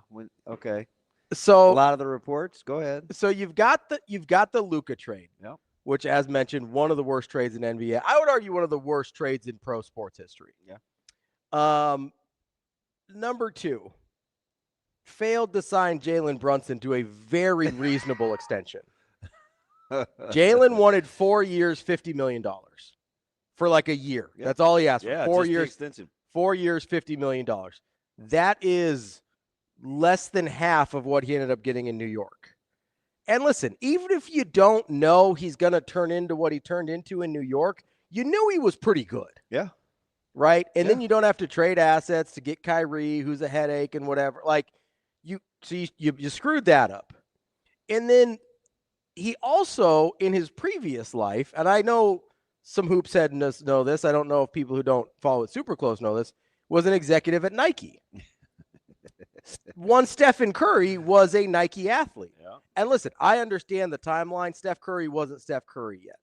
Okay. So a lot of the reports. Go ahead. So you've got the Luka trade. Yep. Which, as mentioned, one of the worst trades in NBA. I would argue one of the worst trades in pro sports history. Yeah. Number 2. Failed to sign Jalen Brunson to a very reasonable extension. Jalen wanted 4 years, $50 million for like a year. Yep. That's all he asked for. 4 years, extensive. 4 years, $50 million. That is less than half of what he ended up getting in New York. And listen, even if you don't know he's going to turn into what he turned into in New York, you knew he was pretty good. Yeah. Right? And then you don't have to trade assets to get Kyrie, who's a headache and whatever. Like, you screwed that up. And then he also, in his previous life, and I know some hoops heads know this, I don't know if people who don't follow it super close know this, was an executive at Nike. One Stephen Curry was a Nike athlete. Yeah. And listen, I understand the timeline. Steph Curry wasn't Steph Curry yet.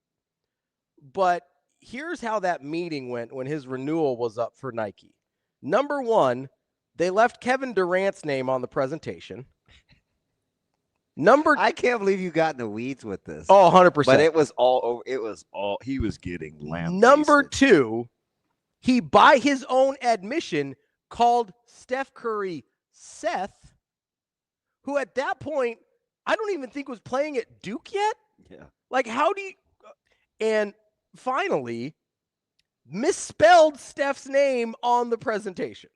But here's how that meeting went when his renewal was up for Nike. Number 1, they left Kevin Durant's name on the presentation. I can't believe you got in the weeds with this. Oh, 100%. But it was all over. It was all he was getting lambasted. Number 2, he, by his own admission, called Steph Curry Seth, who at that point, I don't even think was playing at Duke yet. Yeah. Like, how do you... And finally, misspelled Steph's name on the presentation.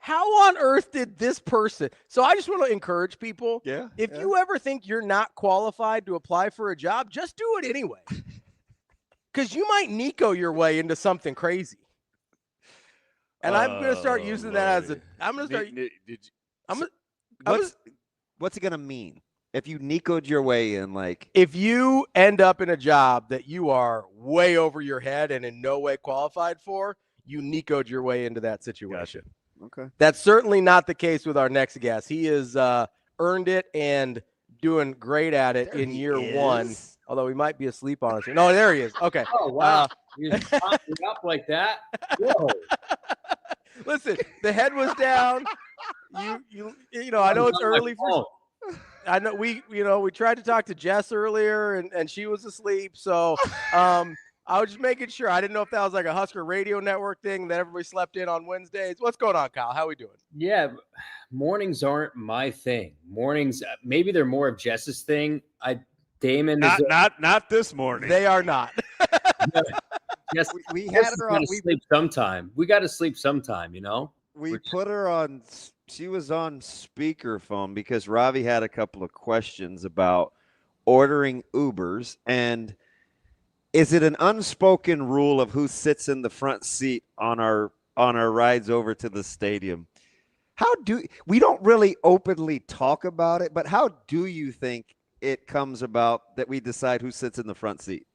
How on earth did this person? So I just want to encourage people. Yeah. If you ever think you're not qualified to apply for a job, just do it anyway. Because you might Nico your way into something crazy. And I'm going to start using that as a. I'm going to start. What's it going to mean if you Nico'd your way in? Like, if you end up in a job that you are way over your head and in no way qualified for, you Nico'd your way into that situation. Gotcha. Okay. That's certainly not the case with our next guest. He has earned it and doing great at it in year 1. Although he might be asleep on us. No, there he is. Okay. Oh, wow. You just popped me up like that? Whoa. Listen, the head was down. You know, I know it's early for. I know we tried to talk to Jess earlier and she was asleep. So I was just making sure. I didn't know if that was like a Husker Radio Network thing that everybody slept in on Wednesdays. What's going on, Kyle? How we doing? Yeah, mornings aren't my thing. Mornings, maybe they're more of Jess's thing. Damon not this morning. They are not. Yes, we had her on. We sleep sometime. We got to sleep sometime, you know. We put her on. She was on speakerphone because Ravi had a couple of questions about ordering Ubers, and is it an unspoken rule of who sits in the front seat on our rides over to the stadium? We don't really openly talk about it, but how do you think it comes about that we decide who sits in the front seat?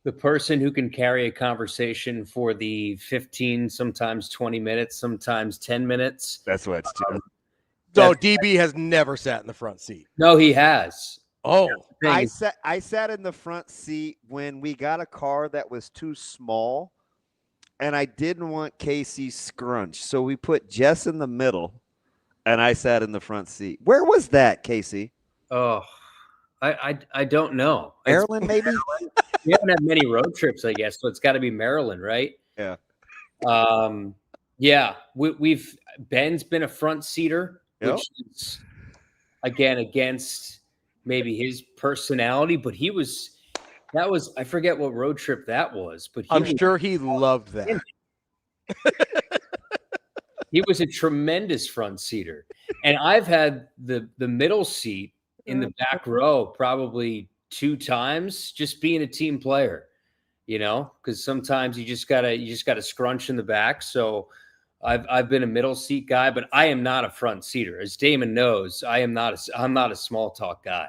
The person who can carry a conversation for the 15, sometimes 20 minutes, sometimes 10 minutes. That's what it's doing. So DB has never sat in the front seat. No, he has. Oh, I sat in the front seat when we got a car that was too small, and I didn't want Casey scrunch, so we put Jess in the middle, and I sat in the front seat. Where was that, Casey? Oh, I don't know. Maryland, maybe? We haven't had many road trips, I guess, so it's got to be Maryland, right? Yeah. Yeah. We've Ben's been a front seater, which is again against maybe his personality, but that was I forget what road trip that was, but I'm sure he loved that. He was a tremendous front seater, and I've had the middle seat in the back row probably 2 times, just being a team player, because sometimes you just gotta scrunch in the back. So I've been a middle seat guy, but I am not a front seater. As Damon knows, I'm not a small talk guy.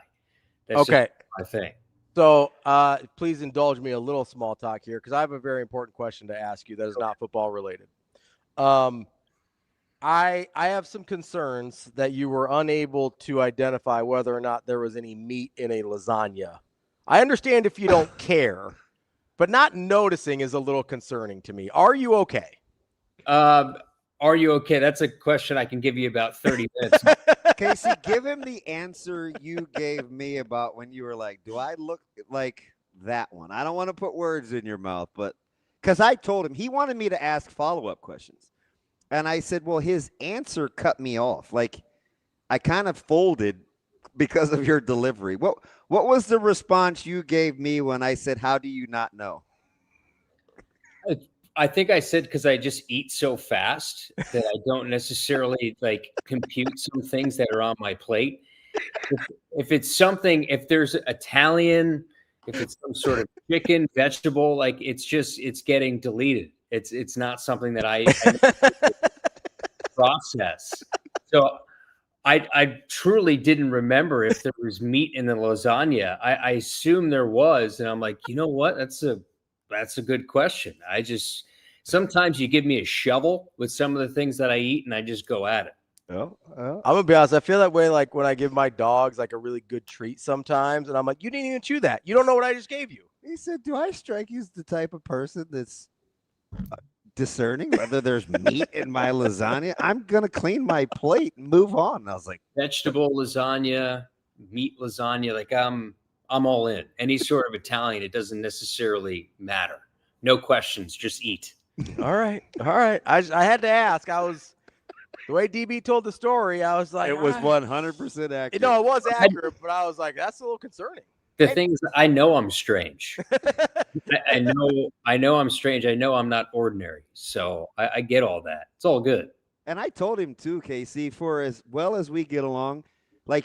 That's okay, just my thing. So please indulge me a little small talk here, because I have a very important question to ask you that is not football related. I have some concerns that you were unable to identify whether or not there was any meat in a lasagna. I understand if you don't care, but not noticing is a little concerning to me. Are you okay? Are you okay? That's a question I can give you about 30 minutes. Casey, give him the answer you gave me about when you were like, do I look like that one? I don't want to put words in your mouth, but because I told him he wanted me to ask follow-up questions. And I said, well, his answer cut me off. Like, I kind of folded because of your delivery. What was the response you gave me when I said, how do you not know? I think I said because I just eat so fast that I don't necessarily compute some things that are on my plate. If it's something, if there's Italian, if it's some sort of chicken, vegetable, it's getting deleted. It's not something that I process. So I truly didn't remember if there was meat in the lasagna. I assume there was, and I'm like, you know what? That's a good question. Sometimes you give me a shovel with some of the things that I eat, and I just go at it. I'm gonna be honest. I feel that way like when I give my dogs like a really good treat sometimes, and I'm like, you didn't even chew that. You don't know what I just gave you. He said, do I strike you as the type of person that's discerning whether there's meat in my lasagna? I'm gonna clean my plate and move on. And I was like, vegetable lasagna, meat lasagna, I'm all in. Any sort of Italian, it doesn't necessarily matter. No questions, just eat. All right. I had to ask. The way DB told the story, I was like, it was 100% accurate. No, it was accurate, but I was like, that's a little concerning. The thing is, I know I'm strange. I know I'm strange. I know I'm not ordinary. So I get all that. It's all good. And I told him too, Casey, for as well as we get along,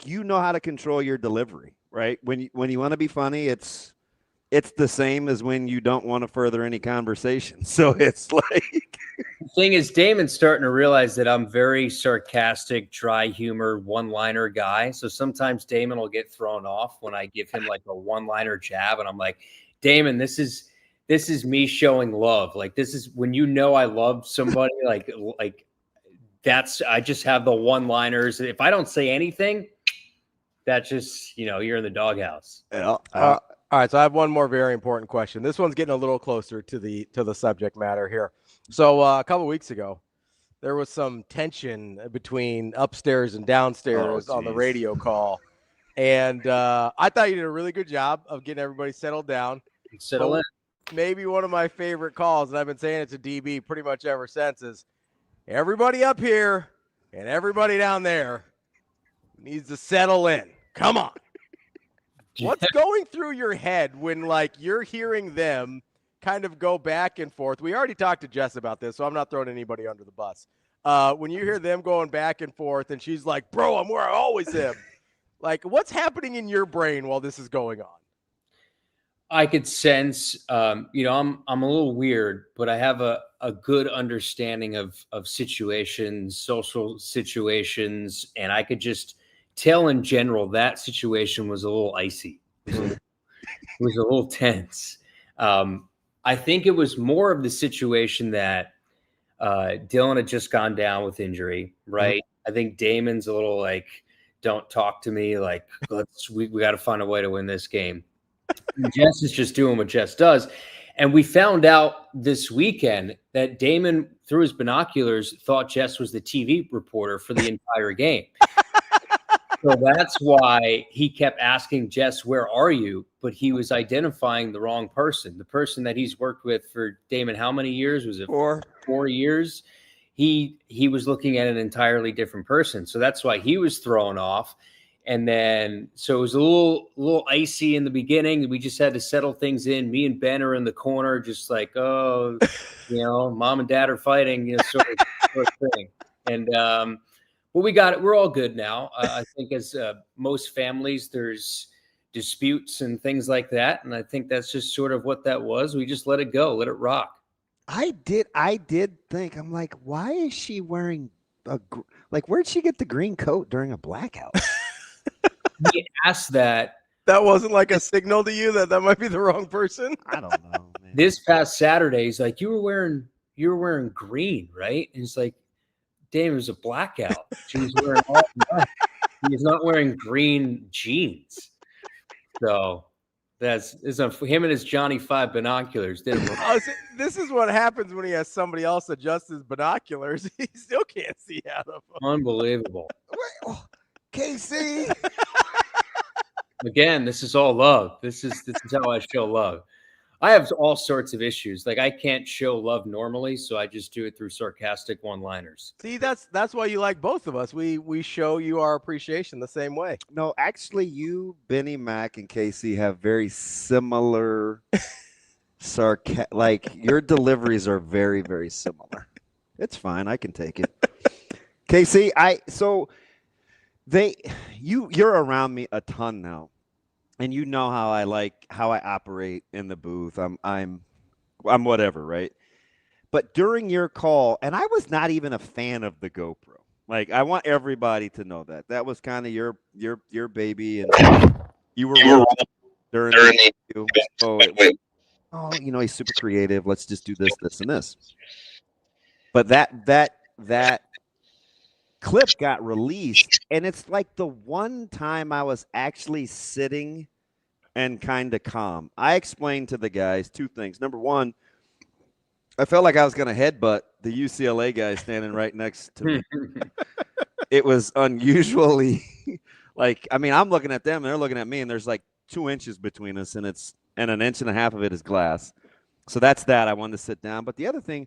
you know how to control your delivery, right? When you want to be funny, it's the same as when you don't want to further any conversation. So it's like the thing is, Damon's starting to realize that I'm very sarcastic, dry humor, one-liner guy. So sometimes Damon will get thrown off when I give him a one-liner jab, and I'm like, Damon, this is me showing love. This is when I love somebody. I just have the one-liners. If I don't say anything, that's just you're in the doghouse. Yeah. All right, so I have one more very important question. This one's getting a little closer to the subject matter here. So a couple of weeks ago, there was some tension between upstairs and downstairs on the radio call, and I thought you did a really good job of getting everybody settled down. Settle in. Maybe one of my favorite calls, and I've been saying it to DB pretty much ever since, is everybody up here and everybody down there needs to settle in. Come on. What's going through your head when you're hearing them kind of go back and forth? We already talked to Jess about this, so I'm not throwing anybody under the bus. When you hear them going back and forth and she's like, bro, I'm where I always am. What's happening in your brain while this is going on? I could sense, I'm a little weird, but I have a good understanding of situations, social situations, and I could just tell in general that situation was a little icy. It was a little tense. I think it was more of the situation that Dylan had just gone down with injury, right? I think Damon's a little don't talk to me. Like, we got to find a way to win this game. And Jess is just doing what Jess does. And we found out this weekend that Damon, through his binoculars, thought Jess was the TV reporter for the entire game. So that's why he kept asking Jess, "Where are you?" But he was identifying the wrong person. The person that he's worked with for Damon, how many years was it? 4 years. He was looking at an entirely different person. So that's why he was thrown off. And then, so it was a little icy in the beginning. We just had to settle things in. Me and Ben are in the corner, just like, oh, mom and dad are fighting, sort of thing. And, well, we got it. We're all good now. I think as most families, there's disputes and things like that. And I think that's just sort of what that was. We just let it go, let it rock. I did think, I'm like, why is she wearing where'd she get the green coat during a blackout? He asked that. That wasn't like a signal to you that might be the wrong person? I don't know, man. This past Saturday, he's like, you were wearing green, right? And it's like, damn, it was a blackout. She was wearing all black. He was not wearing green jeans. So it's him and his Johnny 5 binoculars. This is what happens when he has somebody else adjust his binoculars. He still can't see out of them. Unbelievable. KC. Again, this is all love. This is how I show love. I have all sorts of issues. Like, I can't show love normally, so I just do it through sarcastic one-liners. See, that's why you like both of us. We show you our appreciation the same way. No, actually, you, Benny Mac, and KC have very similar like your deliveries are very, very similar. It's fine. I can take it. KC, you're around me a ton now. And you know how I operate in the booth. I'm whatever, right? But during your call, and I was not even a fan of the GoPro. Like, I want everybody to know that was kind of your baby, and you were during the interview. He's super creative. Let's just do this, and this. But that clip got released, and it's like the one time I was actually sitting and kind of calm. I explained to the guys 2 things. Number one, I felt like I was going to headbutt the UCLA guy standing right next to me. It was unusually I'm looking at them and they're looking at me, and there's like 2 inches between us, and an 1.5 inches of it is glass. So that's that. I wanted to sit down. But the other thing,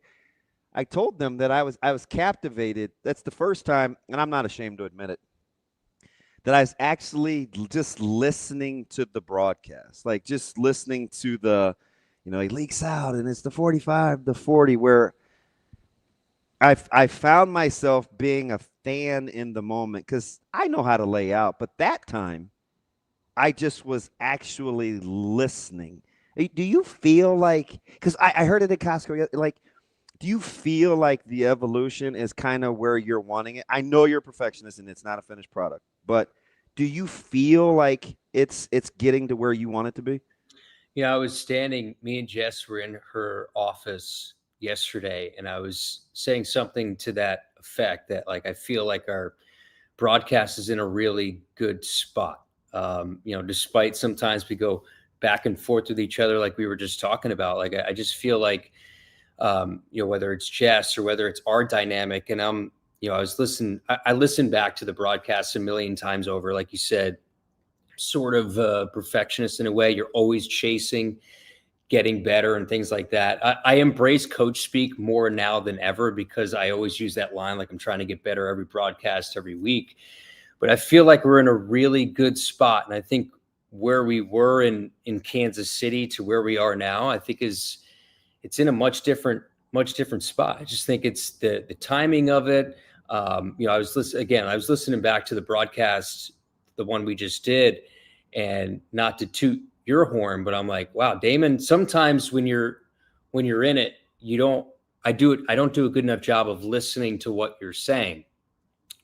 I told them that I was captivated. That's the first time, and I'm not ashamed to admit it, that I was actually just listening to the broadcast, like just listening to the, he leaks out and it's the 45, the 40, where I found myself being a fan in the moment because I know how to lay out. But that time, I just was actually listening. Do you feel like, because I heard it at Costco, like, do you feel like the evolution is kind of where you're wanting it? I know you're a perfectionist and it's not a finished product, but do you feel like it's getting to where you want it to be? I was me and Jess were in her office yesterday, and I was saying something to that effect that, like, I feel like our broadcast is in a really good spot. Despite sometimes we go back and forth with each other, like we were just talking about, like, I just feel like, whether it's Jess or whether it's our dynamic. And I listened back to the broadcast a million times over, like you said, sort of a perfectionist in a way. You're always chasing, getting better and things like that. I embrace coach speak more now than ever because I always use that line, like I'm trying to get better every broadcast, every week. But I feel like we're in a really good spot. And I think where we were in Kansas City to where we are now, I think it's in a much different spot. I just think it's the timing of it. I was listening back to the broadcast, the one we just did, and not to toot your horn, but I'm like, wow, Damon, sometimes when you're in it, I don't do a good enough job of listening to what you're saying,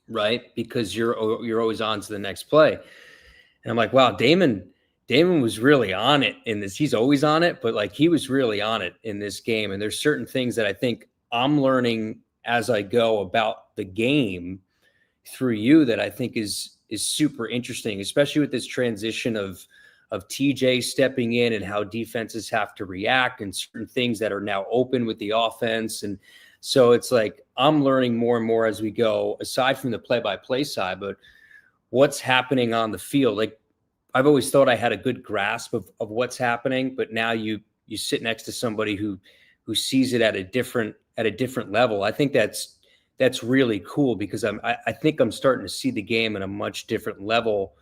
right? Because you're always on to the next play. And I'm like, wow, Damon was really on it in this. He's always on it, but like he was really on it in this game. And there's certain things that I think I'm learning as I go about the game through you that I think is super interesting, especially with this transition of TJ stepping in and how defenses have to react and certain things that are now open with the offense. And so it's like I'm learning more and more as we go, aside from the play-by-play side, but what's happening on the field. Like I've always thought I had a good grasp of what's happening, but now you sit next to somebody who sees it at a different level. I think that's really cool because I think I'm starting to see the game at a much different level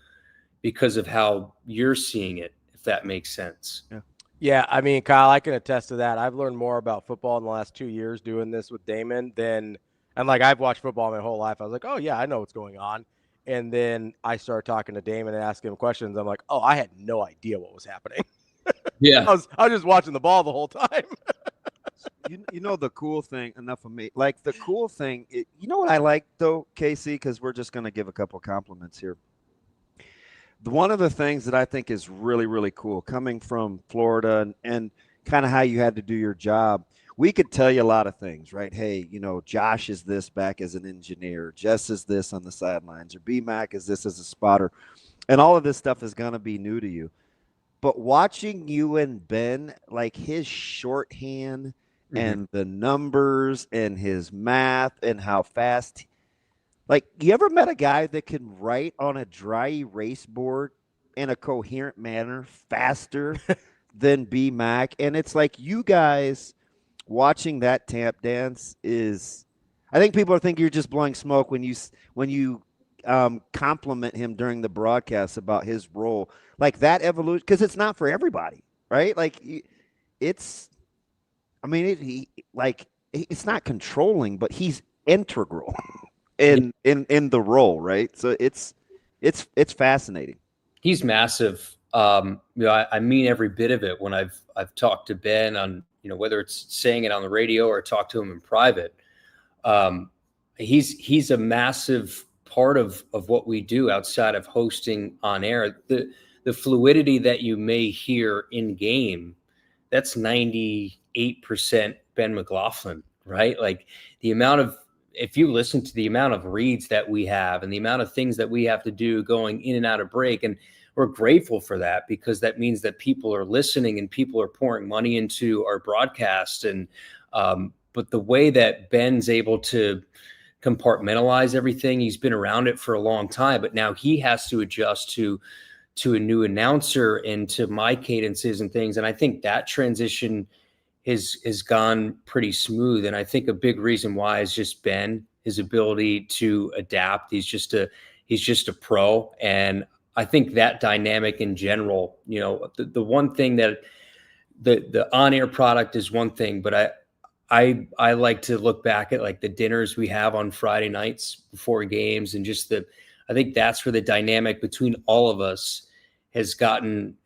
because of how you're seeing it, if that makes sense. Yeah, I mean, Kyle, I can attest to that. I've learned more about football in the last 2 years doing this with Damon and like I've watched football my whole life. I was like, oh yeah, I know what's going on. And then I started talking to Damon and asking him questions. I'm like, oh, I had no idea what was happening. Yeah. I was just watching the ball the whole time. You know the cool thing, enough of me. Like the cool thing, you know what I like though, Casey, because we're just going to give a couple compliments here. One of the things that I think is really, really cool coming from Florida and kind of how you had to do your job, we could tell you a lot of things, right? Hey, you know, Josh is this back as an engineer. Jess is this on the sidelines, or B-Mac is this as a spotter. And all of this stuff is going to be new to you. But watching you and Ben, like his shorthand and the numbers and his math and how fast – like, you ever met a guy that can write on a dry erase board in a coherent manner faster than B-Mac? And it's like you guys watching that tap dance is – I think people are thinking you're just blowing smoke when you compliment him during the broadcast about his role. Like that evolution – because it's not for everybody, right? Like, it's – I mean, it's not controlling, but he's integral. In the role, right? So it's fascinating. He's massive. You know, I mean every bit of it when I've talked to Ben on, you know, whether it's saying it on the radio or talk to him in private. He's a massive part of what we do outside of hosting on air. The fluidity that you may hear in game, that's 98% Ben McLaughlin, right? Like the amount of, if you listen to the amount of reads that we have and the amount of things that we have to do going in and out of break, and we're grateful for that because that means that people are listening and people are pouring money into our broadcast. And but the way that Ben's able to compartmentalize everything, he's been around it for a long time, but now he has to adjust to a new announcer and to my cadences and things. And I think that transition has gone pretty smooth. And I think a big reason why is just Ben, his ability to adapt. He's just a pro. And I think that dynamic in general, you know, the one thing that the on-air product is one thing, but I like to look back at like the dinners we have on Friday nights before games and just I think that's where the dynamic between all of us has gotten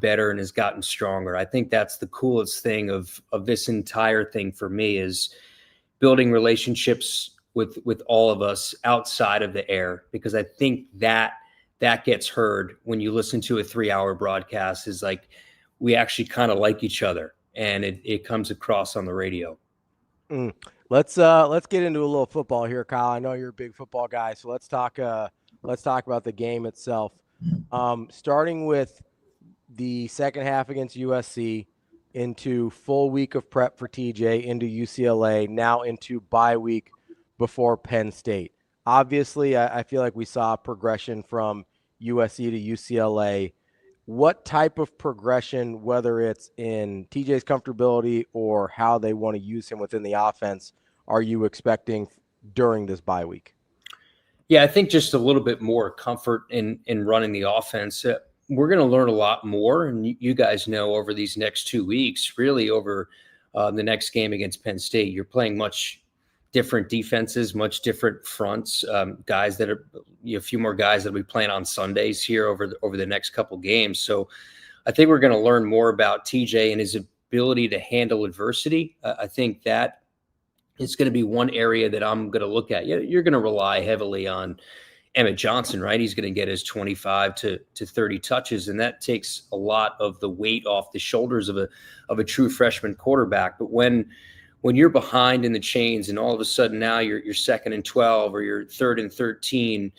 better and has gotten stronger. I think that's the coolest thing of this entire thing for me is building relationships with all of us outside of the air, because I think that gets heard when you listen to a 3-hour broadcast is like, we actually kind of like each other and it comes across on the radio. Let's get into a little football here, Kyle. I know you're a big football guy, so let's talk about the game itself. Starting with the second half against USC, into full week of prep for TJ, into UCLA, now into bye week before Penn State. Obviously, I feel like we saw a progression from USC to UCLA. What type of progression, whether it's in TJ's comfortability or how they want to use him within the offense, are you expecting during this bye week? Yeah, I think just a little bit more comfort in running the offense. We're going to learn a lot more, and you guys know over these next 2 weeks, really over the next game against Penn State, you're playing much different defenses, much different fronts, guys that are a few more guys that we playing on Sundays here over the next couple games. So I think we're going to learn more about TJ and his ability to handle adversity. I think that is going to be one area that I'm going to look at. You're going to rely heavily on Emmett Johnson, right? He's going to get his 25 to 30 touches, and that takes a lot of the weight off the shoulders of a true freshman quarterback. But when you're behind in the chains and all of a sudden now you're second and 12 or you're third and 13,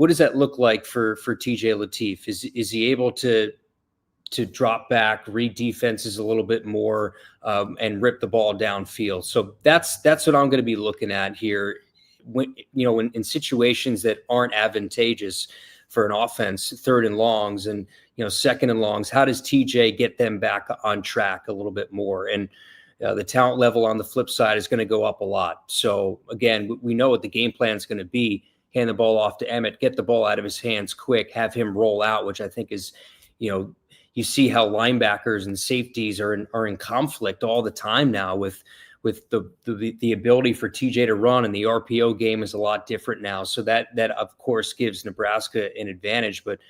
what does that look like for TJ Lateef? Is he able to drop back, read defenses a little bit more, and rip the ball downfield? So that's what I'm going to be looking at here. When in situations that aren't advantageous for an offense, 3rd and longs and 2nd and longs, how does TJ get them back on track a little bit more? And the talent level on the flip side is going to go up a lot. So again, we know what the game plan is going to be. Hand the ball off to Emmett, get the ball out of his hands quick, have him roll out, which I think is, you see how linebackers and safeties are in conflict all the time now with the ability for TJ to run, and the RPO game is a lot different now. So that of course gives Nebraska an advantage. But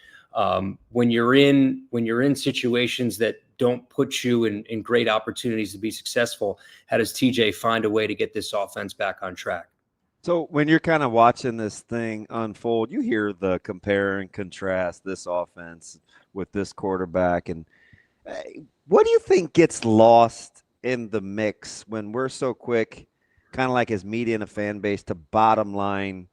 when you're in situations that don't put you in great opportunities to be successful, how does TJ find a way to get this offense back on track? So when you're kind of watching this thing unfold, you hear the compare and contrast this offense with this quarterback. And what do you think gets lost in the mix when we're so quick, kind of like as media and a fan base, to bottom line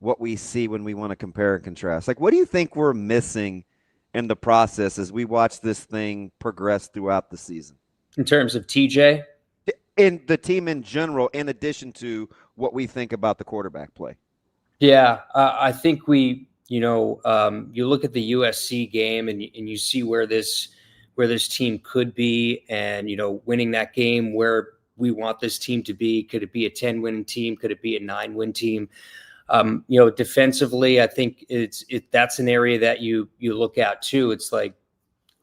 what we see when we want to compare and contrast? Like, what do you think we're missing in the process as we watch this thing progress throughout the season? In terms of TJ? In the team in general, in addition to what we think about the quarterback play. Yeah, I think you look at the USC game and you see where this team could be, and winning that game where we want this team to be. Could it be a 10-win team? Could it be a 9-win team? Defensively, I think that's an area that you look at too. It's like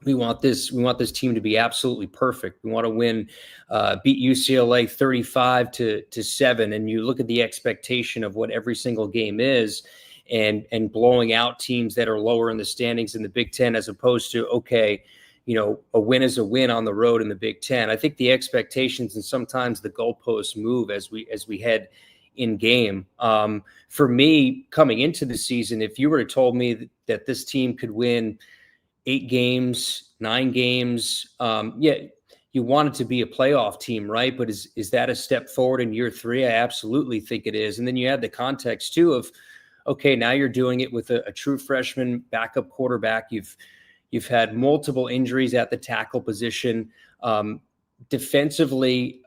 we want this team to be absolutely perfect. We want to win, beat UCLA 35-7, and you look at the expectation of what every single game is, and blowing out teams that are lower in the standings in the Big Ten, as opposed to, okay, a win is a win on the road in the Big Ten. I think the expectations and sometimes the goalposts move as we head in game. For me, coming into the season, if you were to told me that this team could win 8 games, 9 games, you want it to be a playoff team, right? But is that a step forward in year 3? I absolutely think it is. And then you add the context too of, okay, now you're doing it with a true freshman backup quarterback. You've had multiple injuries at the tackle position. Defensively,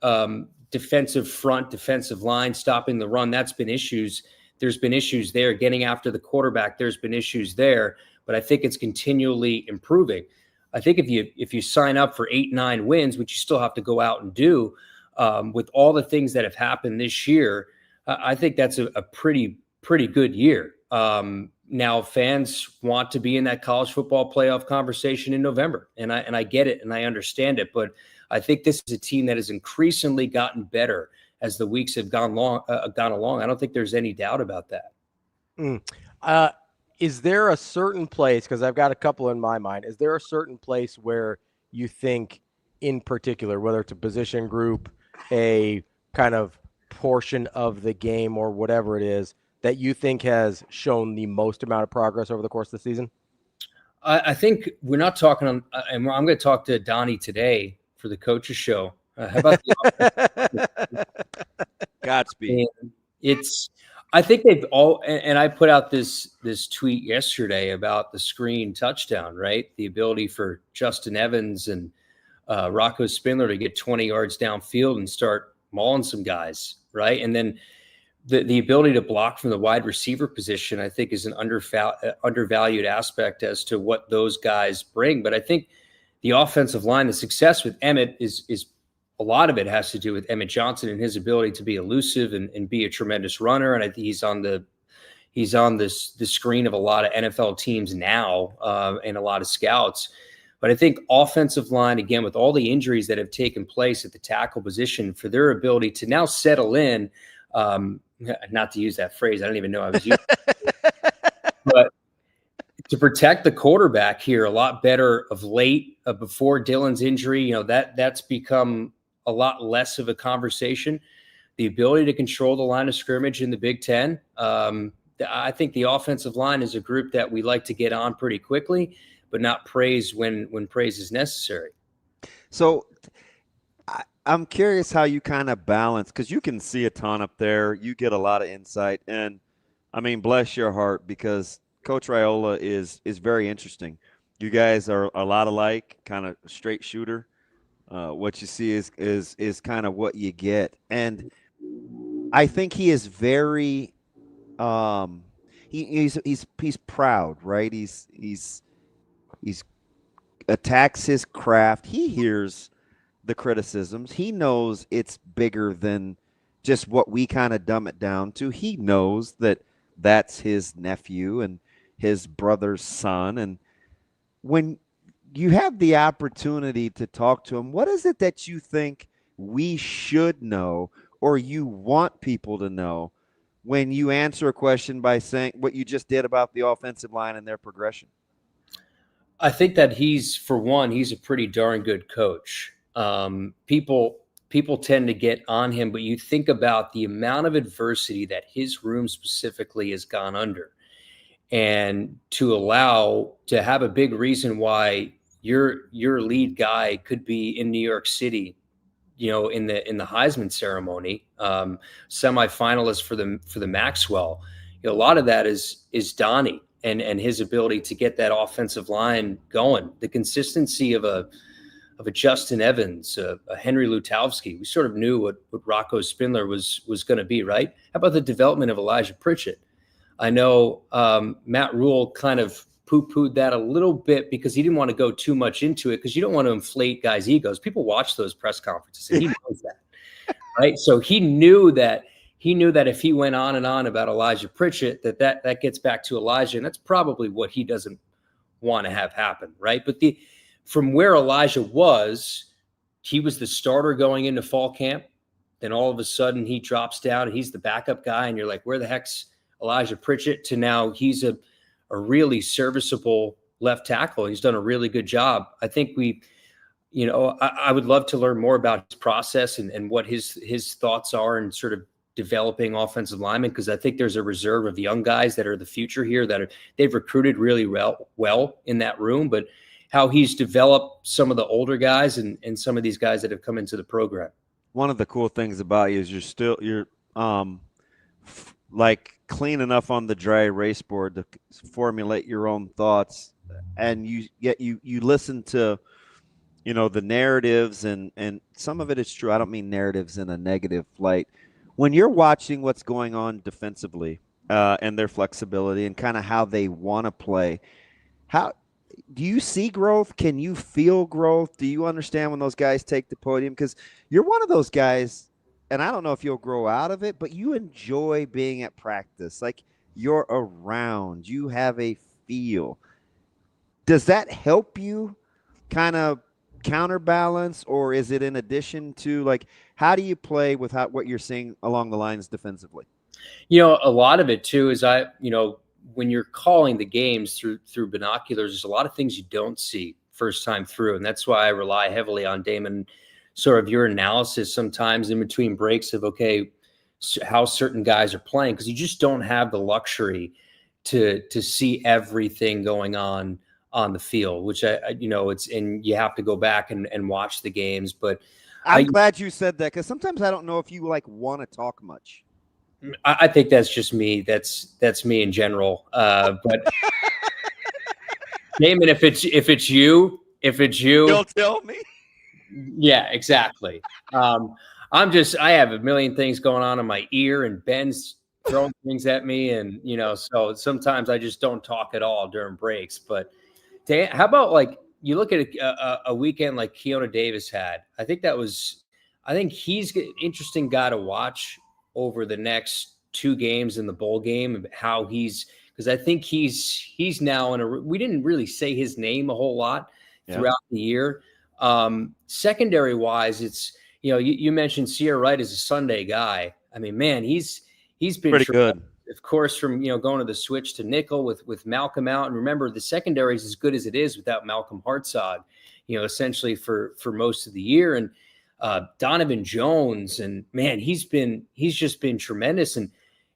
defensive front, defensive line, stopping the run, that's been issues. There's been issues there. Getting after the quarterback, there's been issues there. But I think it's continually improving. I think if you sign up for 8-9 wins, which you still have to go out and do, with all the things that have happened this year, I think that's a pretty good year. Now fans want to be in that college football playoff conversation in November, and I get it and I understand it, but I think this is a team that has increasingly gotten better as the weeks have gone along. I don't think there's any doubt about that. Is there a certain place, because I've got a couple in my mind, is there a certain place where you think in particular, whether it's a position group, a kind of portion of the game or whatever it is, that you think has shown the most amount of progress over the course of the season? I think we're not talking on, and I'm going to talk to Donnie today for the coaches show. How about the Godspeed. I think they've all, and I put out this tweet yesterday about the screen touchdown, right? The ability for Justin Evans and Rocco Spindler to get 20 yards downfield and start mauling some guys, right? And then the ability to block from the wide receiver position, I think, is an undervalued aspect as to what those guys bring. But I think the offensive line, the success with Emmett is a lot of it has to do with Emmett Johnson and his ability to be elusive and be a tremendous runner. And I think he's on the screen of a lot of NFL teams now, and a lot of scouts. But I think offensive line, again, with all the injuries that have taken place at the tackle position, for their ability to now settle in, not to use that phrase, I don't even know I was using it, but to protect the quarterback here a lot better of late, before Dylan's injury, that's become a lot less of a conversation. The ability to control the line of scrimmage in the Big Ten. I think the offensive line is a group that we like to get on pretty quickly, but not praise when praise is necessary. So I'm curious how you kind of balance, because you can see a ton up there. You get a lot of insight. And I mean, bless your heart, because Coach Raiola is very interesting. You guys are a lot alike, kind of straight shooter. What you see is kind of what you get, and I think he is very he's proud, right? He's attacks his craft. He hears the criticisms. He knows it's bigger than just what we kind of dumb it down to. He knows that that's his nephew and his brother's son. And when you have the opportunity to talk to him, what is it that you think we should know or you want people to know when you answer a question by saying what you just did about the offensive line and their progression? I think that he's a pretty darn good coach. People tend to get on him, but you think about the amount of adversity that his room specifically has gone under, and to have a big reason why your lead guy could be in New York City, in the Heisman ceremony, semifinalist for the Maxwell. A lot of that is Donnie and his ability to get that offensive line going. The consistency of a Justin Evans, a Henry Lutowski. We sort of knew what Rocco Spindler was going to be, right? How about the development of Elijah Pritchett? I know Matt Rhule kind of poo-pooed that a little bit because he didn't want to go too much into it, because you don't want to inflate guys' egos. People watch those press conferences, and he knows that, right? So he knew that if he went on and on about Elijah Pritchett, that gets back to Elijah, and that's probably what he doesn't want to have happen, right? But from where Elijah was, he was the starter going into fall camp. Then all of a sudden he drops down and he's the backup guy. And you're like, where the heck's Elijah Pritchett? To now he's a really serviceable left tackle. He's done a really good job. I think I would love to learn more about his process and what his thoughts are and sort of developing offensive linemen, because I think there's a reserve of young guys that are the future here they've recruited really well in that room, but how he's developed some of the older guys and some of these guys that have come into the program. One of the cool things about you is you're like clean enough on the dry erase board to formulate your own thoughts, and you listen to the narratives, and some of it is true. I don't mean narratives in a negative light. When you're watching what's going on defensively and their flexibility and kind of how they want to play, how do you see growth? Can you feel growth? Do you understand when those guys take the podium? Because you're one of those guys, and I don't know if you'll grow out of it, but you enjoy being at practice. Like, you're around. You have a feel. Does that help you kind of counterbalance, or is it in addition to, like, how do you play with what you're seeing along the lines defensively? A lot of it, too, is when you're calling the games through binoculars, there's a lot of things you don't see first time through. And that's why I rely heavily on Damon, sort of your analysis sometimes in between breaks of, okay, how certain guys are playing, because you just don't have the luxury to see everything going on the field, which and you have to go back and watch the games. But I'm glad you said that, because sometimes I don't know if you want to talk much. I think that's just me. That's me in general. But Damon, if it's you, you'll tell me. Yeah, exactly. I have a million things going on in my ear, and Ben's throwing things at me, and so sometimes I just don't talk at all during breaks. But Dan, how about you look at a weekend like Keona Davis had? I think he's an interesting guy to watch over the next two games in the bowl game, how because I think he's now we didn't really say his name a whole lot throughout the year. Secondary wise, it's, you mentioned Sierra Wright as a Sunday guy. I mean, man, he's been pretty good, of course, from, going to the switch to nickel with Malcolm out. And remember, the secondary is as good as it is without Malcolm Hartzog, essentially for most of the year. And Donovan Jones, and man, he's just been tremendous. And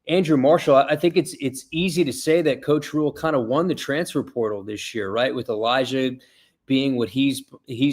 Andrew Marshall, I think it's easy to say that Coach Rhule kind of won the transfer portal this year, right? With Elijah being what he's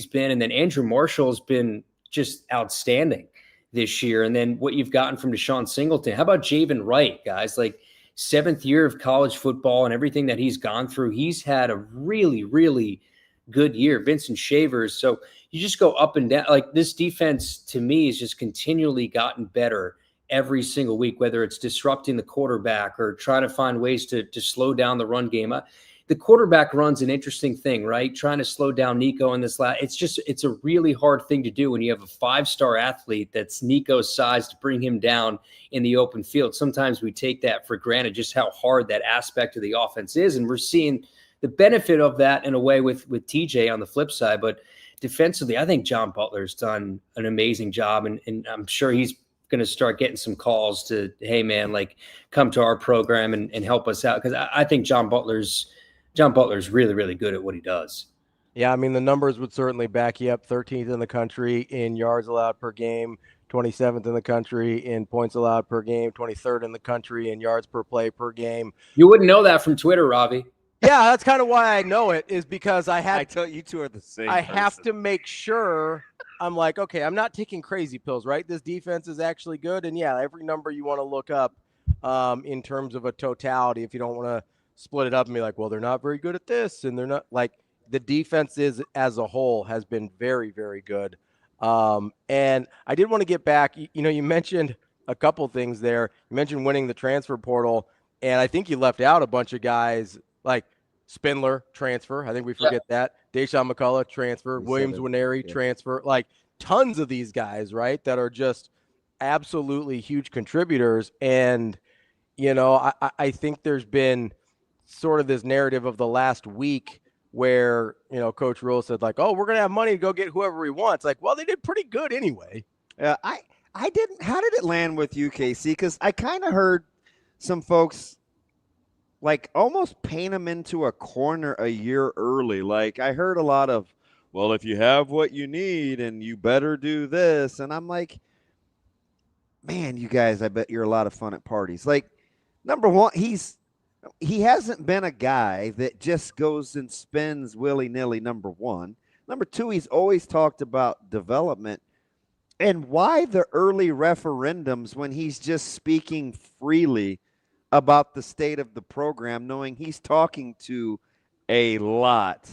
been, and then Andrew Marshall has been just outstanding this year. And then what you've gotten from Deshaun Singleton. How about Javen Wright, guys? Like, 7th year of college football and everything that he's gone through, he's had a really, really good year. Vincent Shavers. So you just go up and down. Like, this defense to me has just continually gotten better every single week, whether it's disrupting the quarterback or trying to find ways to slow down the run game. The quarterback run's an interesting thing, right? Trying to slow down Nico in this it's a really hard thing to do when you have a 5-star athlete that's Nico's size to bring him down in the open field. Sometimes we take that for granted, just how hard that aspect of the offense is. And we're seeing the benefit of that in a way with TJ on the flip side. But defensively, I think John Butler's done an amazing job. And I'm sure he's going to start getting some calls to, hey man, like, come to our program and help us out. Cause I think John Butler's really, really good at what he does. Yeah, I mean, the numbers would certainly back you up. 13th in the country in yards allowed per game, 27th in the country in points allowed per game, 23rd in the country in yards per play per game. You wouldn't know that from Twitter, Ravi. Yeah, that's kind of why I know it, is because I tell you two are the same. I have to make sure. I'm like, okay, I'm not taking crazy pills, right? This defense is actually good. And yeah, every number you want to look up in terms of a totality, if you don't want to split it up and be like, well, they're not very good at this, and they're not, like, the defense is as a whole has been very, very good. And I did want to get back. You mentioned a couple things there. You mentioned winning the transfer portal, and I think you left out a bunch of guys like Spindler transfer. I think we forget that. Deshaun McCullough transfer. Williams Winery transfer. Like, tons of these guys, right, that are just absolutely huge contributors. And I think there's been sort of this narrative of the last week where, Coach Rhule said, like, oh, we're going to have money to go get whoever he wants. Like, well, they did pretty good anyway. I didn't. How did it land with you, KC? Because I kind of heard some folks like almost paint them into a corner a year early. Like, I heard a lot of, well, if you have what you need and you better do this. And I'm like, man, you guys, I bet you're a lot of fun at parties. Like, number one, he hasn't been a guy that just goes and spends willy-nilly, number one. Number two, he's always talked about development. And why the early referendums when he's just speaking freely about the state of the program, knowing he's talking to a lot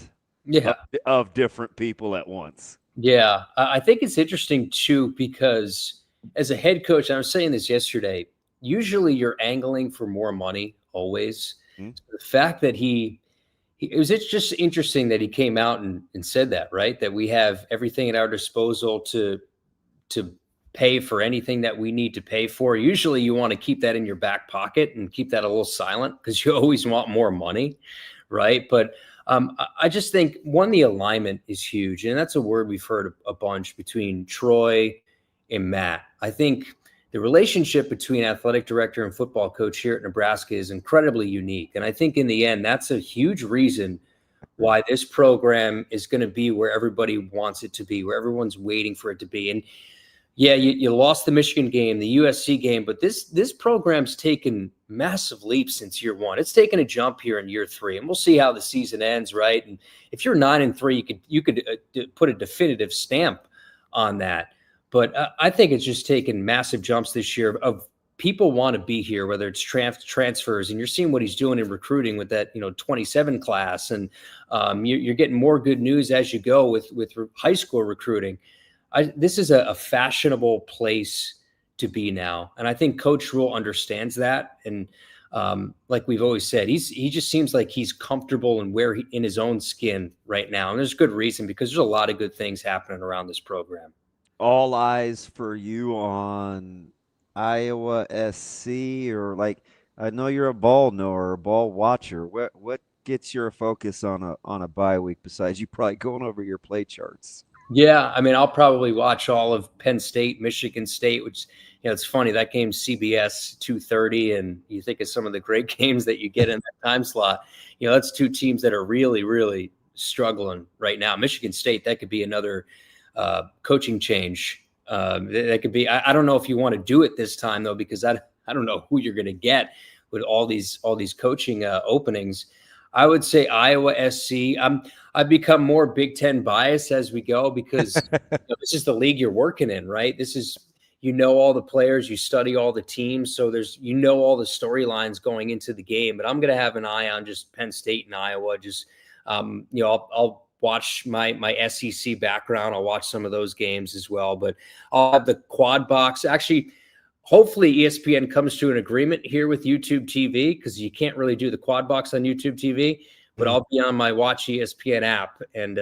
of different people at once? Yeah, I think it's interesting, too, because as a head coach, I was saying this yesterday, usually you're angling for more money always. So the fact that it's just interesting that he came out and said that, right? That we have everything at our disposal to pay for anything that we need to pay for. Usually you want to keep that in your back pocket and keep that a little silent because you always want more money, right? But I just think, one, the alignment is huge. And that's a word we've heard a bunch between Troy and Matt. I think the relationship between athletic director and football coach here at Nebraska is incredibly unique. And I think in the end, that's a huge reason why this program is going to be where everybody wants it to be, where everyone's waiting for it to be. And yeah, you lost the Michigan game, the USC game, but this program's taken massive leaps since year one. It's taken a jump here in year three, and we'll see how the season ends, right? And if you're 9-3, you could put a definitive stamp on that. But I think it's just taken massive jumps this year of people want to be here, whether it's transfers, and you're seeing what he's doing in recruiting with that 27 class, and you're getting more good news as you go with high school recruiting. This is a fashionable place to be now. And I think Coach Rhule understands that. And like we've always said, he just seems like he's comfortable and in his own skin right now. And there's good reason, because there's a lot of good things happening around this program. All eyes for you on Iowa SC, or like, I know you're a ball knower or a ball watcher. What gets your focus on a bye week besides you probably going over your play charts? Yeah, I mean, I'll probably watch all of Penn State, Michigan State, which, it's funny, that game's CBS 2:30, and you think of some of the great games that you get in that time slot. That's two teams that are really, really struggling right now. Michigan State, that could be another coaching change. That could be. I don't know if you want to do it this time though, because I don't know who you're going to get with all these coaching openings. I would say Iowa SC. I've become more Big Ten biased as we go, because this is the league you're working in, right? This is, you know all the players, you study all the teams, so there's all the storylines going into the game. But I'm going to have an eye on just Penn State and Iowa. Just I'll watch my SEC background. I'll watch some of those games as well. But I'll have the quad box. Actually, hopefully ESPN comes to an agreement here with YouTube TV, because you can't really do the quad box on YouTube TV. But I'll be on my Watch ESPN app and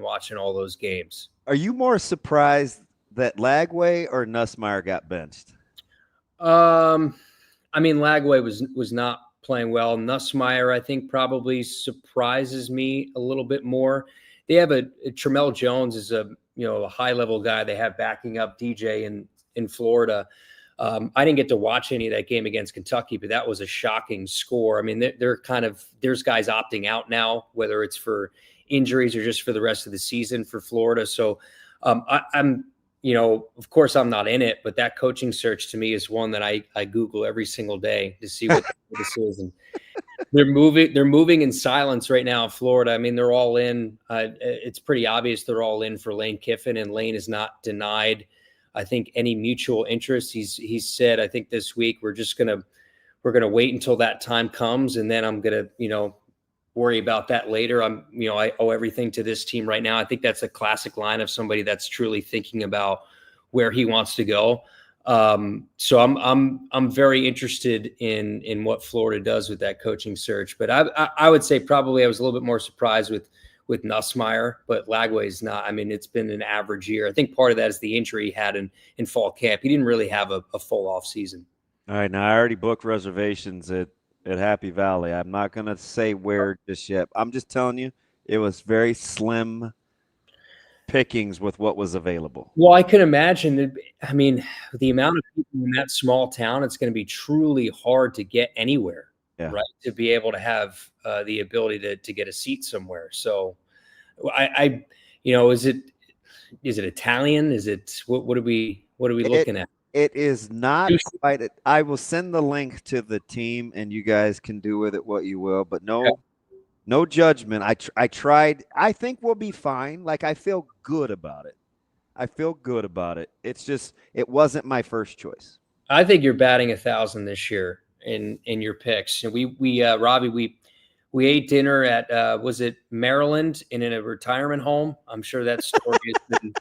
watching all those games. Are you more surprised that Lagway or Nussmeier got benched? I mean, Lagway was not playing well. Nussmeier, I think, probably surprises me a little bit more. They have Tramel Jones is a high level guy they have backing up DJ in Florida. I didn't get to watch any of that game against Kentucky, but that was a shocking score. I mean, there's guys opting out now, whether it's for injuries or just for the rest of the season for Florida. So I'm of course I'm not in it, but that coaching search to me is one that I Google every single day to see what this is. And they're moving in silence right now in Florida. I mean, they're all in. It's pretty obvious they're all in for Lane Kiffin, and Lane is not denied, I think, any mutual interest. He's said, I think this week, we're going to wait until that time comes, and then I'm going to, worry about that later. I owe everything to this team right now. I think that's a classic line of somebody that's truly thinking about where he wants to go. So I'm very interested in what Florida does with that coaching search. But I would say probably I was a little bit more surprised with Nussmeier, but Lagway's not. I mean, it's been an average year. I think part of that is the injury he had in fall camp. He didn't really have a full off season. All right, now I already booked reservations at Happy Valley. I'm not going to say where just yet. I'm just telling you, it was very slim pickings with what was available. Well, I can imagine that. I mean, the amount of people in that small town, it's going to be truly hard to get anywhere, right? To be able to have the ability to get a seat somewhere. So I is it Italian? Is it, what are we looking at? It is not quite. I will send the link to the team, and you guys can do with it what you will. But no judgment. I tried. I think we'll be fine. Like, I feel good about it. It's just it wasn't my first choice. I think you're batting 1,000 this year in your picks. We Ravi, we ate dinner at was it Maryland in a retirement home? I'm sure that story has been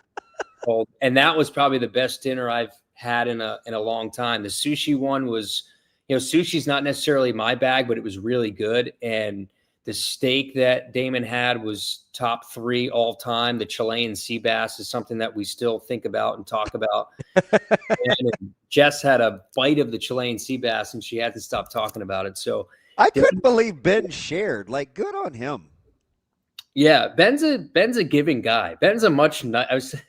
told, and that was probably the best dinner I've had in a long time. The sushi one was, sushi's not necessarily my bag, but it was really good. And the steak that Damon had was top 3 all time. The Chilean sea bass is something that we still think about and talk about. And Jess had a bite of the Chilean sea bass, and she had to stop talking about it. So I couldn't believe Ben shared. Like, good on him. Yeah, Ben's a giving guy. Ben's a much nicer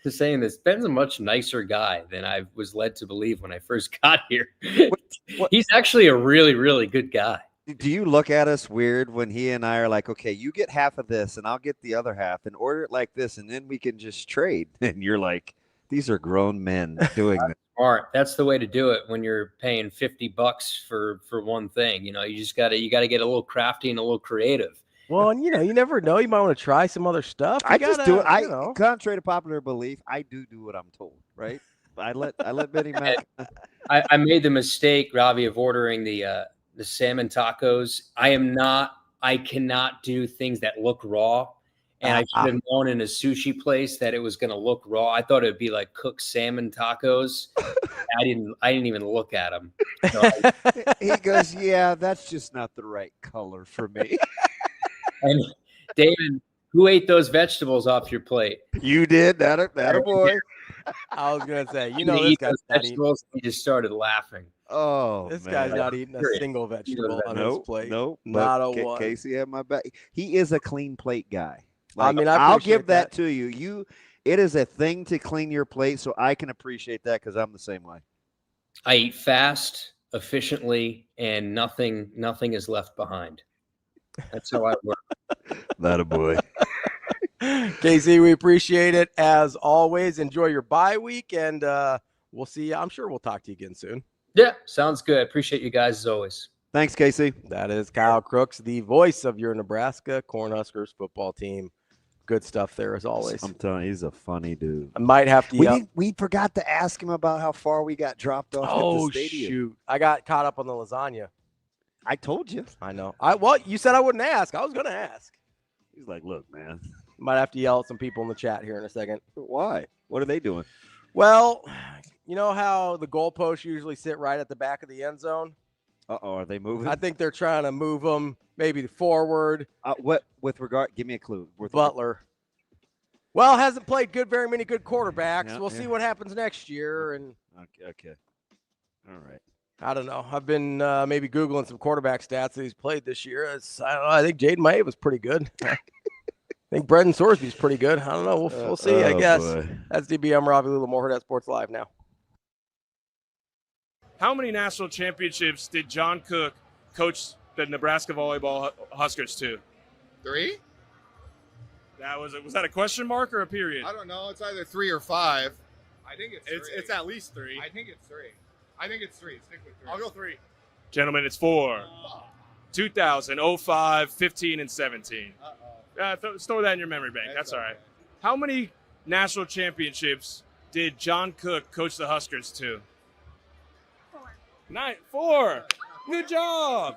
guy than I was led to believe when I first got here. He's actually a really, really good guy. Do you look at us weird when he and I are like, okay, you get half of this and I'll get the other half, and order it like this, and then we can just trade? And you're like, these are grown men doing this. Smart. That's the way to do it when you're paying $50 for one thing. You just got to get a little crafty and a little creative. Well, and you never know. You might want to try some other stuff. Just do it. Contrary to popular belief, I do what I'm told, right? I let Benny Mac. I made the mistake, Ravi, of ordering the salmon tacos. I cannot do things that look raw. And I should have known in a sushi place that it was going to look raw. I thought it would be like cooked salmon tacos. I didn't even look at them. So he goes, yeah, that's just not the right color for me. And Damon, who ate those vegetables off your plate? You did. That a boy. I was gonna say, this guy's vegetables. He just started laughing. Oh, this guy's not eating a single vegetable on his plate. Nope. Not a one. Casey had my back. He is a clean plate guy. Like, I'll give that to you. It is a thing to clean your plate, so I can appreciate that because I'm the same way. I eat fast, efficiently, and nothing is left behind. That's how I work. That a boy. Casey, we appreciate it as always. Enjoy your bye week, and we'll see you. I'm sure we'll talk to you again soon. Yeah, sounds good. Appreciate you guys as always. Thanks, Casey. That is Kyle Crooks, the voice of your Nebraska Cornhuskers football team. Good stuff there as always. I'm telling you, he's a funny dude. I might have to. We forgot to ask him about how far we got dropped off at the stadium. Shoot! I got caught up on the lasagna. I told you. I know. Well, you said I wouldn't ask. I was going to ask. He's like, look, man. Might have to yell at some people in the chat here in a second. Why? What are they doing? Well, you know how the goalposts usually sit right at the back of the end zone? Uh-oh, are they moving? I think they're trying to move them maybe forward. What with regard? Give me a clue. Butler. Well, hasn't played very many good quarterbacks. Yeah, we'll see what happens next year. And okay. All right. I don't know. I've been maybe Googling some quarterback stats that he's played this year. I don't know. I think Jaden May was pretty good. I think Brendan Sorsby's pretty good. I don't know. We'll see, I guess. Boy. That's DBM Ravi, Lulla, Hurrdat Sports Live now. How many national championships did John Cook coach the Nebraska volleyball Huskers to? 3? Was that a question mark or a period? I don't know. It's either 3 or 5. I think it's 3. It's at least 3. I think it's 3. Stick with 3. I'll go 3. Gentlemen, it's 4. 2000, 05, 15, and 17. Store that in your memory bank. That's all right. How many national championships did John Cook coach the Huskers to? 4. Good job.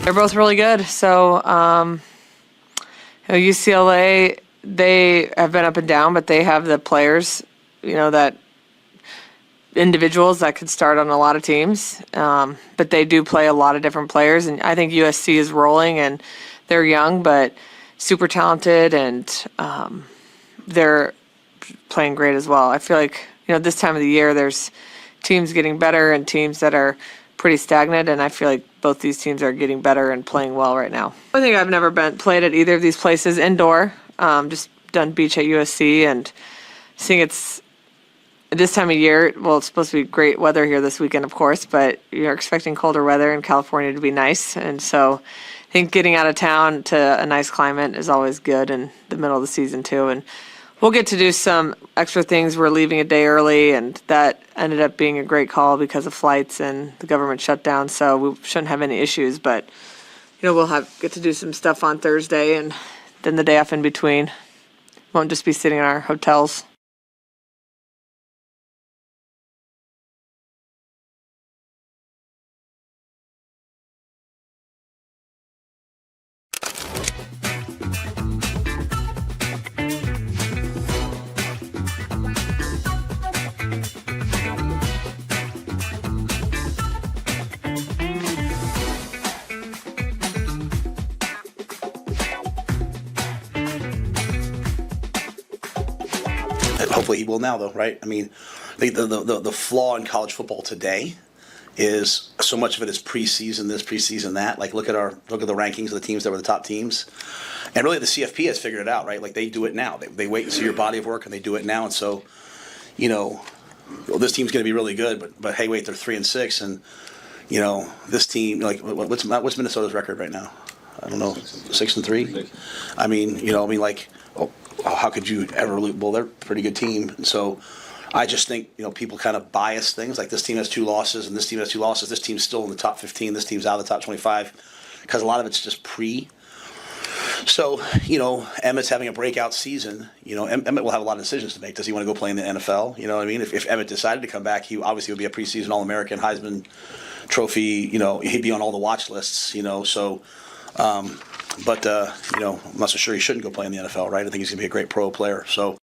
They're both really good. So UCLA, they have been up and down, but they have the players, that individuals that could start on a lot of teams. But they do play a lot of different players. And I think USC is rolling, and they're young, but super talented, and they're playing great as well. I feel like, this time of the year, there's teams getting better and teams that are pretty stagnant, and I feel like both these teams are getting better and playing well right now. I think I've never played at either of these places indoor, just done beach at USC, and seeing it's this time of year, well, it's supposed to be great weather here this weekend, of course, but you're expecting colder weather in California to be nice, and so I think getting out of town to a nice climate is always good in the middle of the season too, and we'll get to do some extra things. We're leaving a day early, and that ended up being a great call because of flights and the government shutdown, so we shouldn't have any issues. But, we'll get to do some stuff on Thursday, and then the day off in between. Won't just be sitting in our hotels. Hopefully he will now, though, right? I mean, the flaw in college football today is so much of it is preseason this, preseason that. Like look at the rankings of the teams that were the top teams, and really the CFP has figured it out, right? Like they do it now. They wait and see your body of work, and they do it now. And so, this team's going to be really good, but hey, wait, they're 3-6, and this team, like what's Minnesota's record right now? I don't know, 6-3. I mean, how could you ever lose? Well, they're a pretty good team. And so I just think, people kind of bias things. Like this team has 2 losses and this team has 2 losses. This team's still in the top 15. This team's out of the top 25 because a lot of it's just pre. So, Emmett's having a breakout season. Emmett will have a lot of decisions to make. Does he want to go play in the NFL? You know what I mean? If Emmett decided to come back, he obviously would be a preseason All-American, Heisman Trophy. He'd be on all the watch lists, so... But I'm not so sure he shouldn't go play in the NFL, right? I think he's going to be a great pro player. So.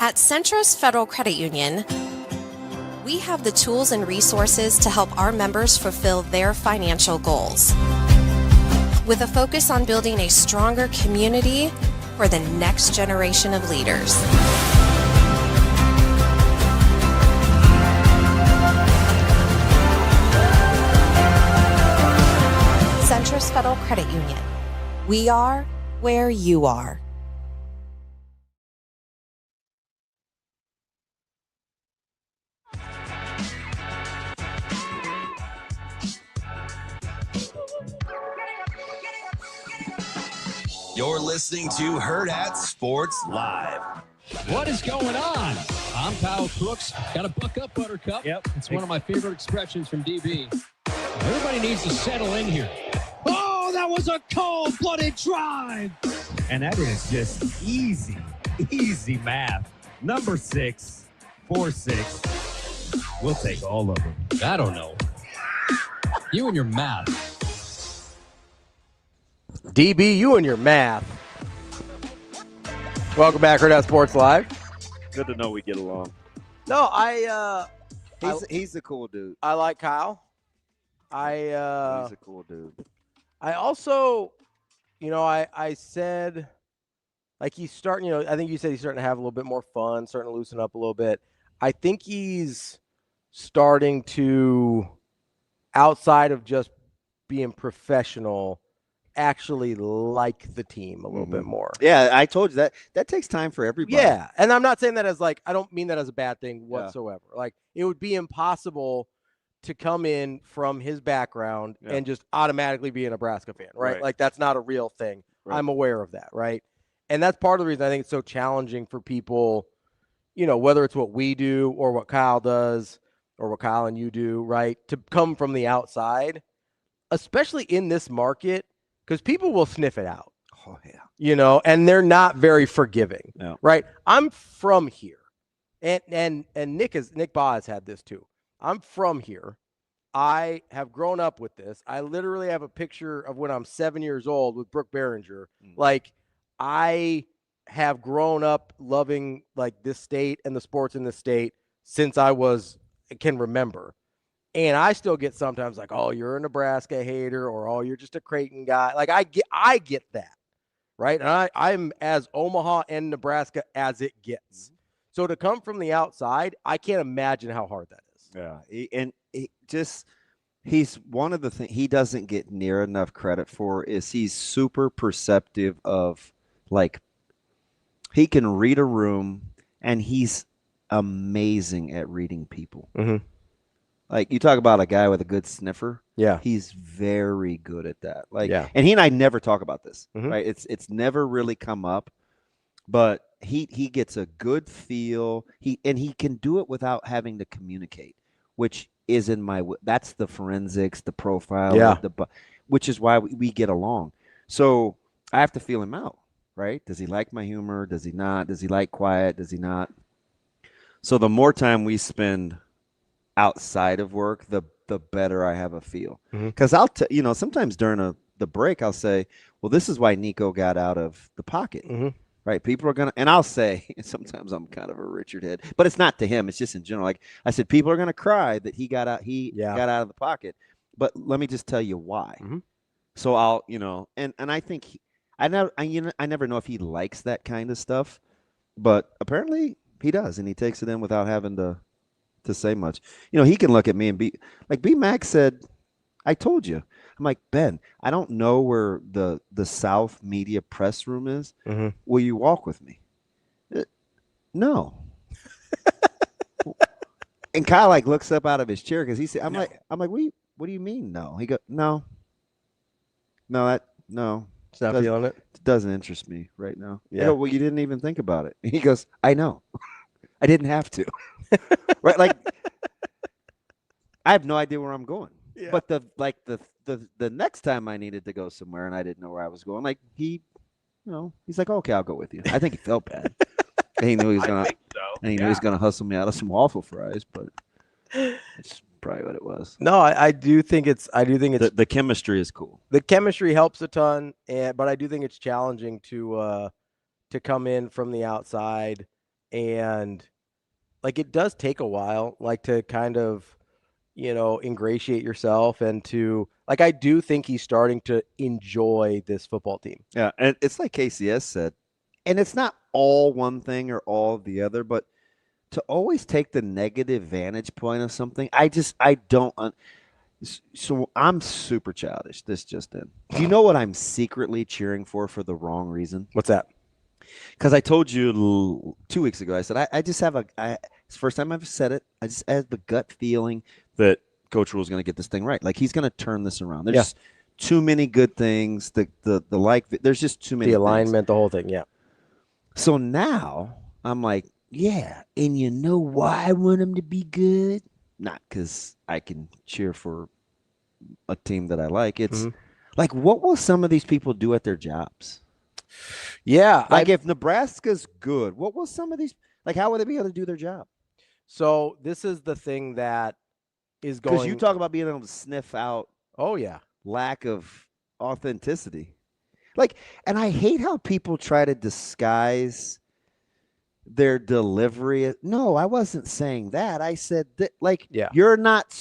At Centris Federal Credit Union, We have the tools and resources to help our members fulfill their financial goals, with a focus on building a stronger community for the next generation of leaders. Centris Federal Credit Union. We are where you are. You're listening to Hurrdat Sports Live. What is going on? I'm Kyle Crooks. Got to buck up, Buttercup. Yep. It's one of my favorite expressions from DB. Everybody needs to settle in here. Oh, that was a cold-blooded drive. And that is just easy math. Number 6, 4-6. We'll take all of them. I don't know. You and your math. DB, you and your math. Welcome back, Hurrdat Sports Live. Good to know we get along. No, He's a cool dude. I like Kyle. He's a cool dude. I also, I said, like, he's starting, I think you said he's starting to have a little bit more fun, starting to loosen up a little bit. I think he's starting to, outside of just being professional, actually like the team a little bit more. Yeah, I told you that takes time for everybody. Yeah, and I'm not saying that as I don't mean that as a bad thing whatsoever. Yeah. Like, it would be impossible to come in from his background and just automatically be a Nebraska fan, right? Like, that's not a real thing. Right. I'm aware of that, right? And that's part of the reason I think it's so challenging for people, whether it's what we do or what Kyle does or what Kyle and you do, right, to come from the outside, especially in this market, because people will sniff it out. Oh, yeah. And they're not very forgiving, right? I'm from here. And Nick Baugh has had this too. I'm from here. I have grown up with this. I literally have a picture of when I'm 7 years old with Brooke Behringer. Like, I have grown up loving, like, this state and the sports in this state since I can remember. And I still get sometimes like, oh, you're a Nebraska hater, or oh, you're just a Creighton guy. Like, I get that, right? And I'm as Omaha and Nebraska as it gets. So to come from the outside, I can't imagine how hard that is. Yeah, he's one of the things he doesn't get near enough credit for is he's super perceptive of, like, he can read a room, and he's amazing at reading people. Mm-hmm. Like, you talk about a guy with a good sniffer. Yeah. He's very good at that. Like, yeah. And he and I never talk about this, mm-hmm. right? It's never really come up, but he gets a good feel. He can do it without having to communicate, which is that's the forensics, the profile, yeah. Which is why we get along. So I have to feel him out, right? Does he like my humor? Does he not? Does he like quiet? Does he not? So the more time we spend outside of work, the better I have a feel. Because sometimes during the break, I'll say, well, this is why Nico got out of the pocket, right? People are going to, and I'll say, sometimes I'm kind of a Richard head, but it's not to him. It's just in general. Like I said, people are going to cry that he got out of the pocket, but let me just tell you why. So I'll, and I think I never know if he likes that kind of stuff, but apparently he does. And he takes it in without having to say much. He can look at me and be like, B-Mac said, I told you. I'm like, Ben, I don't know where the South media press room is. Will you walk with me? No. And Kyle looks up out of his chair because he said, I'm like, what do you mean? No. He goes, no. It's not feeling it. It doesn't interest me right now. Yeah. I go, well, you didn't even think about it. He goes, I know. I didn't have to. Right? Like, I have no idea where I'm going. Yeah. But the next time I needed to go somewhere and I didn't know where I was going, like he's like, okay, I'll go with you. I think he felt bad. And he knew he was gonna knew he was gonna hustle me out of some waffle fries, but it's probably what it was. No, I do think it's the chemistry is cool. The chemistry helps a ton, but I do think it's challenging to come in from the outside and like it does take a while, like to kind of, ingratiate yourself and to like, I do think he's starting to enjoy this football team. Yeah. And it's like KCS said, and it's not all one thing or all the other, but to always take the negative vantage point of something, I don't. So I'm super childish. This just in. Do you know what I'm secretly cheering for the wrong reason? What's that? Because I told you 2 weeks ago, I said, I just have it's the first time I've said it. I just had the gut feeling that Coach Rhule is going to get this thing right. Like he's going to turn this around. There's just too many good things. There's just too many. The alignment, things. The whole thing. Yeah. So now I'm like, yeah. And you know why I want him to be good? Not because I can cheer for a team that I like. It's like, what will some of these people do at their jobs? Yeah. Like if Nebraska's good, what will some of these, like how will they be able to do their job? So this is the thing that is going. Because you talk about being able to sniff out. Oh, yeah. Lack of authenticity. Like, and I hate how people try to disguise their delivery. No, I wasn't saying that. I said that, like, you're not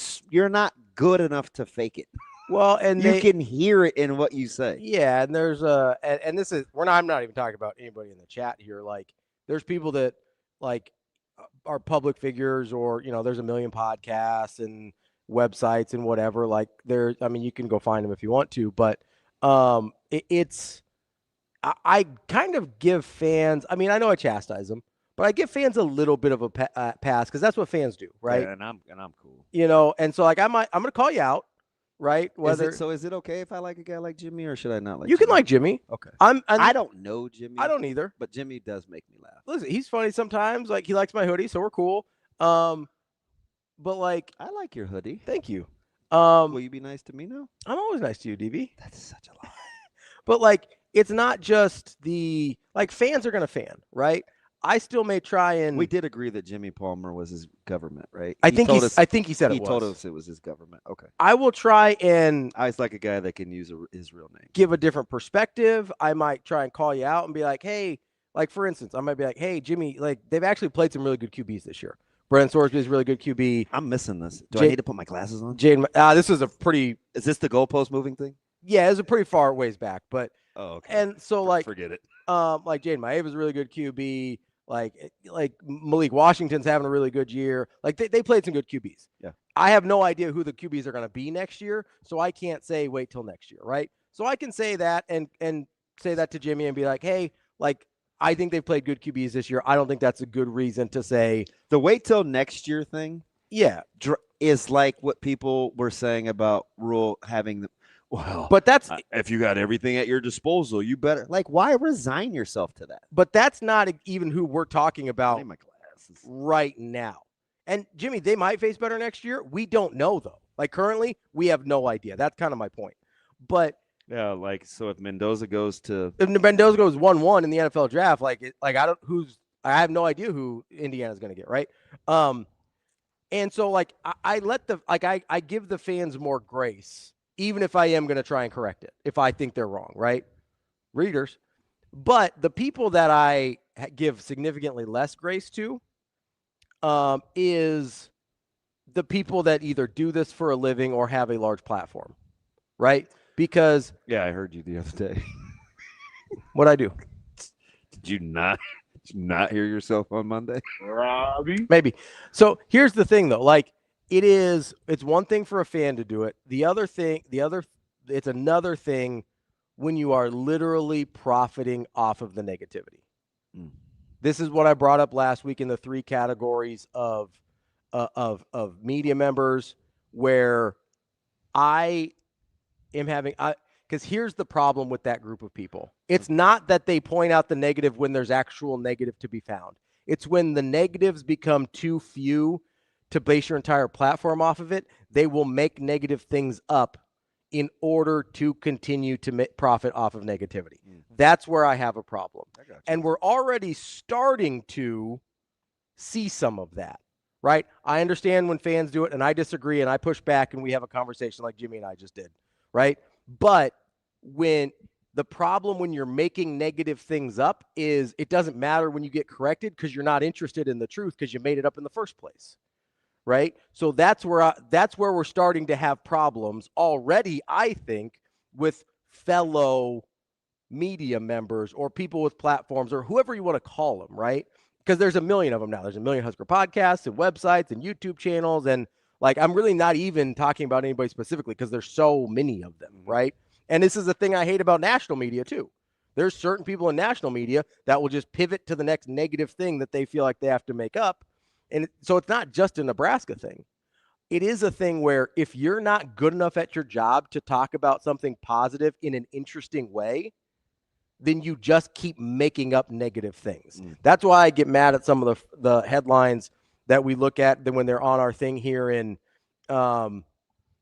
good enough to fake it. Well, and you can hear it in what you say. Yeah, and there's and this is I'm not even talking about anybody in the chat here. Like, there's people that like are public figures, or there's a million podcasts and websites and whatever. Like, you can go find them if you want to, but I kind of give fans. I mean, I know I chastise them, but I give fans a little bit of a pass because that's what fans do, right? Yeah, and I'm cool. And so like I'm going to call you out, right? Is it okay if I like a guy like Jimmy, or should I not like? You Jimmy? can like Jimmy. Okay. I don't know Jimmy. I don't either. But Jimmy does make me laugh. Listen, he's funny sometimes. Like, he likes my hoodie, so we're cool. But like, I like your hoodie. Thank you. Will you be nice to me now? I'm always nice to you, DB. That's such a lie. But like, it's not just fans are going to fan, right? I still may try and. We did agree that Jimmy Palmer was his government, right? I think he said it was. He told us it was his government. Okay. I will try and. I was like a guy that can use his real name. Give a different perspective. I might try and call you out and be like, hey, like for instance, I might be like, hey, Jimmy, like they've actually played some really good QBs this year. Brent Sorsby is a really good QB. I'm missing this. Do I need to put my glasses on? This is a pretty. Is this the goalpost moving thing? Yeah, it's a pretty far ways back, but. Oh, okay. And so like, forget it. Like Jaden Maeve is a really good QB. Like Malik Washington's having a really good year. Like they played some good QBs. Yeah. I have no idea who the QBs are going to be next year, so I can't say wait till next year, right? So I can say that and say that to Jimmy and be like, hey, like I think they've played good QBs this year. I don't think that's a good reason to say the wait till next year thing. Yeah, is like what people were saying about Rhule having the. Well, but that's if you got everything at your disposal, you better why resign yourself to that? But that's not even who we're talking about right now. And Jimmy, they might face better next year. We don't know though. Like currently, we have no idea. That's kind of my point. But yeah, so if Mendoza goes 1-1 in the NFL draft, I have no idea who Indiana's going to get, right? And so I give the fans more grace. Even if I am going to try and correct it, if I think they're wrong, right? Readers. But the people that I give significantly less grace to is the people that either do this for a living or have a large platform, right? Because. Yeah, I heard you the other day. What'd I do? Did you not hear yourself on Monday? Ravi? Maybe. So here's the thing, though. Like, it's one thing for a fan to do it. It's another thing when you are literally profiting off of the negativity. This is what I brought up last week in the 3 categories of media members where I am having, because here's the problem with that group of people. It's not that they point out the negative when there's actual negative to be found. It's when the negatives become too few to base your entire platform off of it, they will make negative things up in order to continue to profit off of negativity. That's where I have a problem. And we're already starting to see some of that, right? I understand when fans do it and I disagree and I push back and we have a conversation like Jimmy and I just did, right? But when The problem when you're making negative things up is it doesn't matter when you get corrected because you're not interested in the truth because you made it up in the first place, right? So that's where we're starting to have problems already, I think, with fellow media members or people with platforms or whoever you want to call them, right? Because there's a million of them now. There's a million Husker podcasts and websites and YouTube channels. And like, I'm really not even talking about anybody specifically because there's so many of them, right? And this is the thing I hate about national media too. There's certain people in national media that will just pivot to the next negative thing that they feel like they have to make up. And so it's not just a Nebraska thing. It is a thing where if you're not good enough at your job to talk about something positive in an interesting way, then you just keep making up negative things. That's why I get mad at some of the headlines that we look at when they're on our thing here in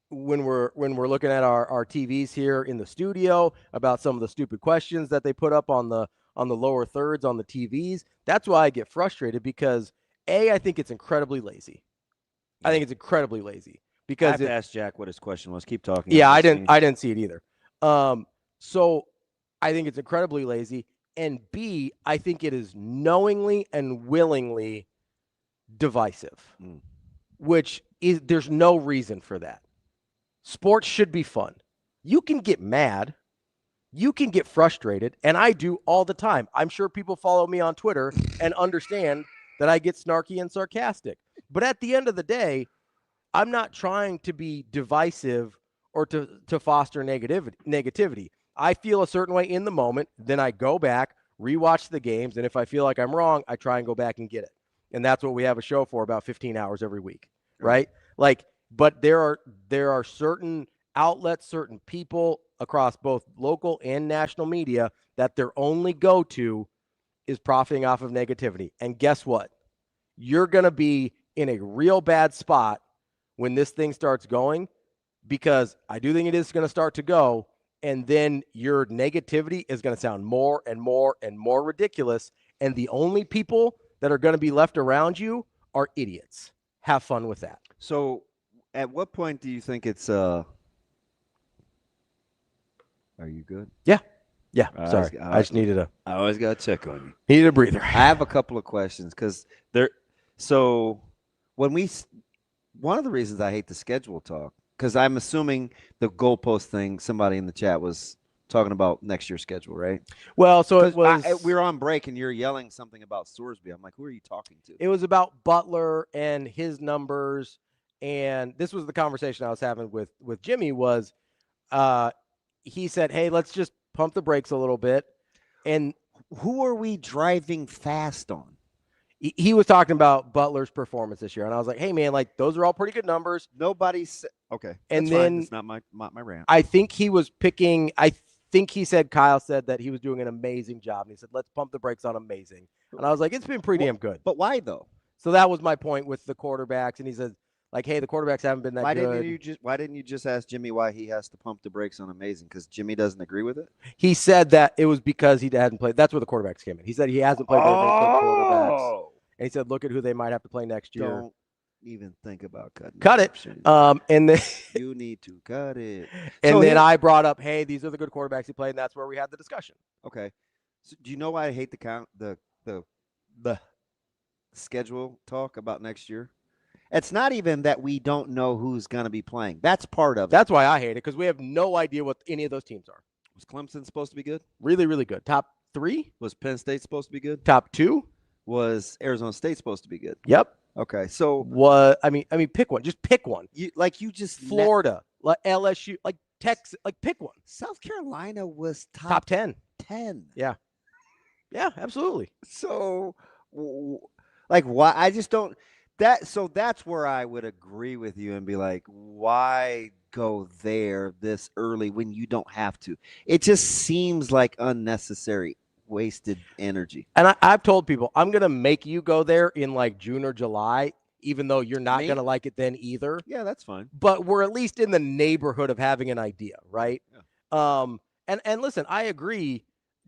when we're looking at our TVs here in the studio about some of the stupid questions that they put up on the lower thirds on the TVs. That's why I get frustrated because I think it's incredibly lazy. I think it's incredibly lazy because I have to ask Jack what his question was. Keep talking. Yeah, I didn't see it either. So I think it's incredibly lazy. And B, I think it is knowingly and willingly divisive, which is there's no reason for that. Sports should be fun. You can get mad. You can get frustrated. And I do all the time. I'm sure people follow me on Twitter and understand that I get snarky and sarcastic. But at the end of the day, I'm not trying to be divisive or to foster negativity. I feel a certain way in the moment. Then I go back, rewatch the games. And if I feel like I'm wrong, I try and go back and get it. And that's what we have a show for about 15 hours every week. Right? Like, but there are certain outlets, certain people across both local and national media that their only go-to is profiting off of negativity. And guess what? You're going to be in a real bad spot when this thing starts going, because I do think it is going to start to go, and then your negativity is going to sound more and more and more ridiculous, and the only people that are going to be left around you are idiots. Have fun with that. So at what point do you think it's are you good? Yeah. Sorry. I just needed I always got to check on you. Needed a breather. I have a couple of questions because one of the reasons I hate the schedule talk, because I'm assuming the goalpost thing, somebody in the chat was talking about next year's schedule, right? Well, so it was. We were on break and you're yelling something about Sorsby. I'm like, who are you talking to? It was about Butler and his numbers. And this was the conversation I was having with Jimmy was he said, hey, let's just pump the brakes a little bit. And who are we driving fast on? He was talking about Butler's performance this year. And I was like, hey, man, like those are all pretty good numbers. Nobody's okay. And that's then fine. It's not my rant. I think he was picking. I think he said Kyle said that he was doing an amazing job. And he said, let's pump the brakes on amazing. And I was like, it's been pretty damn good. But why though? So that was my point with the quarterbacks. And he said, like, hey, the quarterbacks haven't been that good. Why didn't you just ask Jimmy why he has to pump the brakes on amazing? Because Jimmy doesn't agree with it? He said that it was because he hadn't played. That's where the quarterbacks came in. He said he hasn't played very many good quarterbacks. And he said, look at who they might have to play next year. Don't even think about cutting Cut it. And then you need to cut it. And then I brought up, hey, these are the good quarterbacks he played, and that's where we had the discussion. Okay. So do you know why I hate the schedule talk about next year? It's not even that we don't know who's going to be playing. That's part of it. That's why I hate it, because we have no idea what any of those teams are. Was Clemson supposed to be good? Really, really good. Top 3? Was Penn State supposed to be good? Top 2? Was Arizona State supposed to be good? Yep. Okay. So what? I mean, pick one. Just pick one. Florida, like LSU, like Texas, like pick one. South Carolina was top 10. 10. Yeah. Yeah, absolutely. So, like, why? I just don't. So that's where I would agree with you and be like, why go there this early when you don't have to? It just seems like unnecessary, wasted energy. And I've told people, I'm going to make you go there in like June or July, even though you're not going to like it then either. Yeah, that's fine. But we're at least in the neighborhood of having an idea, right? Yeah. And listen, I agree.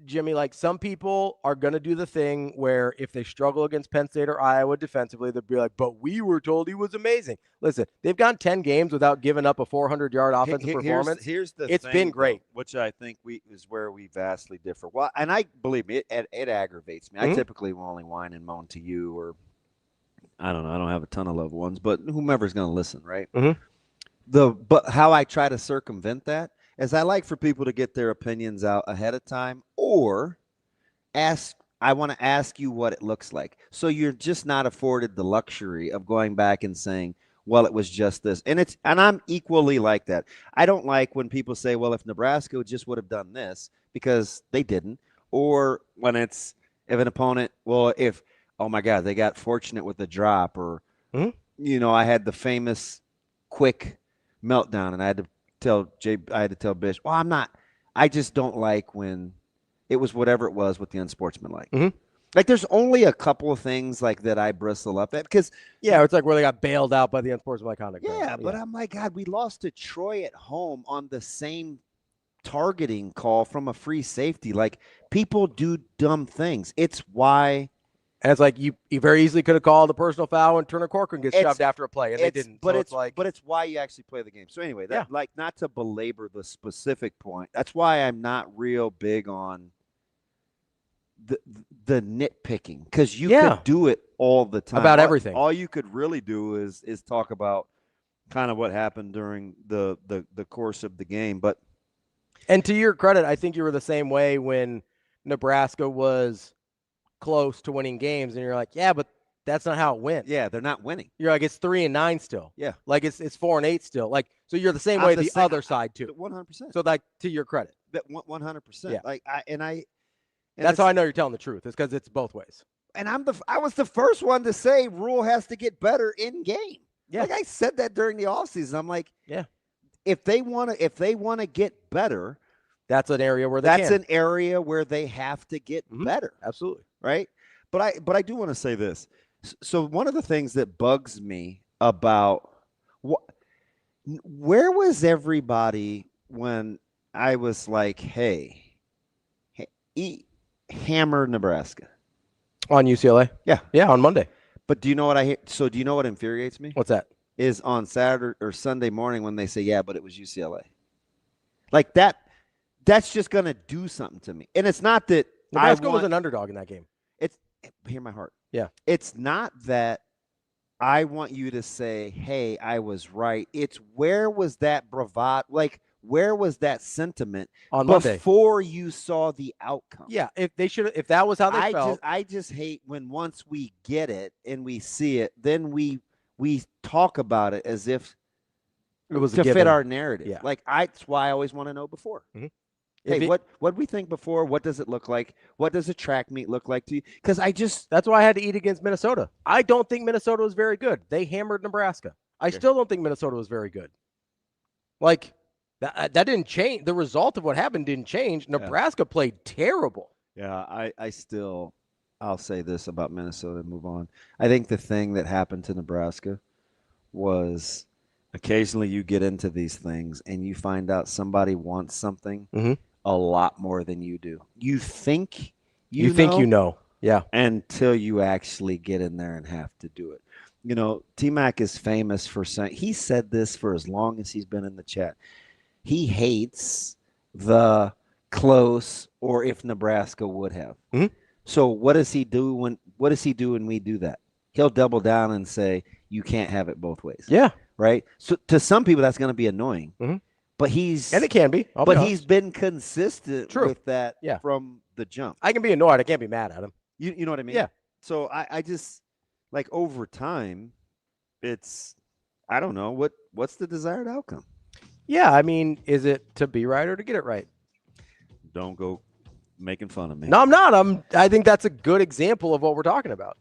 Jimmy, like some people are going to do the thing where if they struggle against Penn State or Iowa defensively, they'll be like, but we were told he was amazing. Listen, they've gone 10 games without giving up a 400-yard offensive performance. It's been great. Though, which I think is where we vastly differ. Well, and I believe me, it aggravates me. I typically will only whine and moan to you, or I don't know. I don't have a ton of loved ones, but whomever's going to listen, right? But how I try to circumvent that is I like for people to get their opinions out ahead of time, or I want to ask you what it looks like. So you're just not afforded the luxury of going back and saying, well, it was just this. And I'm equally like that. I don't like when people say, well, if Nebraska just would have done this, because they didn't. Or when if an opponent, oh my God, they got fortunate with the drop, or, I had the famous quick meltdown and I had to tell Bish, I just don't like when it was whatever it was with the unsportsmanlike. Like there's only a couple of things like that I bristle up at, because it's like where they got bailed out by the unsportsmanlike conduct. But I'm like, God, we lost to Troy at home on the same targeting call from a free safety. Like people do dumb things. It's why. And it's like you very easily could have called a personal foul and Turner Corcoran gets shoved after a play, and they didn't. But it's why you actually play the game. So anyway, not to belabor the specific point. That's why I'm not real big on the nitpicking, because you could do it all the time about everything. All you could really do is talk about kind of what happened during the course of the game. And to your credit, I think you were the same way when Nebraska was close to winning games, and you're like, yeah, but that's not how it went. Yeah, they're not winning. You're like, it's 3-9 still. Yeah, like it's 4-8 still. Like, so you're the same way the other side too. 100%. So like, to your credit, that 100%. Yeah. Like that's how I know you're telling the truth. It's because it's both ways. And I was the first one to say Rhule has to get better in game. Yeah, like I said that during the offseason. I'm like, yeah, if they want to get better, that's an area where they have to get better. Absolutely. Right. But I do want to say this. So one of the things that bugs me about where was everybody when I was like, hey, hammer Nebraska on UCLA? Yeah, on Monday. But do you know what I hear? So do you know what infuriates me? What's that? Is on Saturday or Sunday morning when they say, yeah, but it was UCLA. Like that's just going to do something to me. And it's not that Nebraska was an underdog in that game. Hear my heart. Yeah. It's not that I want you to say, hey, I was right. It's where was that bravado? Like, where was that sentiment on Monday before you saw the outcome? Yeah. If that was how they felt. I just hate when once we get it and we see it, then we talk about it as if it was to fit our narrative. Yeah. Like that's why I always want to know before. Hey, what did we think before? What does it look like? What does a track meet look like to you? Because that's why I had to eat against Minnesota. I don't think Minnesota was very good. They hammered Nebraska. I still don't think Minnesota was very good. Like that didn't change. The result of what happened didn't change. Nebraska played terrible. Yeah, I'll say this about Minnesota and move on. I think the thing that happened to Nebraska was occasionally you get into these things and you find out somebody wants something a lot more than you do. You think you know. Yeah. Until you actually get in there and have to do it. You know, T-Mac is famous for saying, he said this for as long as he's been in the chat. He hates the close or if Nebraska would have. So what does he do when we do that? He'll double down and say, you can't have it both ways. Yeah. Right. So to some people that's going to be annoying, but it can be. He's been consistent with that from the jump. I can be annoyed. I can't be mad at him. You know what I mean? Yeah. So I just like over time, I don't know what's the desired outcome. Yeah, I mean, is it to be right or to get it right? Don't go making fun of me. No, I'm not. I think that's a good example of what we're talking about.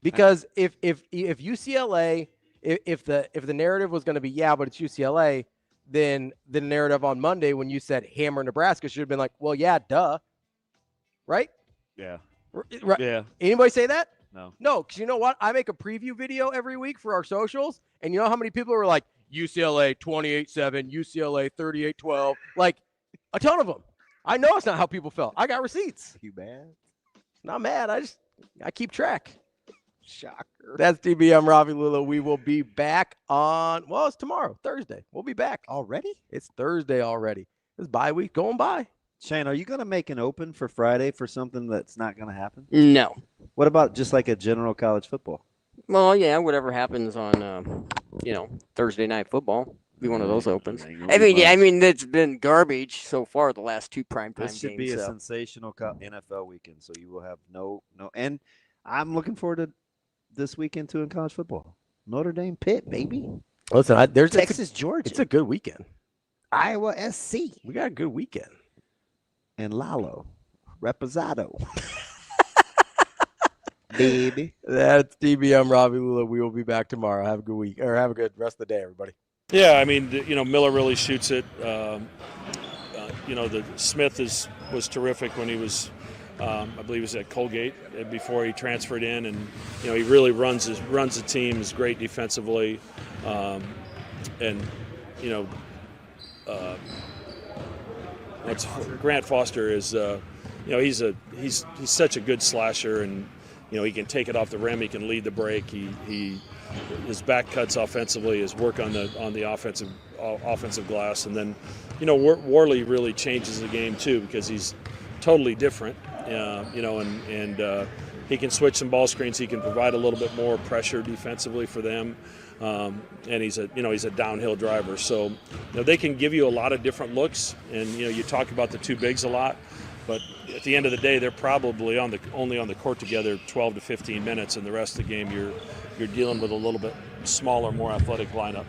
Because if UCLA, if the narrative was going to be but it's UCLA, then the narrative on Monday when you said hammer Nebraska should have been like, well, yeah, duh, right? Yeah. Right. Yeah. Anybody say that? No, because you know what? I make a preview video every week for our socials, and you know how many people are like UCLA 28-7, UCLA 38-12, like a ton of them. I know it's not how people felt. I got receipts. You mad? Not mad. I keep track. Shocker. That's DB. I'm Ravi Lulla. We will be back on, well, it's tomorrow, Thursday. We'll be back. Already? It's Thursday already. It's bye week going by. Shane, are you going to make an open for Friday for something that's not going to happen? No. What about just like a general college football? Well, yeah, whatever happens on, Thursday night football. Be one of those opens. I mean, it's been garbage so far the last two primetime games. This should be a sensational NFL weekend, so you will have no, and I'm looking forward to this weekend too in college football. Notre Dame, Pitt, baby. Listen, there's Texas, Georgia. It's a good weekend. Iowa, SC. We got a good weekend. And Lalo, Reposado. Baby. That's DB. I'm Ravi Lulla. We will be back tomorrow. Have a good week, or have a good rest of the day, everybody. Yeah, I mean, Miller really shoots it. The Smith was terrific when he was, I believe, he was at Colgate before he transferred in, and he really runs the team. Is great defensively, Grant Foster is, he's such a good slasher, and he can take it off the rim. He can lead the break. His back cuts offensively, his work on the offensive glass, and then Worley really changes the game too because he's totally different, and he can switch some ball screens. He can provide a little bit more pressure defensively for them, and he's a downhill driver. So they can give you a lot of different looks, and you talk about the two bigs a lot. But at the end of the day, they're probably only on the court together 12 to 15 minutes, and the rest of the game you're dealing with a little bit smaller, more athletic lineup.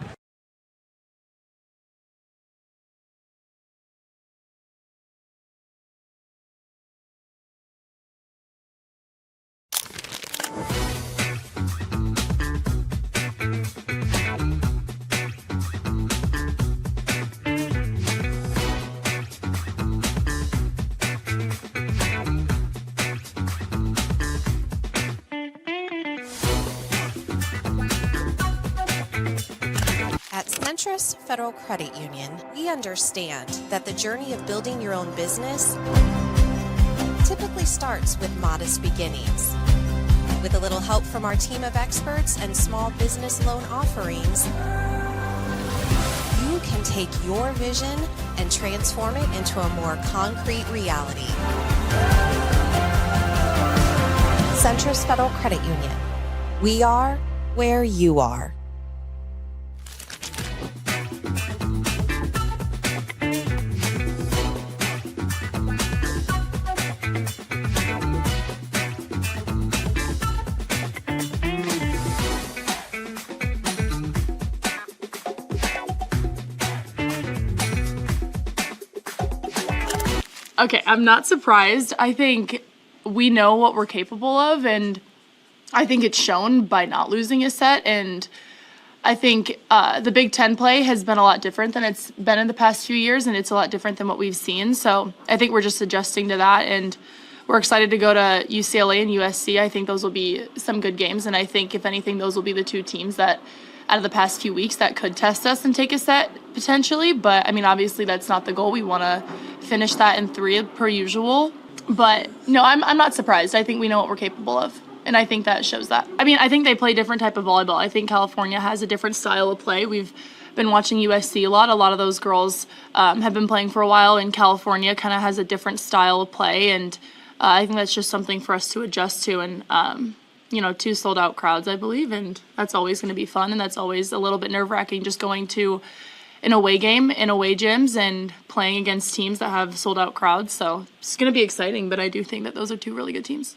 Centris Federal Credit Union, we understand that the journey of building your own business typically starts with modest beginnings. With a little help from our team of experts and small business loan offerings, you can take your vision and transform it into a more concrete reality. Centris Federal Credit Union. We are where you are. Okay, I'm not surprised. I think we know what we're capable of, and I think it's shown by not losing a set. And I think the Big Ten play has been a lot different than it's been in the past few years, and it's a lot different than what we've seen. So I think we're just adjusting to that, and we're excited to go to UCLA and USC. I think those will be some good games, and I think, if anything, those will be the two teams that, out of the past few weeks, that could test us and take a set potentially. But I mean, obviously that's not the goal. We want to finish that in 3 per usual. But no, I'm not surprised. I think we know what we're capable of, and I think that shows that. I mean, I think they play a different type of volleyball. I think California has a different style of play. We've been watching USC a lot. A lot of those girls have been playing for a while, and California kind of has a different style of play, and I think that's just something for us to adjust to. And 2 sold-out crowds, I believe, and that's always going to be fun, and that's always a little bit nerve-wracking, just going to an away game in away gyms and playing against teams that have sold-out crowds. So it's going to be exciting, but I do think that those are 2 really good teams.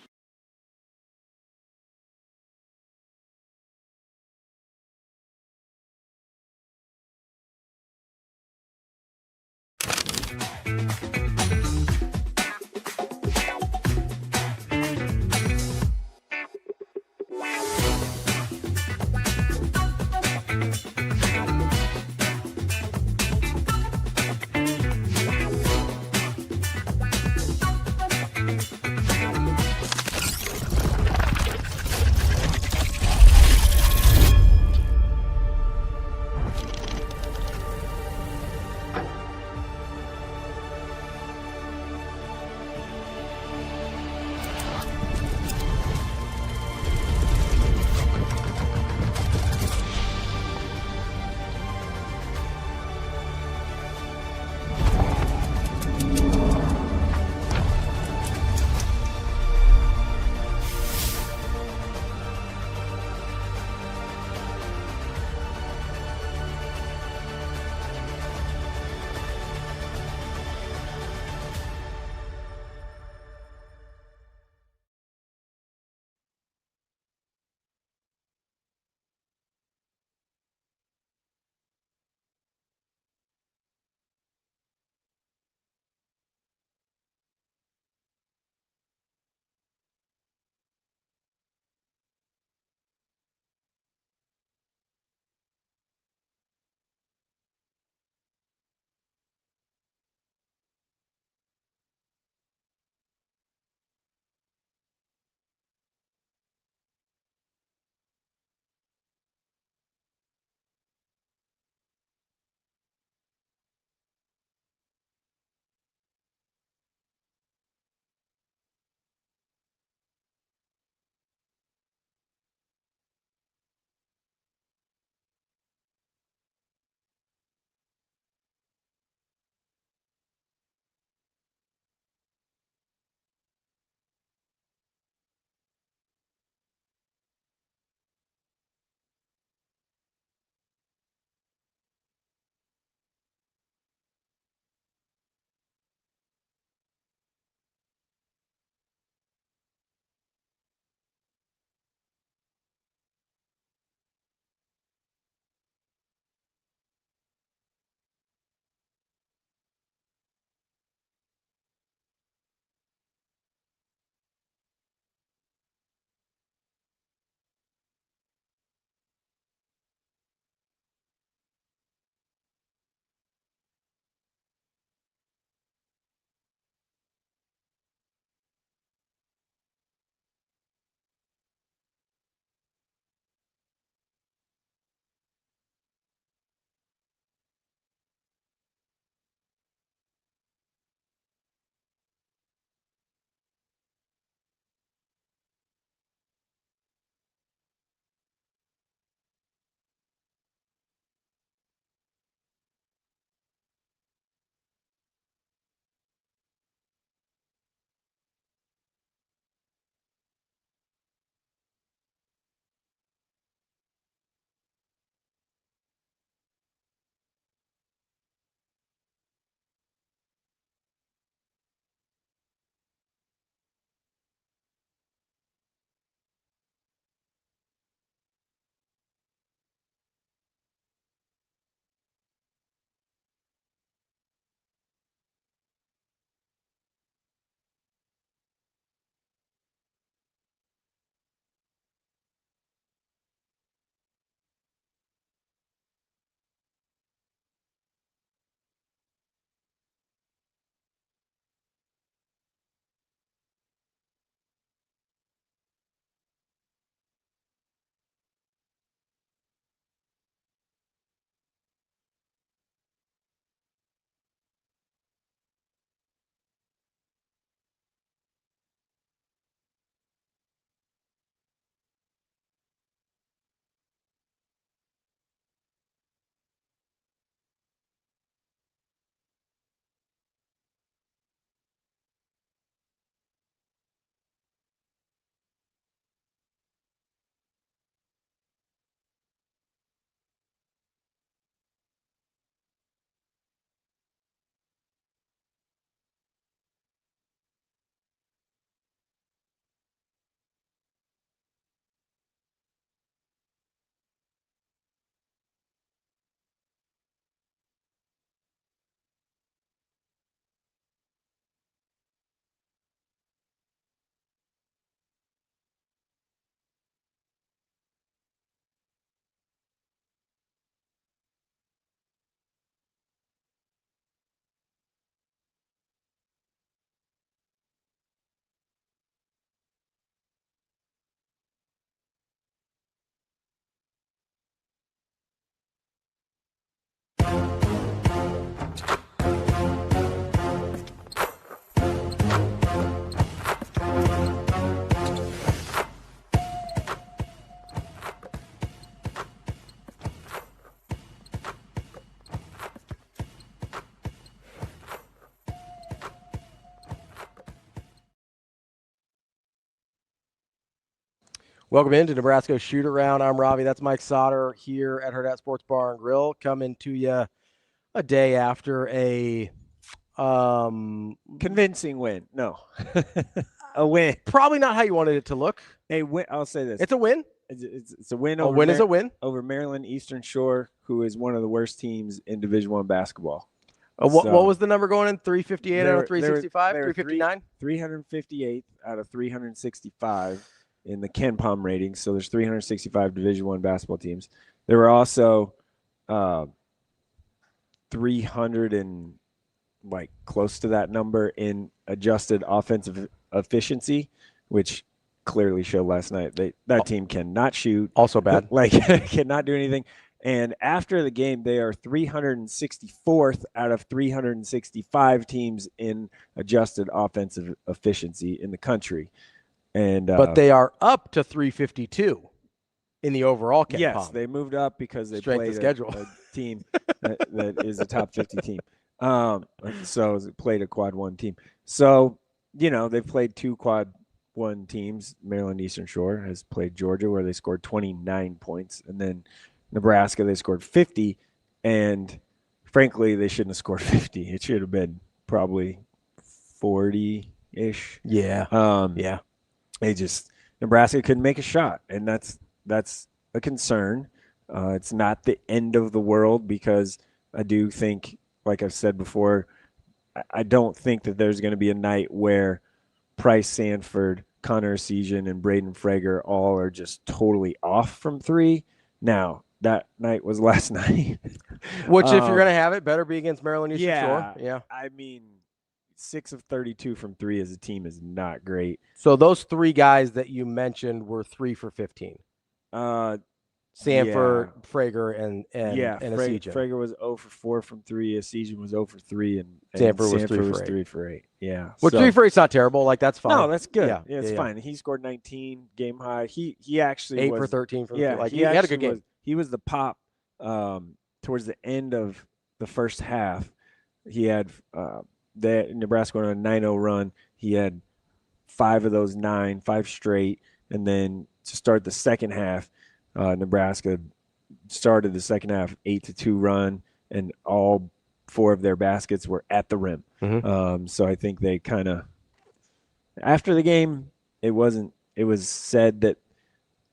Welcome into Nebraska Shoot Around. I'm Ravi. That's Mike Sautter here at Hurrdat Sports Bar and Grill, coming to you a day after a convincing win. No, a win. Probably not how you wanted it to look. A win. I'll say this: it's a win. It's a win. A win is a win over Maryland Eastern Shore, who is one of the worst teams in Division I basketball. What was the number going in? 358 out of 365? 359? 358 out of 365 in the Ken Palm rating. So there's 365 Division I basketball teams. There were also 300 and close to that number in adjusted offensive efficiency, which clearly showed last night. That team cannot shoot. Also bad. Cannot do anything. And after the game, they are 364th out of 365 teams in adjusted offensive efficiency in the country. And but they are up to 352 in the overall Ken Yes, Palm. they moved up because they Strength played of schedule. a team that is a top 50 team. So it played a quad 1 team. So, they've played 2 quad 1 teams. Maryland Eastern Shore has played Georgia, where they scored 29 points. And then Nebraska, they scored 50. And frankly, they shouldn't have scored 50. It should have been probably 40-ish. Yeah. Yeah. Nebraska couldn't make a shot. And that's a concern. It's not the end of the world, because I do think, like I've said before, I don't think that there's going to be a night where Price Sanford, Connor Cohesion, and Braden Frager all are just totally off from 3. Now, that night was last night. Which, if you're going to have it, better be against Maryland Eastern Shore. Yeah. I mean, 6 of 32 from 3 as a team is not great. So those 3 guys that you mentioned were 3 for 15. Sanford, Frager, and Cohesion. Frager was 0 for 4 from 3. Cohesion was 0 for 3, and Sanford was 3 for 8. Yeah. Which 3 for 8's not terrible. That's fine. No, that's good. Yeah, it's fine. He scored 19 game high. He actually 8 was, for 13 from he had a good game. He was the pop towards the end of the first half. He had Nebraska went on a 9-0 run. He had 5 of those 9, 5 straight, and then to start the second half, Nebraska started the second half 8-2 run, and all 4 of their baskets were at the rim. Mm-hmm. So I think they kind of, after the game, it was said that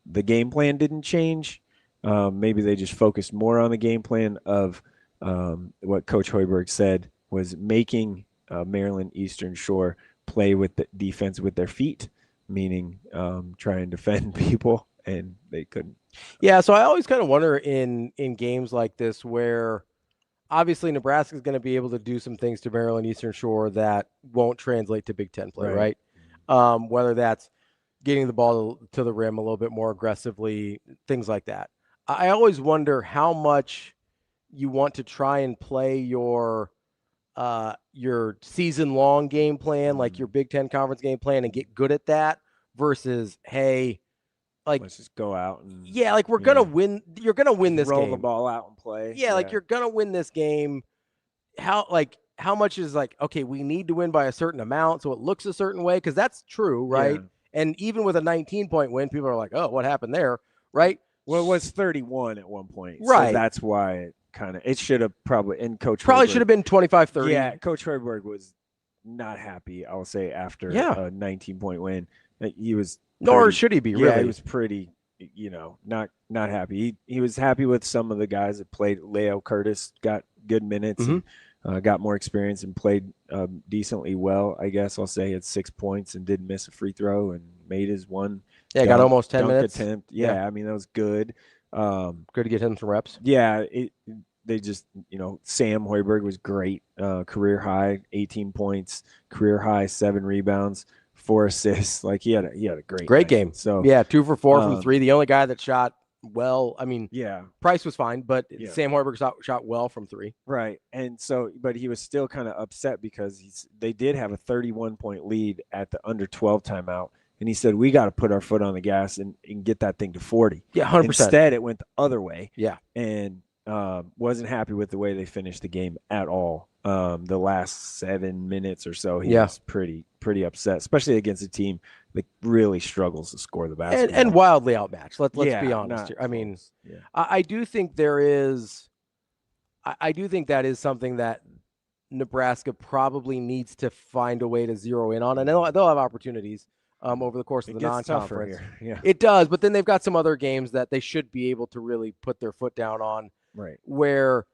the game plan didn't change. Maybe they just focused more on the game plan of what Coach Hoiberg said was making Maryland Eastern Shore play with the defense with their feet, meaning try and defend people, and they couldn't. Yeah, so I always kind of wonder in games like this where obviously Nebraska is going to be able to do some things to Maryland Eastern Shore that won't translate to Big Ten play, right? Whether that's getting the ball to the rim a little bit more aggressively, things like that. I always wonder how much you want to try and play your season-long game plan, like your Big Ten Conference game plan, and get good at that versus, hey, let's just go out and we're gonna win. You're gonna win this game. Roll the ball out and play. Yeah, you're gonna win this game. How much is okay, we need to win by a certain amount so it looks a certain way, because that's true, right? Yeah. And even with a 19-point win, people are like, oh, what happened there, right? Well, it was 31 at one point, right? So that's why it should have probably. And Coach probably should have been 25-30. Yeah, Coach Hoiberg was not happy, I'll say, after a 19-point win. He was. Nor should he be, really. Yeah, he was pretty, not happy. He was happy with some of the guys that played. Leo Curtis got good minutes, and, got more experience and played decently well, I guess I'll say. Had 6 points and didn't miss a free throw and made his one. Yeah, got almost 10 minutes. Attempt. Yeah, I mean, that was good. Good to get him some reps. Yeah, they just, Sam Hoiberg was great. Career high, 18 points, career high, 7 rebounds. 4 assists. He had a great game. So 2 for 4 from 3. The only guy that shot well, I mean, Price was fine, but Sam Hoiberg shot well from 3. Right. And so, but he was still kind of upset because they did have a 31-point lead at the under 12 timeout. And he said, we got to put our foot on the gas and get that thing to 40. Yeah, 100%. Instead, it went the other way. Yeah. And wasn't happy with the way they finished the game at all. The last 7 minutes or so, he was pretty upset, especially against a team really struggles to score the basketball. And wildly outmatched. Let's Yeah, be honest not here. I mean, close. Yeah. I do think there is. I do think that is something that Nebraska probably needs to find a way to zero in on, and they'll have opportunities over the course of the gets tougher non-conference. here. Yeah. It does, but then they've got some other games that they should be able to really put their foot down on. Right. Where,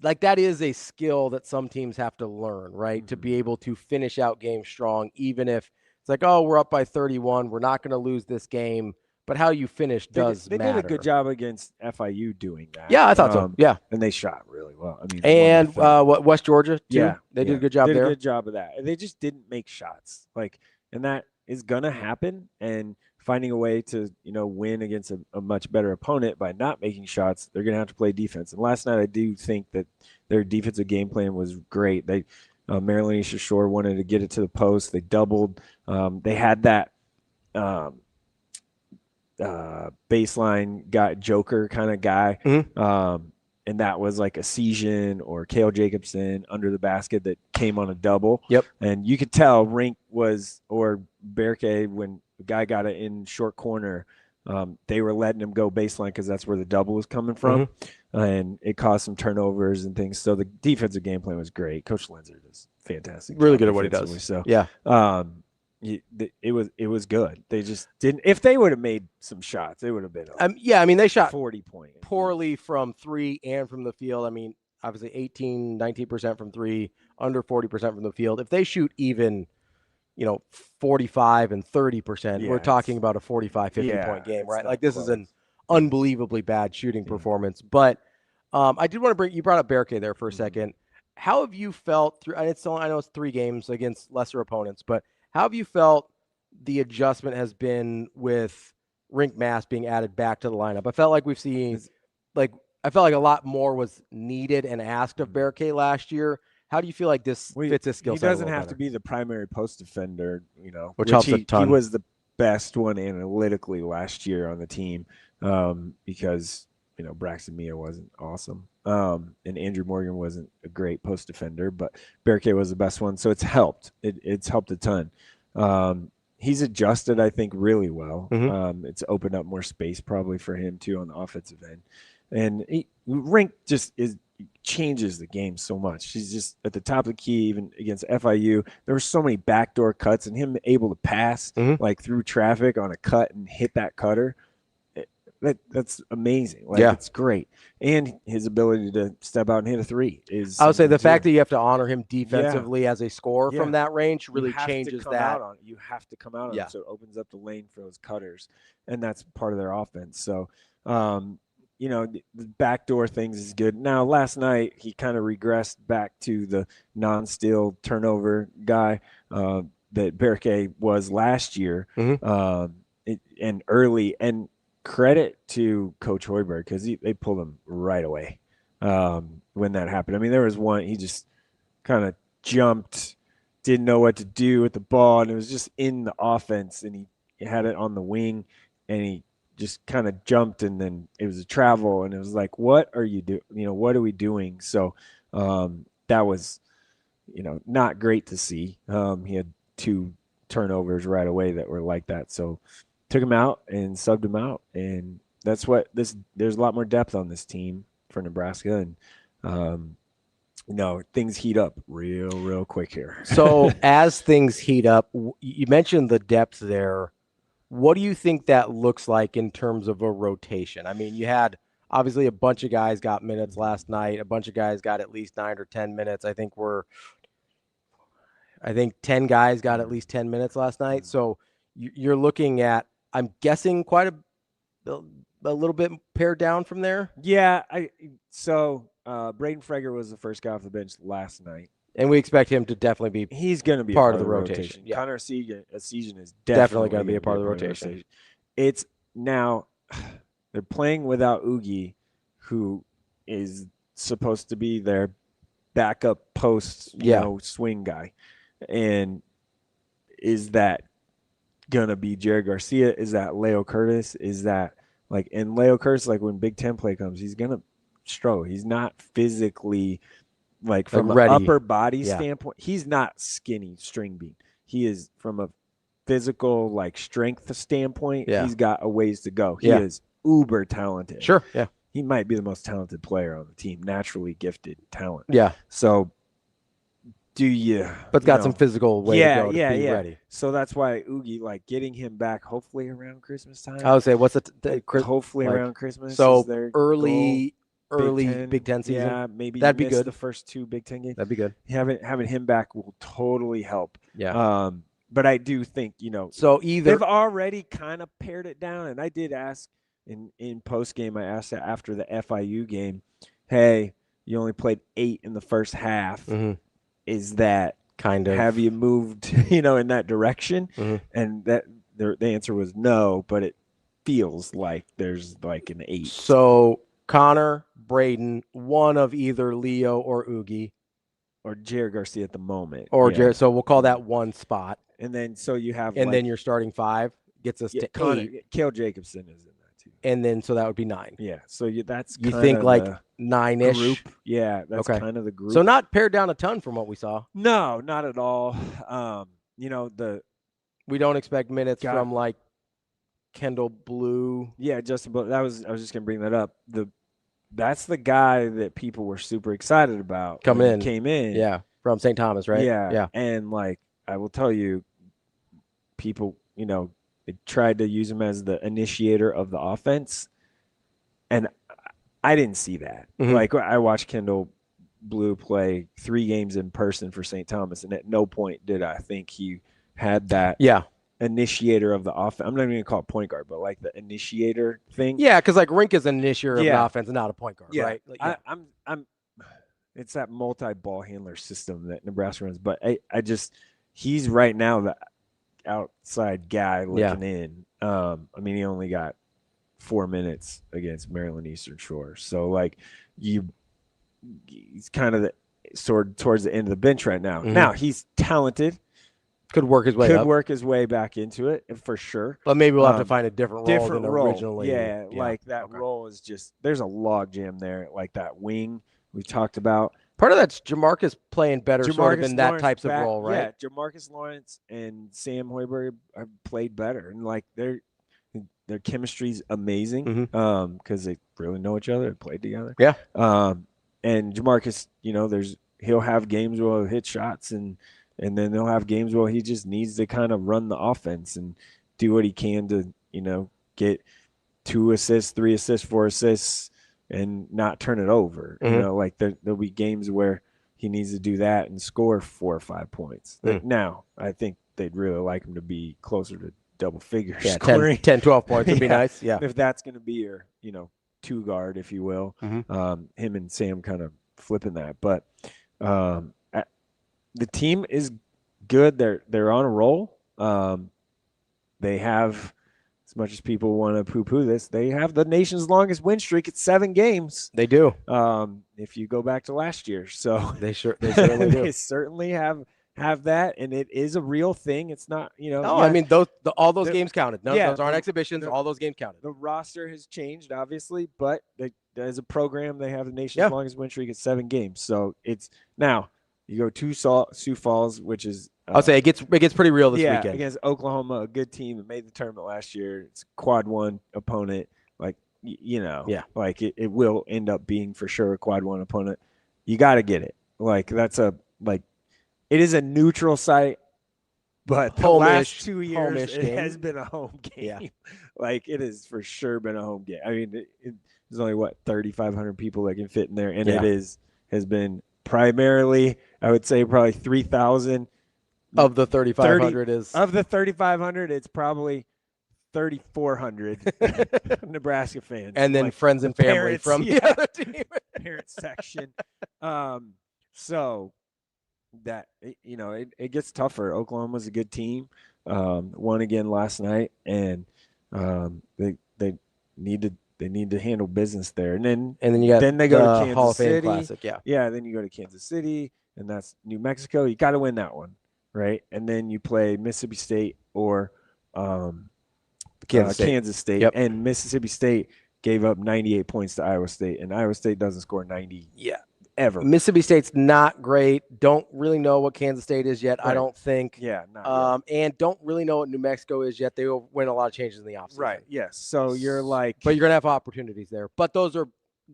like, that is a skill that some teams have to learn, right? To be able to finish out games strong, even if it's like, oh, we're up by 31, we're not going to lose this game. But how you finish does they matter. did a good job against FIU doing that. Yeah, I thought so. Yeah. And they shot really well. I mean, and what, West Georgia, too? Yeah. They did a good job there. Did a good job of that. They just didn't make shots. And that is going to happen. And finding a way to, win against a much better opponent by not making shots, they're going to have to play defense. And last night, I do think that their defensive game plan was great. Maryland Eastern Shore wanted to get it to the post. They doubled. They had that baseline guy, joker kind of guy. And that was like a Cohesion or Cale Jacobson under the basket that came on a double. Yep. And you could tell Rienk or Berke, when the guy got it in short corner, they were letting him go baseline because that's where the double was coming from. And it caused some turnovers and things. So the defensive game plan was great. Coach Lenzer does fantastic. Really good at what he does. So yeah. It was good. They just didn't. If they would have made some shots, it would have been. They shot 40 points poorly from three and from the field. I mean, obviously 19% from three, under 40% from the field. If they shoot even, 45 and 30%, we're talking about a 45, 50-point game, right? Like, this is an unbelievably bad shooting performance. But I did want to you brought up Berke there for a second. How have you felt through? And I know it's 3 games against lesser opponents, but how have you felt the adjustment has been with Rienk Mast being added back to the lineup? I felt like we've seen, I felt like a lot more was needed and asked of Berke last year. How do you feel like this fits his skill set? He doesn't have to be the primary post defender, which helps a ton. He was the best one analytically last year on the team because, Braxton Mia wasn't awesome. And Andrew Morgan wasn't a great post defender, but Berke was the best one. So it's helped. It's helped a ton. He's adjusted, I think, really well. It's opened up more space probably for him too on the offensive end. And Rienk just changes the game so much. He's just at the top of the key, even against FIU. There were so many backdoor cuts and him able to pass like through traffic on a cut and hit that cutter. That's amazing. It's great. And his ability to step out and hit a three is. I would say the fact that you have to honor him defensively as a scorer from that range really changes that. You have to come out on him, so it opens up the lane for those cutters, and that's part of their offense. So, the backdoor things is good. Now, last night he kind of regressed back to the non-steal turnover guy that Berke was last year, and early and. Credit to Coach Hoiberg because they pulled him right away when that happened. I mean, there was one, he just kind of jumped, didn't know what to do with the ball, and it was just in the offense, and he had it on the wing, and he just kind of jumped, and then it was a travel, and it was like, what are you doing? What are we doing? So that was, not great to see. He had 2 turnovers right away that were like that. So took him out and subbed him out, and that's what there's a lot more depth on this team for Nebraska, and things heat up real quick here. So as things heat up, you mentioned the depth there. What do you think that looks like in terms of a rotation? I mean, you had obviously a bunch of guys got minutes last night. A bunch of guys got at least 9 or 10 minutes. I think 10 guys got at least 10 minutes last night. So you're looking at, I'm guessing, quite a little bit pared down from there. Yeah. Braden Freger was the first guy off the bench last night. And we expect him to definitely be. He's going to be part of the rotation. Yeah. Connor Season is definitely going to be a part of the rotation. It's now they're playing without Oogie, who is supposed to be their backup post, swing guy. And is that going to be Jared Garcia? Is that Leo Curtis? Is that and Leo Curtis, when Big Ten play comes, he's going to struggle. He's not physically from an upper body standpoint. He's not skinny string bean. He is from a physical, like strength standpoint, Yeah. he's got a ways to go. He Yeah. is uber talented. Sure. Yeah. He might be the most talented player on the team, naturally gifted talent. Yeah. So do you But got some physical way to go to be ready. So that's why Oogie, like getting him back hopefully around Christmas time. I would say what's hopefully like, around Christmas. So is their early goal. Big Ten season. Yeah, maybe that'd you be miss good. the first 2 Big Ten games. That'd be good. Having him back will totally help. Yeah. But I do think, so either they've already kind of pared it down. And I did ask in post game, I asked after the FIU game, hey, you only played 8 in the first half. Mm-hmm. Is that kind of have you moved, in that direction? Mm-hmm. And that the answer was no, but it feels like there's like an 8. So Connor, Braden, one of either Leo or Oogie. Or Jared Garcia at the moment. Or Jared. So we'll call that one spot. And then so you have and then your starting 5 gets us to Connor, 8. Cale Jacobson is in that too. And then so that would be 9. Yeah. So that's you kind think of like the 9-ish group. Yeah, that's okay. kind of the group. So not pared down a ton from what we saw. No, not at all. We don't expect minutes from like Kendall Blue. Yeah, Justin. But I was just gonna bring that up. That's the guy that people were super excited about came in. Yeah, from St. Thomas, right? Yeah. And like I will tell you, people, they tried to use him as the initiator of the offense, and I didn't see that. Mm-hmm. Like I watched Kendall Blue play 3 games in person for St. Thomas, and at no point did I think he had that. Yeah. Initiator of the offense. I'm not even gonna call it point guard, but like the initiator thing. Yeah, because like Rienk is an initiator of the offense and not a point guard, right? Like, I'm. It's that multi-ball handler system that Nebraska runs, but he's right now the outside guy looking in. He only got 4 minutes against Maryland Eastern Shore, so like he's kind of towards the end of the bench right now. Mm-hmm. Now he's talented. Could work his way up. work his way back into it for sure. But maybe we'll have to find a different role than originally. Yeah, like that role is just there's a log jam there, like that wing we talked about. Part of that's Jamarcus playing better sort of in that types of role, right? Yeah, Jamarcus Lawrence and Sam Hoiberg have played better, and like their chemistry's amazing because they really know each other and played together. Yeah. And Jamarcus, he'll have games where he'll hit shots and then they'll have games where he just needs to kind of run the offense and do what he can to, get 2 assists, 3 assists, 4 assists, and not turn it over. Mm-hmm. Like there'll be games where he needs to do that and score 4 or 5 points. Now, I think they'd really like him to be closer to double figures. Yeah, scoring. 10, 12 points would be nice. Yeah. If that's going to be your, 2 guard, if you will. Mm-hmm. Him and Sam kind of flipping that. But the team is good. They're on a roll. They have, as much as people want to poo-poo this, they have the nation's longest win streak at 7 games. They do. If you go back to last year, so they certainly do. They certainly have that, and it is a real thing. It's not, all those games counted. No, those aren't exhibitions. All those games counted. The roster has changed, obviously, but as a program, they have the nation's longest win streak at 7 games. So it's now. You go to Sioux Falls, which is I'll say it gets pretty real this weekend against Oklahoma, a good team that made the tournament last year. It's a quad 1 opponent, like like it will end up being for sure a quad 1 opponent. You got to get it. Like it is a neutral site, but the last 2 years it has been a home game. Yeah. Like it has for sure been a home game. I mean, there's only 3,500 people that can fit in there, and it has been primarily, I would say, probably 3,000 of the 3,500 is of the 3,500. It's probably 3,400 Nebraska fans, and then friends and family parents, from the other team, parent section. So that it gets tougher. Oklahoma's a good team. Won again last night, and they need to handle business there. And then they go to Kansas Hall of Fame City. Classic, Then you go to Kansas City, and that's New Mexico. You got to win that one, right? And then you play Mississippi State or Kansas State. Yep. And Mississippi State gave up 98 points to Iowa State, and Iowa State doesn't score 90. ever. Mississippi State's not great. Don't really know what Kansas State is yet. Right. I don't think. Yeah, not yet. And don't really know what New Mexico is yet. They will win a lot of changes in the offseason. Right. Yes. So you're like, but you're gonna have opportunities there. But those are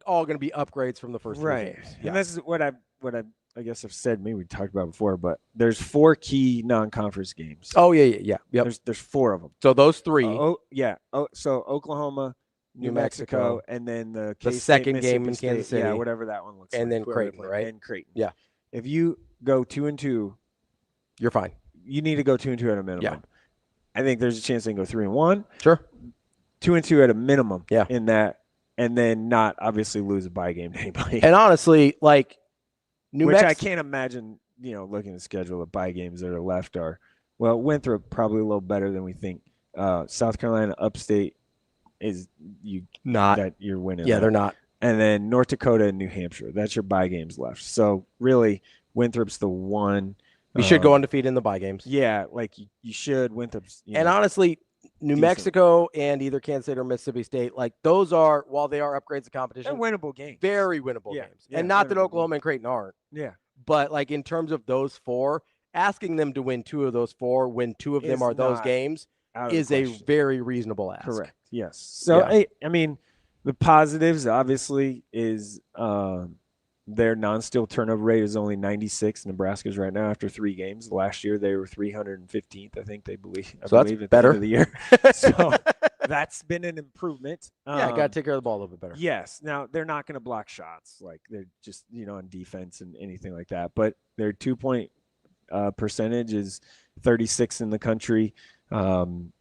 all gonna be upgrades from the first three right. games. And this is what I guess I've said. Maybe we talked about before, but there's 4 key non-conference games. Oh yeah. Yep. There's 4 of them. So those 3. So Oklahoma, New Mexico, and then the The K-State, second game in Mississippi Kansas State. Yeah, City. whatever that one looks like. And then whoever they Creighton, play. right? And Creighton. Yeah. If you go 2-2, you're fine. You need to go 2-2 at a minimum. Yeah. I think there's a chance they can go 3-1. Sure. 2-2 at a minimum. Yeah. In that, and then not obviously lose a bye game to anybody. And honestly, like I can't imagine, looking at the schedule, the bye games that are left are, well, Winthrop probably a little better than we think. South Carolina, Upstate is that you're winning. Yeah, that. they're not. And then North Dakota and New Hampshire. That's your bye games left. So really, Winthrop's the one. You should go undefeated in the bye games. Yeah, like you should. Winthrop's. And honestly, New Mexico and either Kansas State or Mississippi State, like those are, while they are upgrades of competition, they're winnable games. Very winnable games. Yeah, and not that Oklahoma and Creighton aren't. Yeah. But like in terms of those 4, asking them to win 2 of those 4, when 2 of them are those games, is a very reasonable ask. Correct. Yes. So I mean, the positives obviously is their non-steal turnover rate is only 96. Nebraska's right now after 3 games. Last year they were 315th. I think they believe. So that's at better. The end of the year. So that's been an improvement. Yeah, got to take care of the ball a little bit better. Yes. Now they're not going to block shots like they're just on defense and anything like that. But their 2-point percentage is 36 in the country. And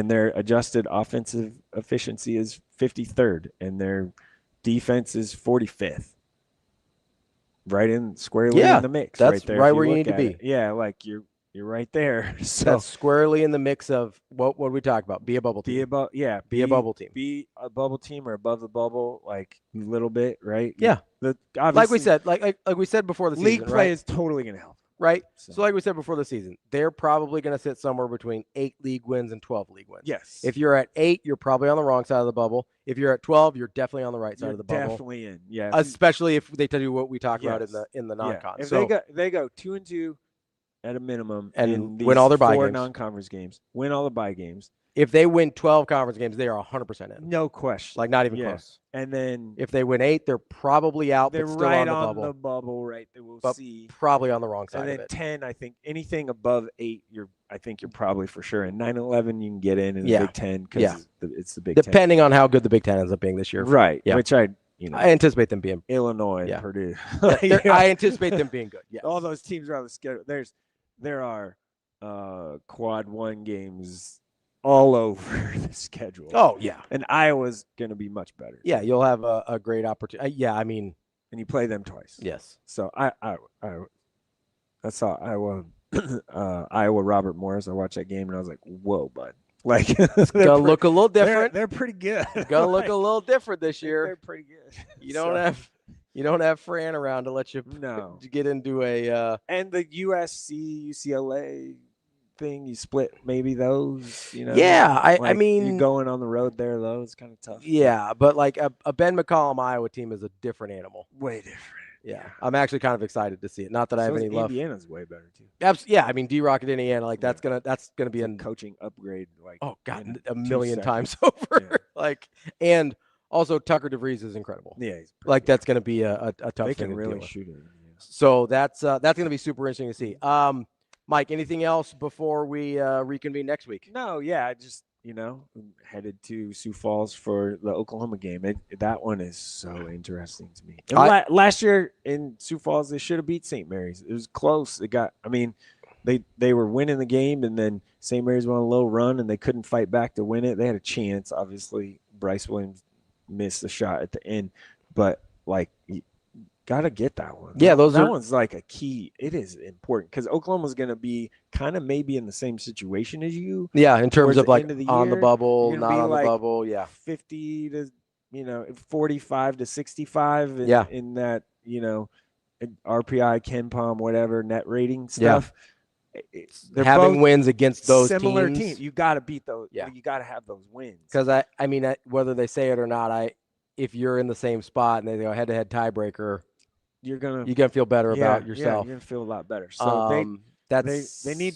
their adjusted offensive efficiency is 53rd, and their defense is 45th. Right in squarely in the mix. That's right there. right where you need to be. Yeah, like you're right there. So that's squarely in the mix of what we talk about. Be a bubble team. Be a bubble team. Be a bubble team or above the bubble, like a little bit, right? Yeah. Like we said, like we said before the season, league play is totally going to help. Right. So like we said before the season, they're probably going to sit somewhere between 8 league wins and 12 league wins. Yes. If you're at 8, you're probably on the wrong side of the bubble. If you're at 12, you're definitely on the right side of the bubble. Definitely in. Yeah. Especially if they tell you what we talk about in the non-con. If so they go 2-2 at a minimum and win all their bye 4 games. Non-conference games, win all the bye games. If they win 12 conference games, they are 100% in. No question. Like not even close. And then if they win 8, they're probably out. They're but still right on the bubble. bubble, right? That we'll see. Probably on the wrong side and then of it. 10, I think anything above 8, I think you're probably for sure. And 9-11, you can get in the Big Ten because it's the Big Ten. Depending on how good the Big Ten ends up being this year. Right. Yeah. Which I anticipate them being Illinois and Purdue. I anticipate them being good. Yeah. All those teams are on the schedule. There are quad 1 games all over the schedule. Oh yeah. And Iowa's going to be much better. Yeah, you'll have a great opportunity. I mean, and you play them twice. Yes. So I saw Iowa Robert Morris. I watched that game and I was like, whoa, bud. Like gonna look a little different. They're pretty good. Gonna look a little different this year. They're pretty good. You don't have Fran around to let you get into a and the USC UCLA thing, you split maybe those, Yeah, I mean, you're going on the road there though, it's kind of tough. Yeah, but like a Ben McCollum Iowa team is a different animal. Way different. Yeah, I'm actually kind of excited to see it. Not that I have any love. Indiana's way better too. Yeah, I mean D-Rock at Indiana, like that's gonna be a coaching upgrade. Like a million times over. And also Tucker DeVries is incredible. Yeah, he's like that's gonna be a tough they thing can to really deal with. shoot it. Yeah. So that's gonna be super interesting to see. Mike, anything else before we reconvene next week? No, yeah, I just headed to Sioux Falls for the Oklahoma game. That one is so interesting to me. And last year in Sioux Falls, they should have beat St. Mary's. It was close. They were winning the game, and then St. Mary's went on a little run, and they couldn't fight back to win it. They had a chance. Obviously, Bryce Williams missed the shot at the end, but you got to get that one. Yeah, that one's like a key. It is important because Oklahoma's going to be kind of maybe in the same situation as you. Yeah, in terms of on the bubble, not on the bubble. Yeah, 50 to 45 to 65. In that RPI, KenPom, whatever net rating stuff. They're having wins against those similar teams. You got to beat those. Yeah, you got to have those wins. Because I mean, whether they say it or not, if you're in the same spot and they go head-to-head tiebreaker, you're gonna feel better about yourself. You're gonna feel a lot better. So they need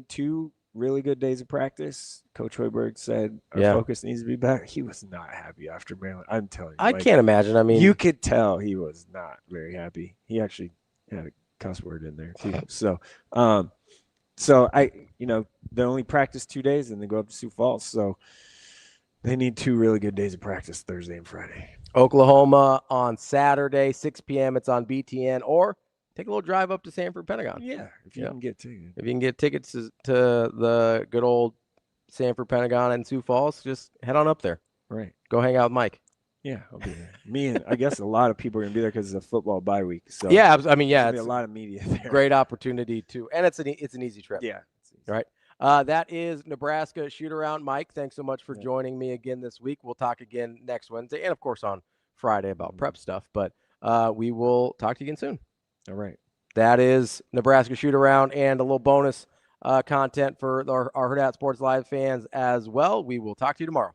2 really good days of practice. Coach Hoiberg said our focus needs to be better. He was not happy after Maryland. I'm telling you. I can't imagine. I mean, you could tell he was not very happy. He actually had a cuss word in there too. So they only practice 2 days and they go up to Sioux Falls. So they need 2 really good days of practice, Thursday and Friday. Oklahoma on Saturday, 6 p.m. It's on BTN, or take a little drive up to Sanford Pentagon. Yeah, if you can get tickets. If you can get tickets to the good old Sanford Pentagon in Sioux Falls, just head on up there. Right. Go hang out with Mike. Yeah, I'll be there. Me and I guess a lot of people are gonna be there because it's a football bye week. So yeah, I mean, it's a lot of media there. Great opportunity too, and it's an easy trip. Yeah. Right. That is Nebraska Shoot Around. Mike, thanks so much for joining me again this week. We'll talk again next Wednesday, and of course on Friday about prep stuff. But we will talk to you again soon. All right. That is Nebraska Shoot Around and a little bonus content for our Hurrdat Sports Live fans as well. We will talk to you tomorrow.